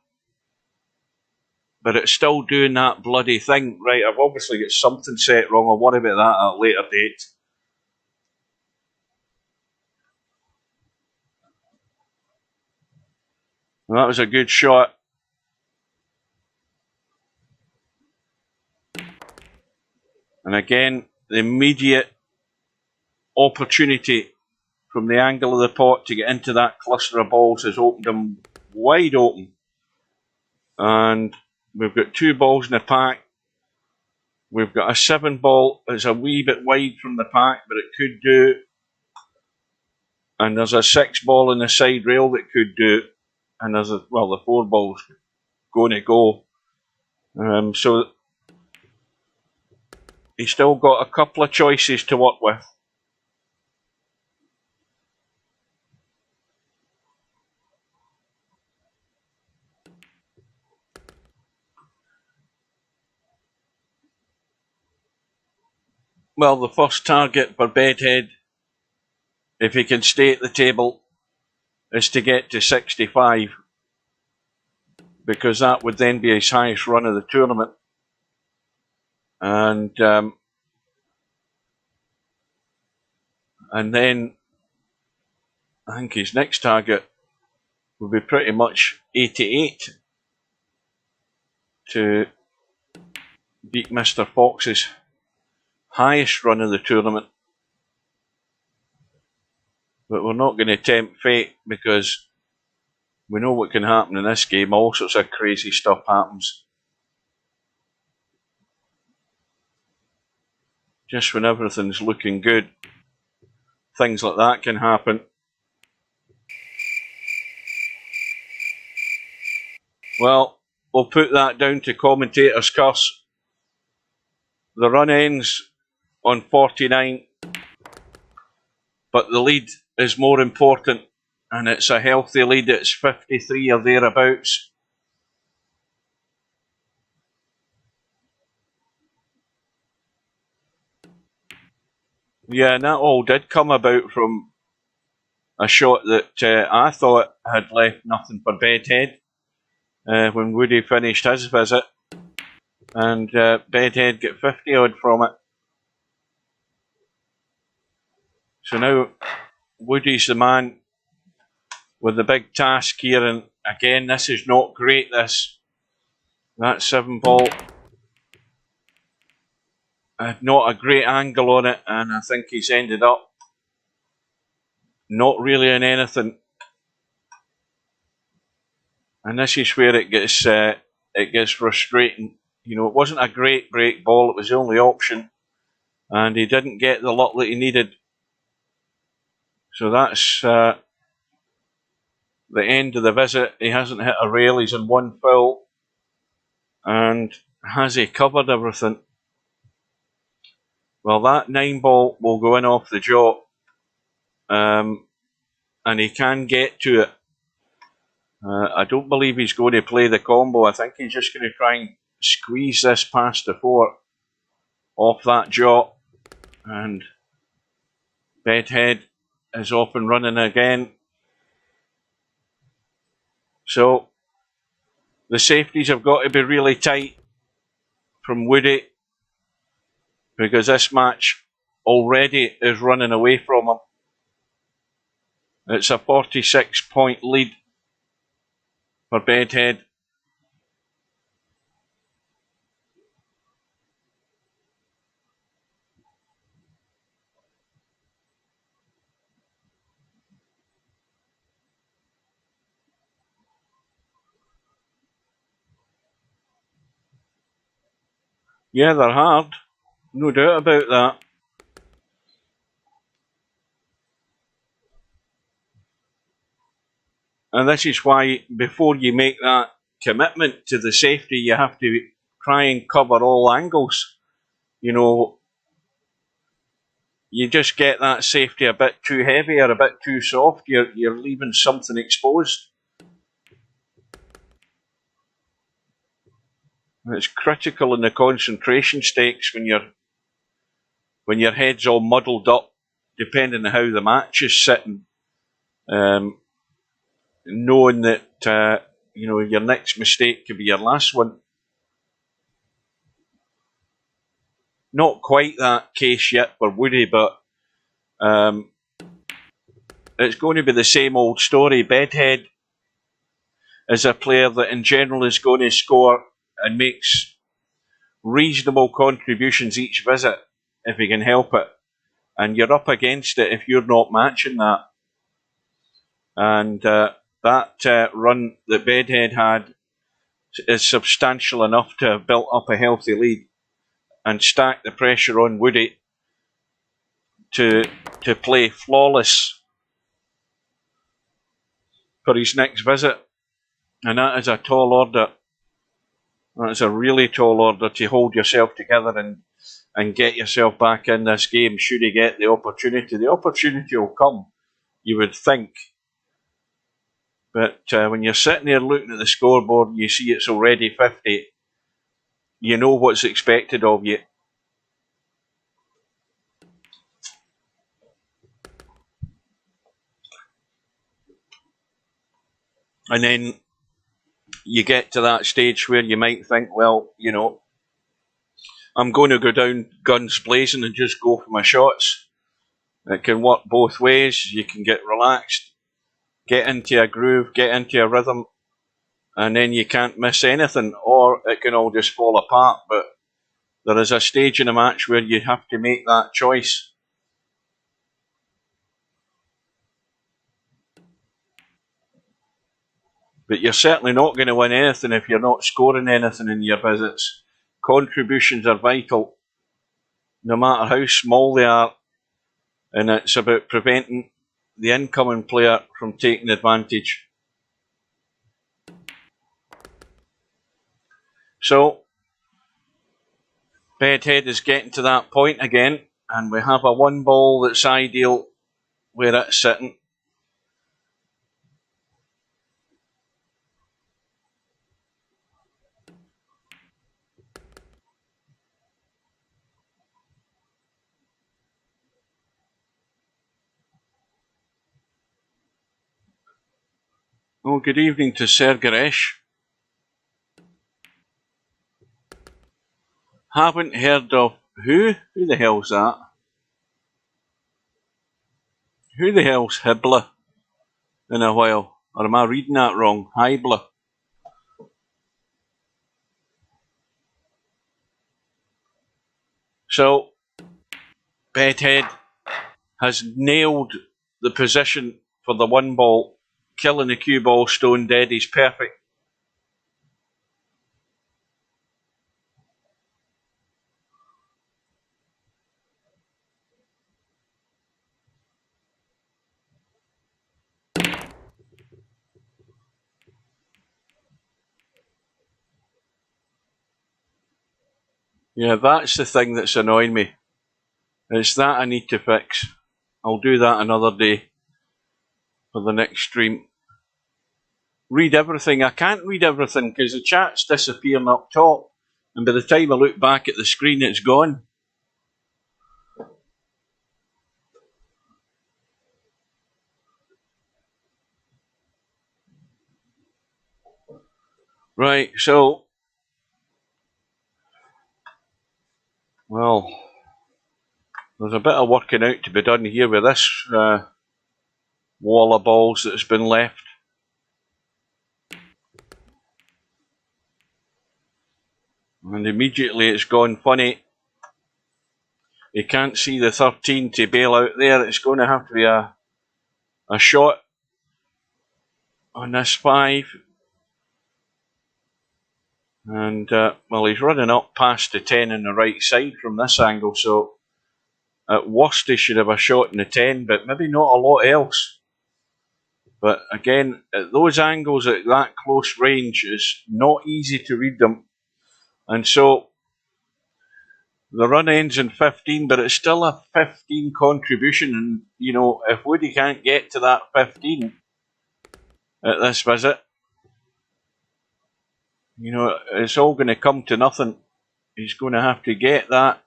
But it's still doing that bloody thing. Right, I've obviously got something set wrong. I'll worry about that at a later date. And that was a good shot. And again, the immediate opportunity from the angle of the pot to get into that cluster of balls has opened him wide open. And we've got 2 balls in the pack. We've got a 7 ball that's a wee bit wide from the pack, but it could do. And there's a 6 ball in the side rail that could do. And there's the 4 ball's going to go. So he's still got a couple of choices to work with. Well, the first target for Bedhead, if he can stay at the table, is to get to 65, because that would then be his highest run of the tournament. And then I think his next target would be pretty much 88 to beat Mr. Fox's highest run of the tournament. But we're not going to tempt fate, because we know what can happen in this game. All sorts of crazy stuff happens. Just when everything's looking good, things like that can happen. Well, we'll put that down to commentator's curse. The run ends on 49, but the lead is more important, and it's a healthy lead. It's 53 or thereabouts. Yeah, and that all did come about from a shot that I thought had left nothing for Bedhead when Woody finished his visit, and Bedhead got 50 odd from it. So now Woody's the man with the big task here, and again, this is not great. That 7 ball had not a great angle on it, and I think he's ended up not really in anything. And this is where it gets frustrating. You know, it wasn't a great break ball. It was the only option, and he didn't get the luck that he needed. So that's the end of the visit. He hasn't hit a rail. He's in 1 foul. And has he covered everything? Well, that 9 ball will go in off the jaw, and he can get to it. I don't believe he's going to play the combo. I think he's just going to try and squeeze this past the 4 off that jaw. And Bedhead is off and running again. So the safeties have got to be really tight from Woody, because this match already is running away from him. It's a 46-point lead for Bedhead. Yeah, they're hard. No doubt about that. And this is why, before you make that commitment to the safety, you have to try and cover all angles. You know, you just get that safety a bit too heavy or a bit too soft, you're leaving something exposed. It's critical in the concentration stakes when your head's all muddled up, depending on how the match is sitting. Knowing that your next mistake could be your last one. Not quite that case yet for Woody, but it's going to be the same old story. Bedhead is a player that in general is going to score and makes reasonable contributions each visit if he can help it. And you're up against it if you're not matching that. And that run that Bedhead had is substantial enough to have built up a healthy lead and stack the pressure on Woody to play flawless for his next visit. And that is a tall order. That is a really tall order to hold yourself together and get yourself back in this game should he get the opportunity. The opportunity will come, you would think. But when you're sitting there looking at the scoreboard and you see it's already 50, you know what's expected of you. And then you get to that stage where you might think, well, I'm going to go down guns blazing and just go for my shots. It can work both ways. You can get relaxed, get into a groove, get into a rhythm, and then you can't miss anything, or it can all just fall apart. But there is a stage in a match where you have to make that choice. But you're certainly not going to win anything if you're not scoring anything in your visits. Contributions are vital, no matter how small they are, and it's about preventing the incoming player from taking advantage. So, Bedhead is getting to that point again, and we have a one ball that's ideal where it's sitting. Oh, good evening to Sir Garesh. Haven't heard of who? Who the hell's that? Who the hell's Hibbler in a while? Or am I reading that wrong? Hibler. So, Bedhead has nailed the position for the one ball, killing the cue ball stone dead. He's perfect. Yeah, that's the thing that's annoying me. It's that I need to fix. I'll do that another day for the next stream. Read everything. I can't read everything because the chat's disappearing up top, and by the time I look back at the screen, it's gone. Right, so, well, there's a bit of working out to be done here with this wall of balls that's been left. And immediately it's gone funny. You can't see the 13 to bail out there. It's going to have to be a shot on this 5. And, well, he's running up past the 10 on the right side from this angle, so at worst he should have a shot in the 10, but maybe not a lot else. But again, at those angles at that close range, it's not easy to read them. And so the run ends in 15, but it's still a 15 contribution. And, if Woody can't get to that 15 at this visit, You know, it's all going to come to nothing. He's going to have to get that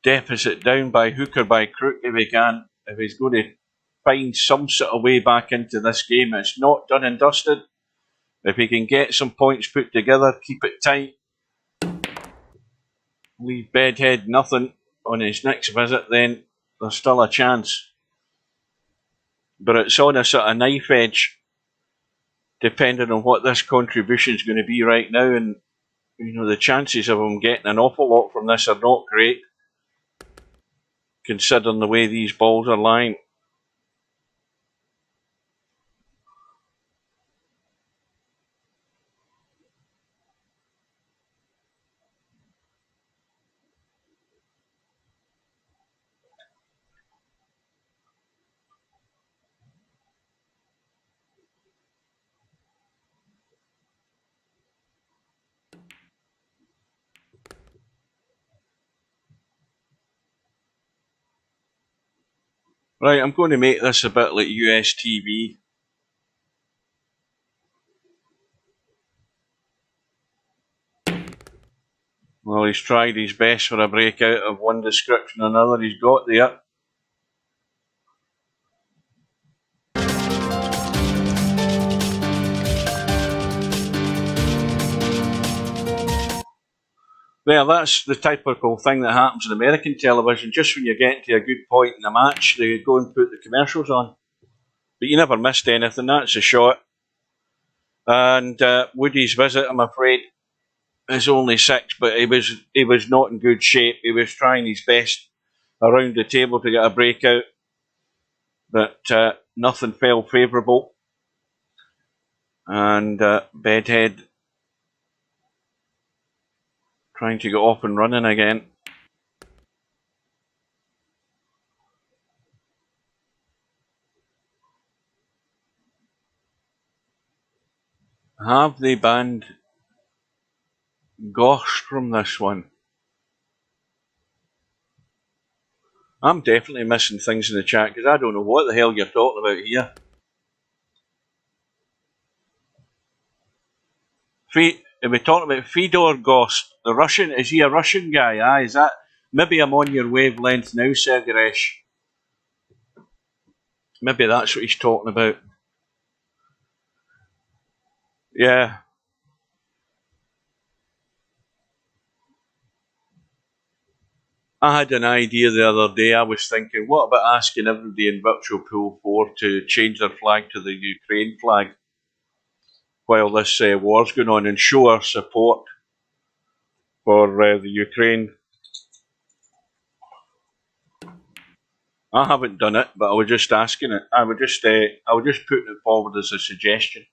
deficit down by hook or by crook if he can. If he's going to find some sort of way back into this game, it's not done and dusted. If he can get some points put together, keep it tight, leave Bedhead nothing on his next visit, then there's still a chance. But it's on a sort of knife edge, depending on what this contribution is going to be right now. And, you know, the chances of him getting an awful lot from this are not great, considering the way these balls are lying. Right, I'm going to make this a bit like US TV. Well, he's tried his best for a breakout of one description or another. He's got there. Well, that's the typical thing that happens in American television. Just when you're getting to a good point in the match, they go and put the commercials on. But you never missed anything. That's a shot. And Woody's visit, I'm afraid, is only 6, but he was not in good shape. He was trying his best around the table to get a breakout, but nothing fell favourable. And Bedhead trying to get off and running again. Have they banned Gosh from this one? I'm definitely missing things in the chat because I don't know what the hell you're talking about here. Are we talking about Fedor Gost, the Russian? Is he a Russian guy? Aye, is that? Maybe I'm on your wavelength now, Sergeresh. Maybe that's what he's talking about. Yeah. I had an idea the other day. I was thinking, what about asking everybody in Virtual Pool 4 to change their flag to the Ukraine flag while this war's going on and show our support for the Ukraine? I haven't done it, but I was just asking it. I was just putting it forward as a suggestion.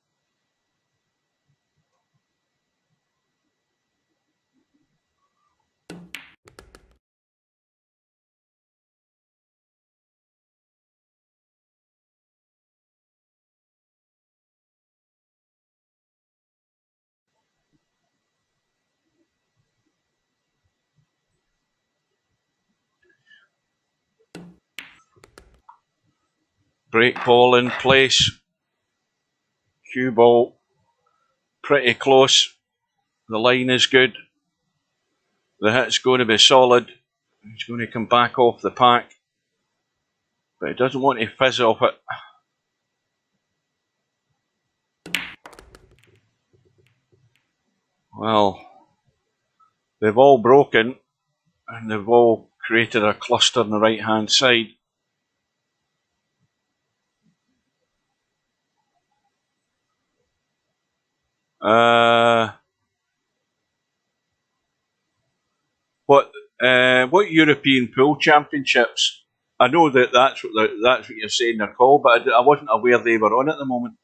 Break ball in place. Cue ball pretty close. The line is good. The hit's going to be solid. He's going to come back off the pack, but he doesn't want to fizz off it. Well, they've all broken and they've all created a cluster on the right hand side. What European Pool Championships? I know that's what you're saying they're called, but I wasn't aware they were on at the moment.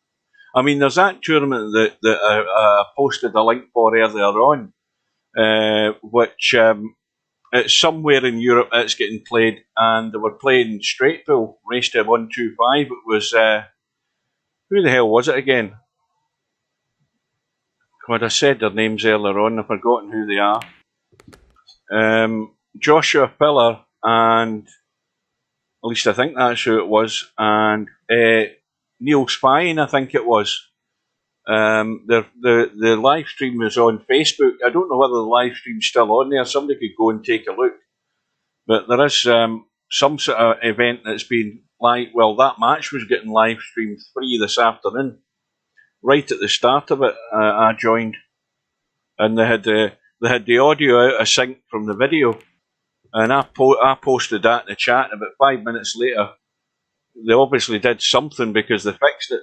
I mean, there's that tournament that I posted a link for earlier on, which it's somewhere in Europe it's getting played, and they were playing straight pool, race to 125. It was who the hell was it again? God, I said their names earlier on. I've forgotten who they are. Joshua Pillar and, at least I think that's who it was, and Neil Spine, I think it was. The live stream was on Facebook. I don't know whether the live stream's still on there. Somebody could go and take a look. But there is some sort of event that's been well, that match was getting live streamed free this afternoon. Right at the start of it, I joined, and they had the audio out of sync from the video, and I posted that in the chat. And about 5 minutes later, they obviously did something because they fixed it.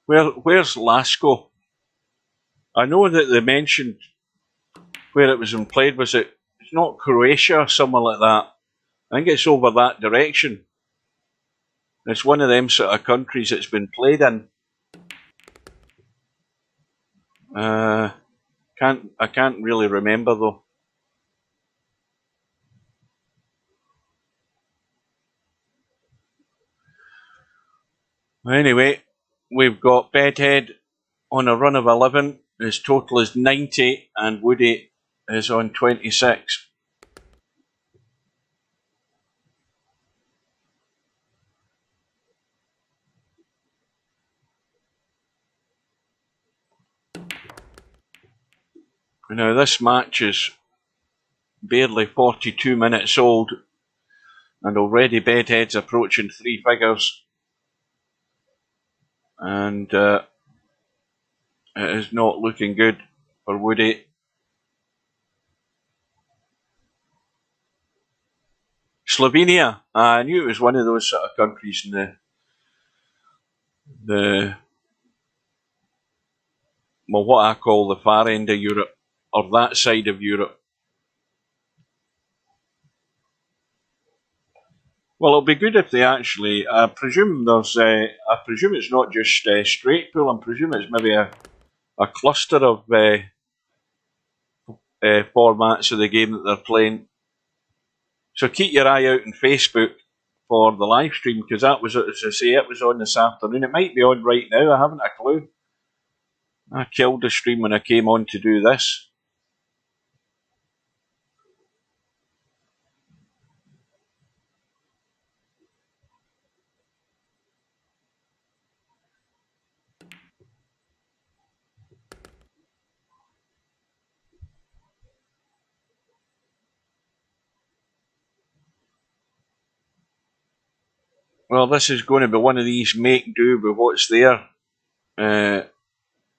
Where's Lasco? I know that they mentioned where it was played. Was it? It's not Croatia or somewhere like that. I think it's over that direction. It's one of them sort of countries it's been played in. I can't really remember though. Anyway, we've got Bedhead on a run of 11. His total is 90, and Woody is on 26. Now this match is barely 42 minutes old, and already Bedhead's approaching 3 figures. And it is not looking good for Woody. Slovenia, I knew it was one of those sort of countries in what I call the far end of Europe, or that side of Europe. Well, it'll be good if they actually. I presume it's not just straight pool. I presume it's maybe a cluster of formats of the game that they're playing. So keep your eye out on Facebook for the live stream, because that was, as I say, it was on this afternoon. It might be on right now. I haven't a clue. I killed the stream when I came on to do this. Well, this is going to be one of these make do with what's there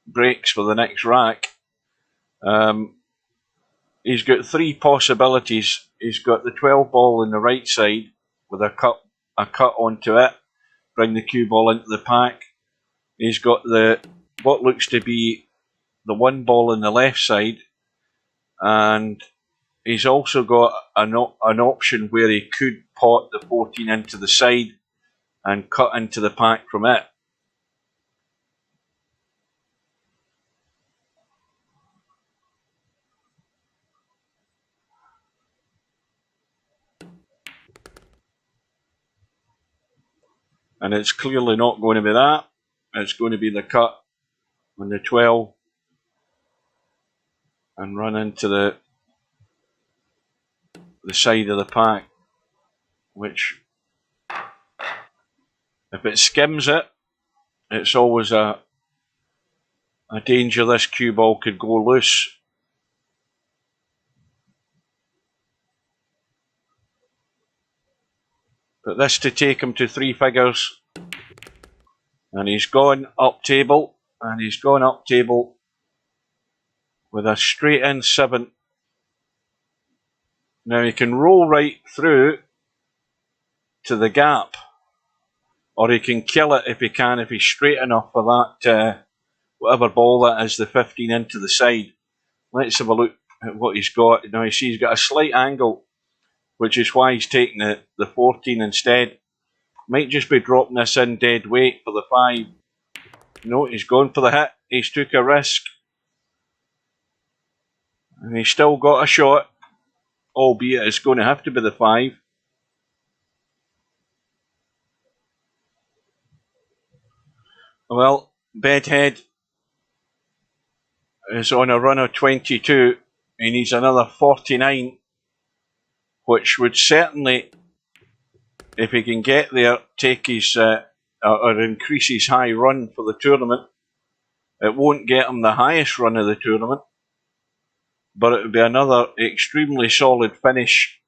breaks for the next rack. He's got 3 possibilities. He's got the 12 ball on the right side with a cut onto it, bring the cue ball into the pack. He's got what looks to be the 1 ball on the left side, and he's also got an option where he could pot the 14 into the side and cut into the pack from it. And it's clearly not going to be that. It's going to be the cut on the 12 and run into the side of the pack, which, if it skims it, it's always a danger this cue ball could go loose. But this to take him to 3 figures. And he's gone up table. And he's gone up table with a straight in 7. Now he can roll right through to the gap. Or he can kill it if he's straight enough for that, whatever ball that is, the 15 into the side. Let's have a look at what he's got. Now you see he's got a slight angle, which is why he's taking the 14 instead. Might just be dropping this in dead weight for the 5. No, he's gone for the hit. He's took a risk. And he's still got a shot, albeit it's going to have to be the 5. Well, Bedhead is on a run of 22. he needs another 49, which would certainly, if he can get there, take his or increase his high run for the tournament. It won't get him the highest run of the tournament, but it would be another extremely solid finish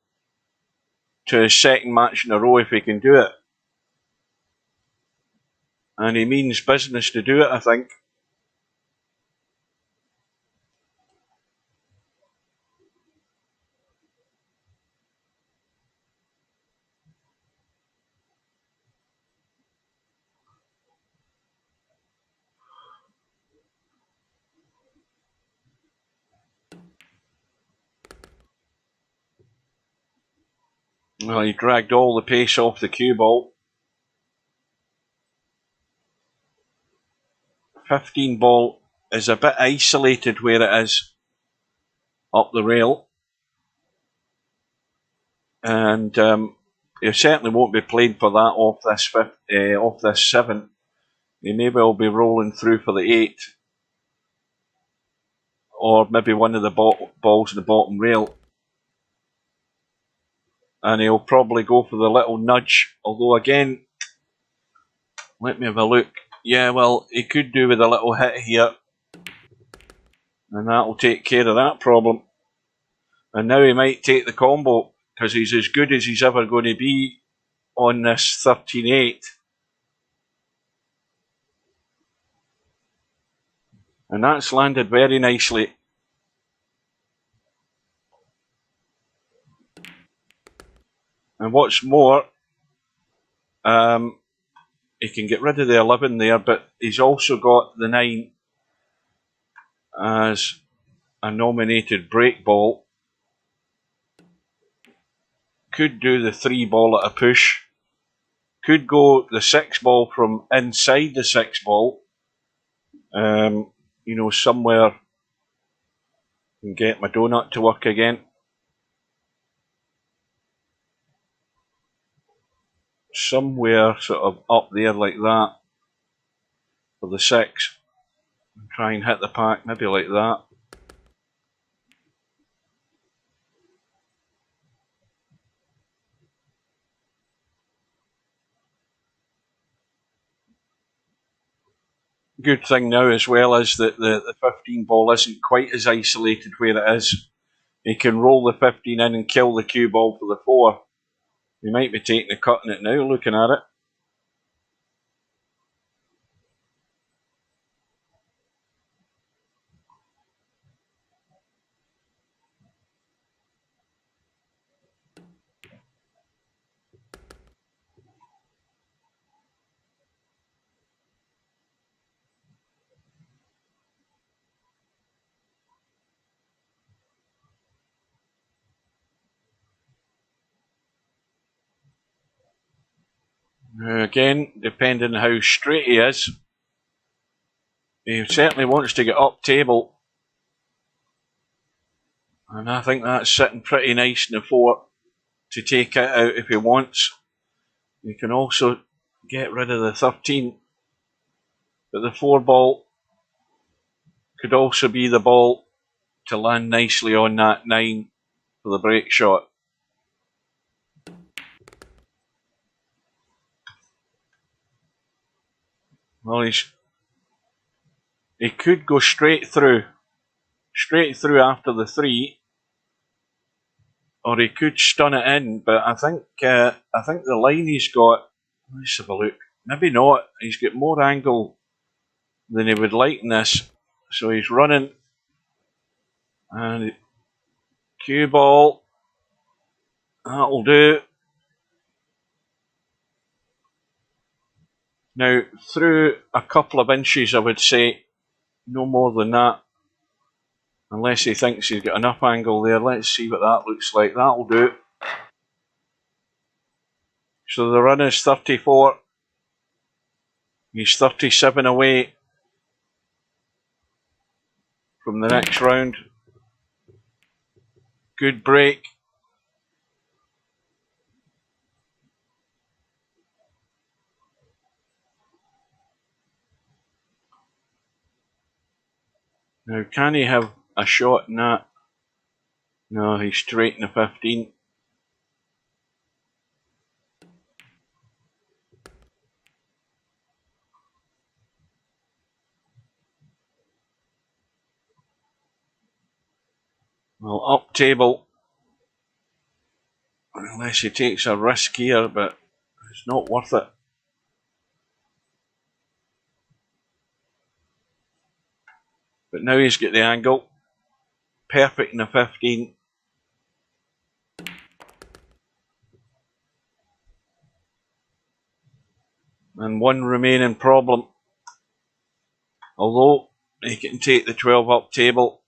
to his second match in a row if he can do it. And he means business to do it, I think. Well, he dragged all the pace off the cue ball. 15 ball is a bit isolated where it is up the rail. And he certainly won't be played for that off this 7. He may well be rolling through for the 8. Or maybe one of the balls in the bottom rail. And he'll probably go for the little nudge. Although again, let me have a look. Yeah, well, he could do with a little hit here. And that'll take care of that problem. And now he might take the combo, because he's as good as he's ever going to be on this 13-8. And that's landed very nicely. And what's more, he can get rid of the 11 there, but he's also got the 9 as a nominated break ball. Could do the 3 ball at a push. Could go the 6 ball from inside the 6 ball. Somewhere and get my donut to work again. Somewhere sort of up there like that for the 6. And try and hit the pack, maybe like that. Good thing now as well is that the 15 ball isn't quite as isolated where it is. He can roll the 15 in and kill the cue ball for the 4. He might be taking a cut in it now, looking at it. Again, depending on how straight he is, he certainly wants to get up table. And I think that's sitting pretty nice in the 4 to take it out if he wants. You can also get rid of the 13. But the 4 ball could also be the ball to land nicely on that 9 for the break shot. Well, he could go straight through after the 3, or he could stun it in. But I think the line he's got. Let's have a look. Maybe not. He's got more angle than he would like in this, so he's running and cue ball. That'll do. Now through a couple of inches, I would say, no more than that. Unless he thinks he's got enough angle there. Let's see what that looks like. That'll do. So the run is 34. He's 37 away from the next round. Good break. Now, can he have a shot in that? No, he's straight in the 15. Well, up table, unless he takes a risk here, but it's not worth it. But now he's got the angle. Perfect in the 15. And one remaining problem. Although he can take the 12 up table.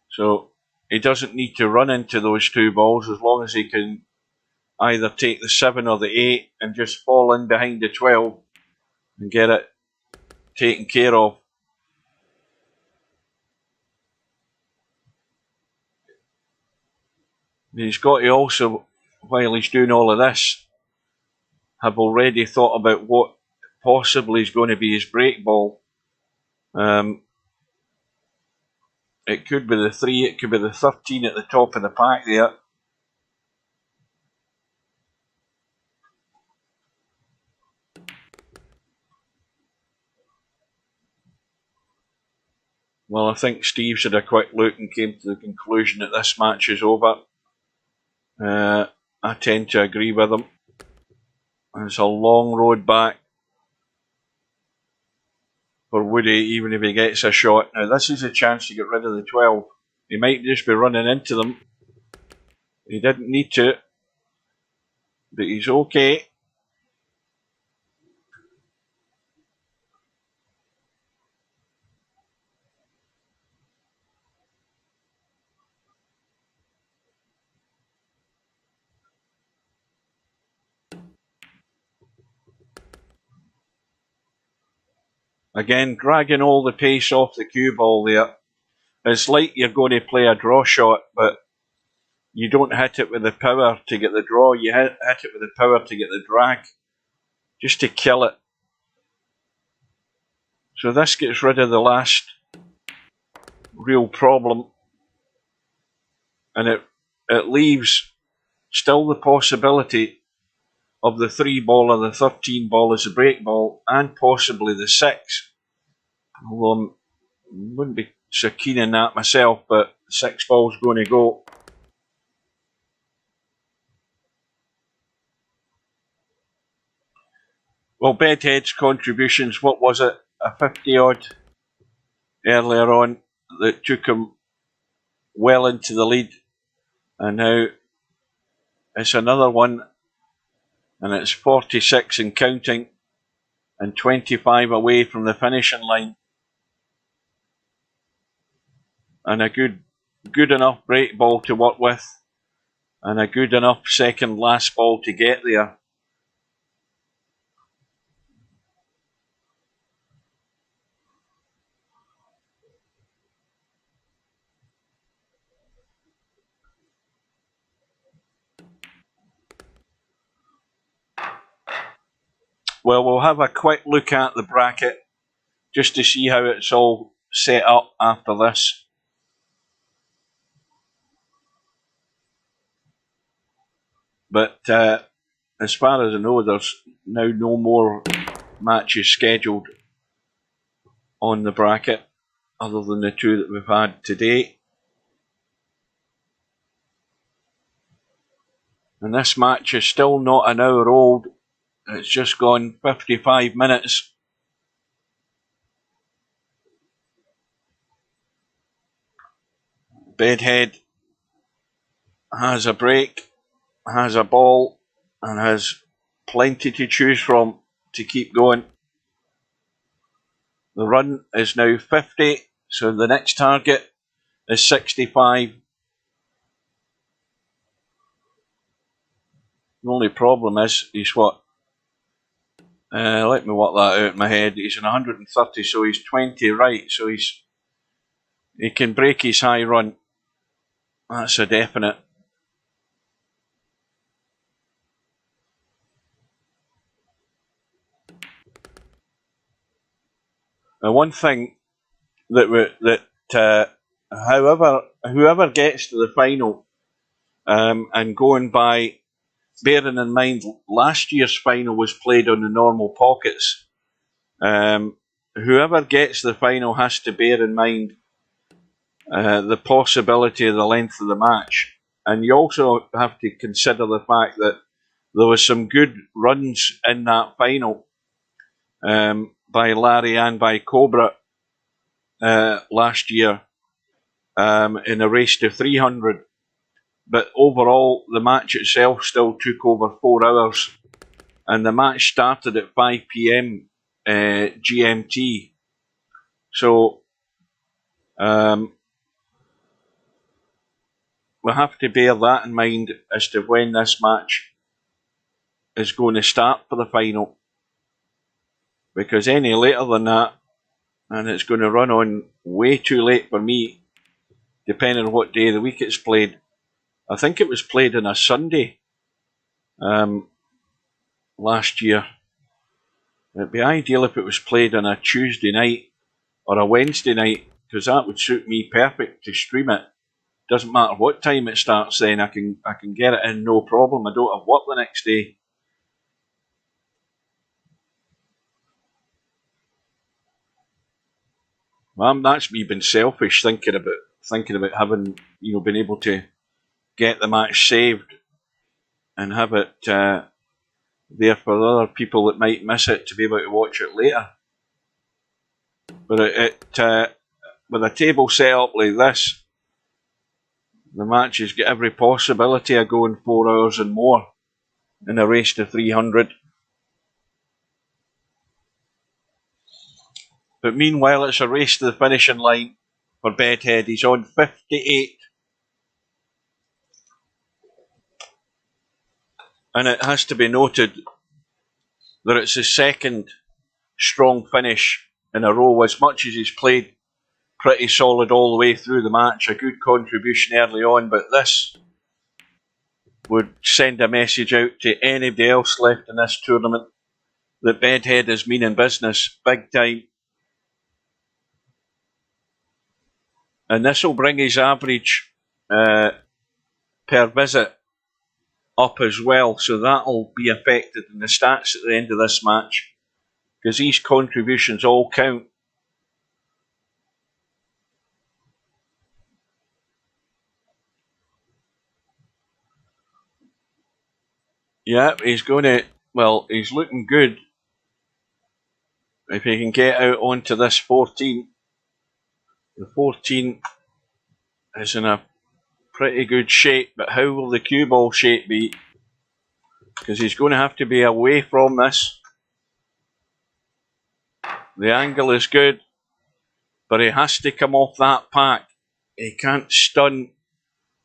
So he doesn't need to run into those two balls as long as he can either take the 7 or the 8 and just fall in behind the 12 and get it taken care of. He's got to also, while he's doing all of this, have already thought about what possibly is going to be his break ball. It could be the 3, it could be the 13 at the top of the pack there. Well, I think Steve's had a quick look and came to the conclusion that this match is over. I tend to agree with him. It's a long road back for Woody, even if he gets a shot. Now, this is a chance to get rid of the 12. He might just be running into them. He didn't need to, but he's okay. Again, dragging all the pace off the cue ball there. It's like you're going to play a draw shot, but you don't hit it with the power to get the draw. You hit it with the power to get the drag, just to kill it. So this gets rid of the last real problem, and it leaves still the possibility of the 3 ball or the 13 ball as a break ball, and possibly the 6. Although I wouldn't be so keen on that myself, but 6 ball's going to go. Well, Bedhead's contributions, what was it? A 50 odd earlier on that took him well into the lead, and now it's another one, and it's 46 and counting, and 25 away from the finishing line, and a good enough break ball to work with, and a good enough second last ball to get there. Well, we'll have a quick look at the bracket just to see how it's all set up after this. But as far as I know, there's now no more matches scheduled on the bracket other than the 2 that we've had today. And this match is still not an hour old. It's just gone 55 minutes. Bedhead has a break, has a ball, and has plenty to choose from to keep going. The run is now 50, so the next target is 65. The only problem is he's what? Let me work that out in my head. He's in 130, so he's 20 right. So he can break his high run. That's a definite. Now, one thing whoever gets to the final, and going by, bearing in mind last year's final was played on the normal pockets, whoever gets the final has to bear in mind the possibility of the length of the match. And you also have to consider the fact that there was some good runs in that final by Larry and by Cobra last year in a race to 300. But overall, the match itself still took over 4 hours. And the match started at 5 p.m. GMT. So we have to bear that in mind as to when this match is going to start for the final. Because any later than that, and it's going to run on way too late for me, depending on what day of the week it's played. I think it was played on a Sunday last year. It'd be ideal if it was played on a Tuesday night or a Wednesday night, because that would suit me perfect to stream it. Doesn't matter what time it starts then, I can get it in no problem. I don't have work the next day. Well, that's me being selfish, thinking about having, been able to get the match saved and have it there for other people that might miss it to be able to watch it later. But with a table set up like this, the match has got every possibility of going 4 hours and more in a race to 300. But meanwhile, it's a race to the finishing line for Bedhead. He's on 58. And it has to be noted that it's his second strong finish in a row, as much as he's played pretty solid all the way through the match. A good contribution early on, but this would send a message out to anybody else left in this tournament that Bedhead is meaning business, big time. And this will bring his average per visit up as well, so that'll be affected in the stats at the end of this match, because these contributions all count. Yeah, he's looking good. If he can get out onto this 14, the 14 is in a pretty good shape, but how will the cue ball shape be? Because he's going to have to be away from this. The angle is good, but he has to come off that pack. He can't stun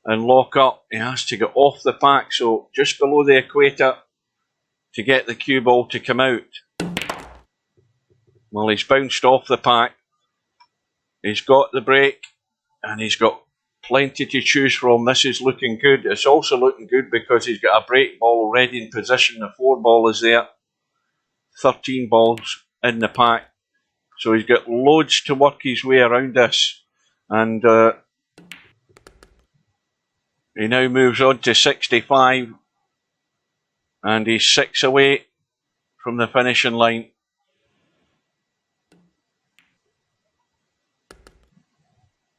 and lock up. He has to get off the pack, so just below the equator to get the cue ball to come out. Well, he's bounced off the pack. He's got the break, and he's got plenty to choose from. This is looking good. It's also looking good because he's got a break ball already in position. The 4 ball is there. 13 balls in the pack. So he's got loads to work his way around this. And he now moves on to 65. And he's 6 away from the finishing line.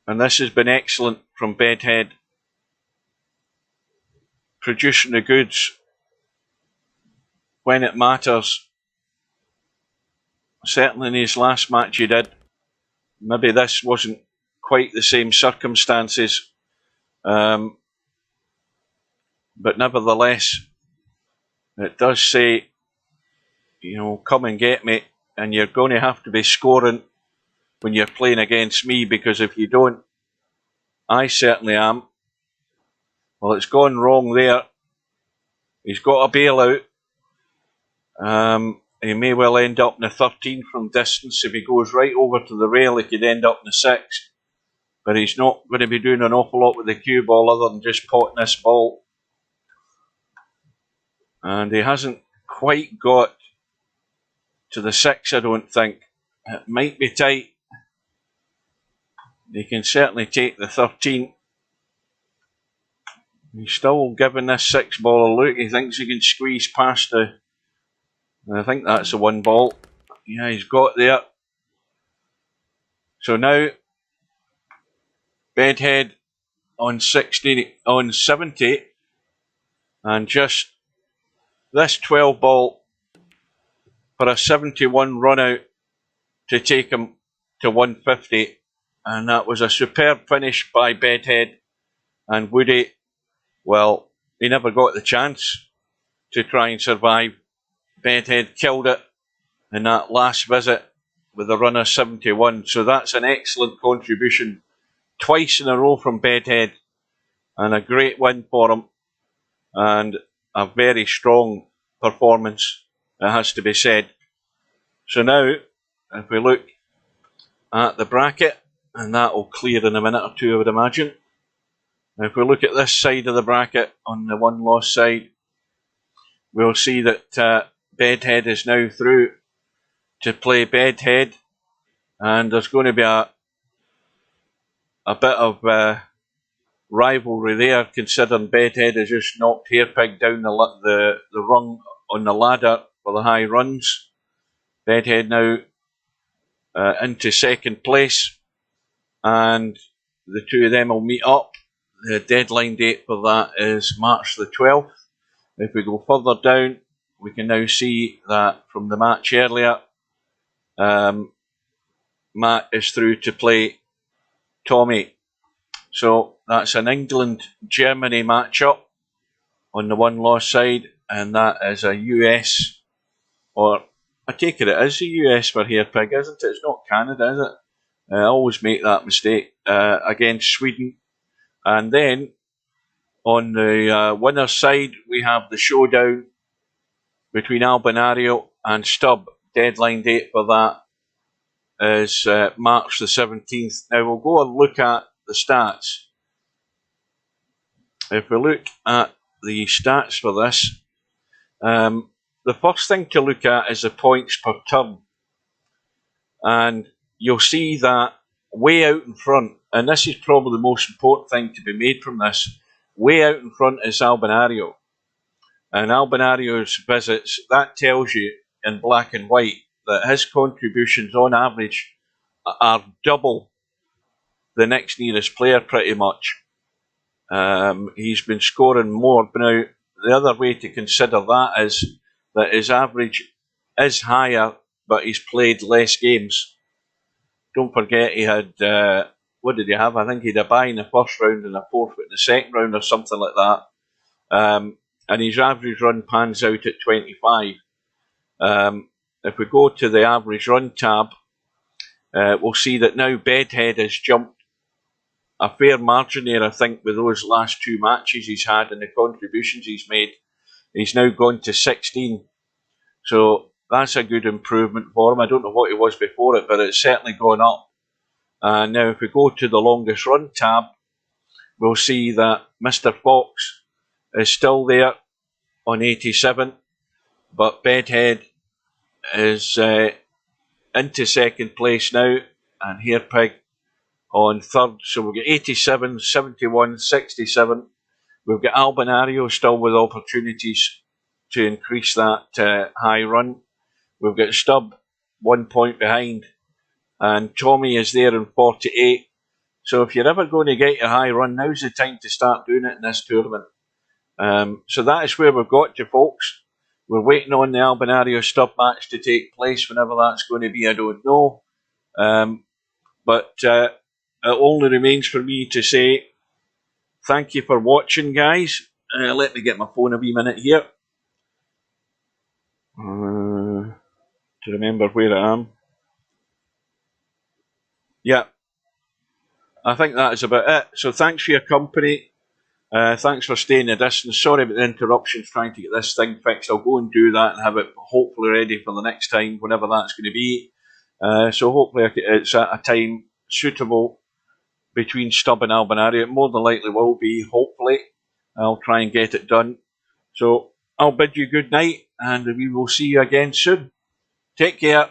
And this has been excellent from Bedhead. Producing the goods when it matters. Certainly in his last match he did. Maybe this wasn't quite the same circumstances. But nevertheless, it does say, come and get me. And you're going to have to be scoring when you're playing against me, because if you don't, I certainly am. Well, it's gone wrong there. He's got a bailout. He may well end up in the 13 from distance. If he goes right over to the rail, he could end up in the 6. But he's not going to be doing an awful lot with the cue ball other than just potting this ball. And he hasn't quite got to the 6, I don't think. It might be tight. He can certainly take the 13. He's still giving this 6 ball a look. He thinks he can squeeze past the... I think that's the 1 ball. Yeah, he's got there. So now, Bedhead on 70, and just this 12 ball for a 71 run out to take him to 150, and that was a superb finish by Bedhead. And Woody, well, he never got the chance to try and survive. Bedhead killed it in that last visit with a run of 71, so that's an excellent contribution twice in a row from Bedhead, and a great win for him, and a very strong performance, it has to be said. So now, if we look at the bracket, and that will clear in a minute or two, I would imagine. If we look at this side of the bracket, on the 1 loss side, we'll see that Bedhead is now through to play Bedhead, and there's going to be a bit of rivalry there, considering Bedhead has just knocked Hairpig down the rung on the ladder for the high runs. Bedhead now into second place, and the two of them will meet up. The deadline date for that is March the 12th. If we go further down, we can now see that from the match earlier, Matt is through to play Tommy. So that's an England-Germany matchup on the 1 loss side, and that is a US, or I take it is a US for Hairpig, isn't it? It's not Canada, is it? I always make that mistake, against Sweden. And then on the winner's side, we have the showdown between Albinario and Stubb. Deadline date for that is March the 17th. Now we'll go and look at the stats. If we look at the stats for this, the first thing to look at is the points per turn. And you'll see that way out in front, and this is probably the most important thing to be made from this, way out in front is Albinario. And Albinario's visits, that tells you in black and white that his contributions on average are double the next nearest player pretty much. He's been scoring more. But now, the other way to consider that is that his average is higher, but he's played less games. Don't forget he had, what did he have? I think he had a bye in the first round and a forfeit in the second round or something like that. And his average run pans out at 25. If we go to the average run tab, we'll see that now Bedhead has jumped a fair margin there, I think, with those last 2 matches he's had and the contributions he's made. He's now gone to 16. So that's a good improvement for him. I don't know what he was before it, but it's certainly gone up. Now if we go to the longest run tab, we'll see that Mr. Fox is still there on 87, but Bedhead is into second place now, and Hairpig on third. So we've got 87, 71, 67. We've got Albinario still with opportunities to increase that high run. We've got Stubb 1 point behind, and Tommy is there in 48. So if you're ever going to get your high run, now's the time to start doing it in this tournament. So that is where we've got to, folks. We're waiting on the Albinario Stubb match to take place. Whenever that's going to be, I don't know. But it only remains for me to say thank you for watching, guys. Let me get my phone a wee minute here to remember where I am. Yeah, I think that is about it. So thanks for your company. Thanks for staying the distance. Sorry about the interruptions trying to get this thing fixed. I'll go and do that and have it hopefully ready for the next time, whenever that's going to be. So hopefully it's at a time suitable between Stubb and Albinario. It more than likely will be, hopefully. I'll try and get it done. So I'll bid you good night, and we will see you again soon. Take care.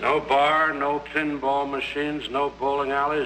No bar, no pinball machines, no bowling alleys,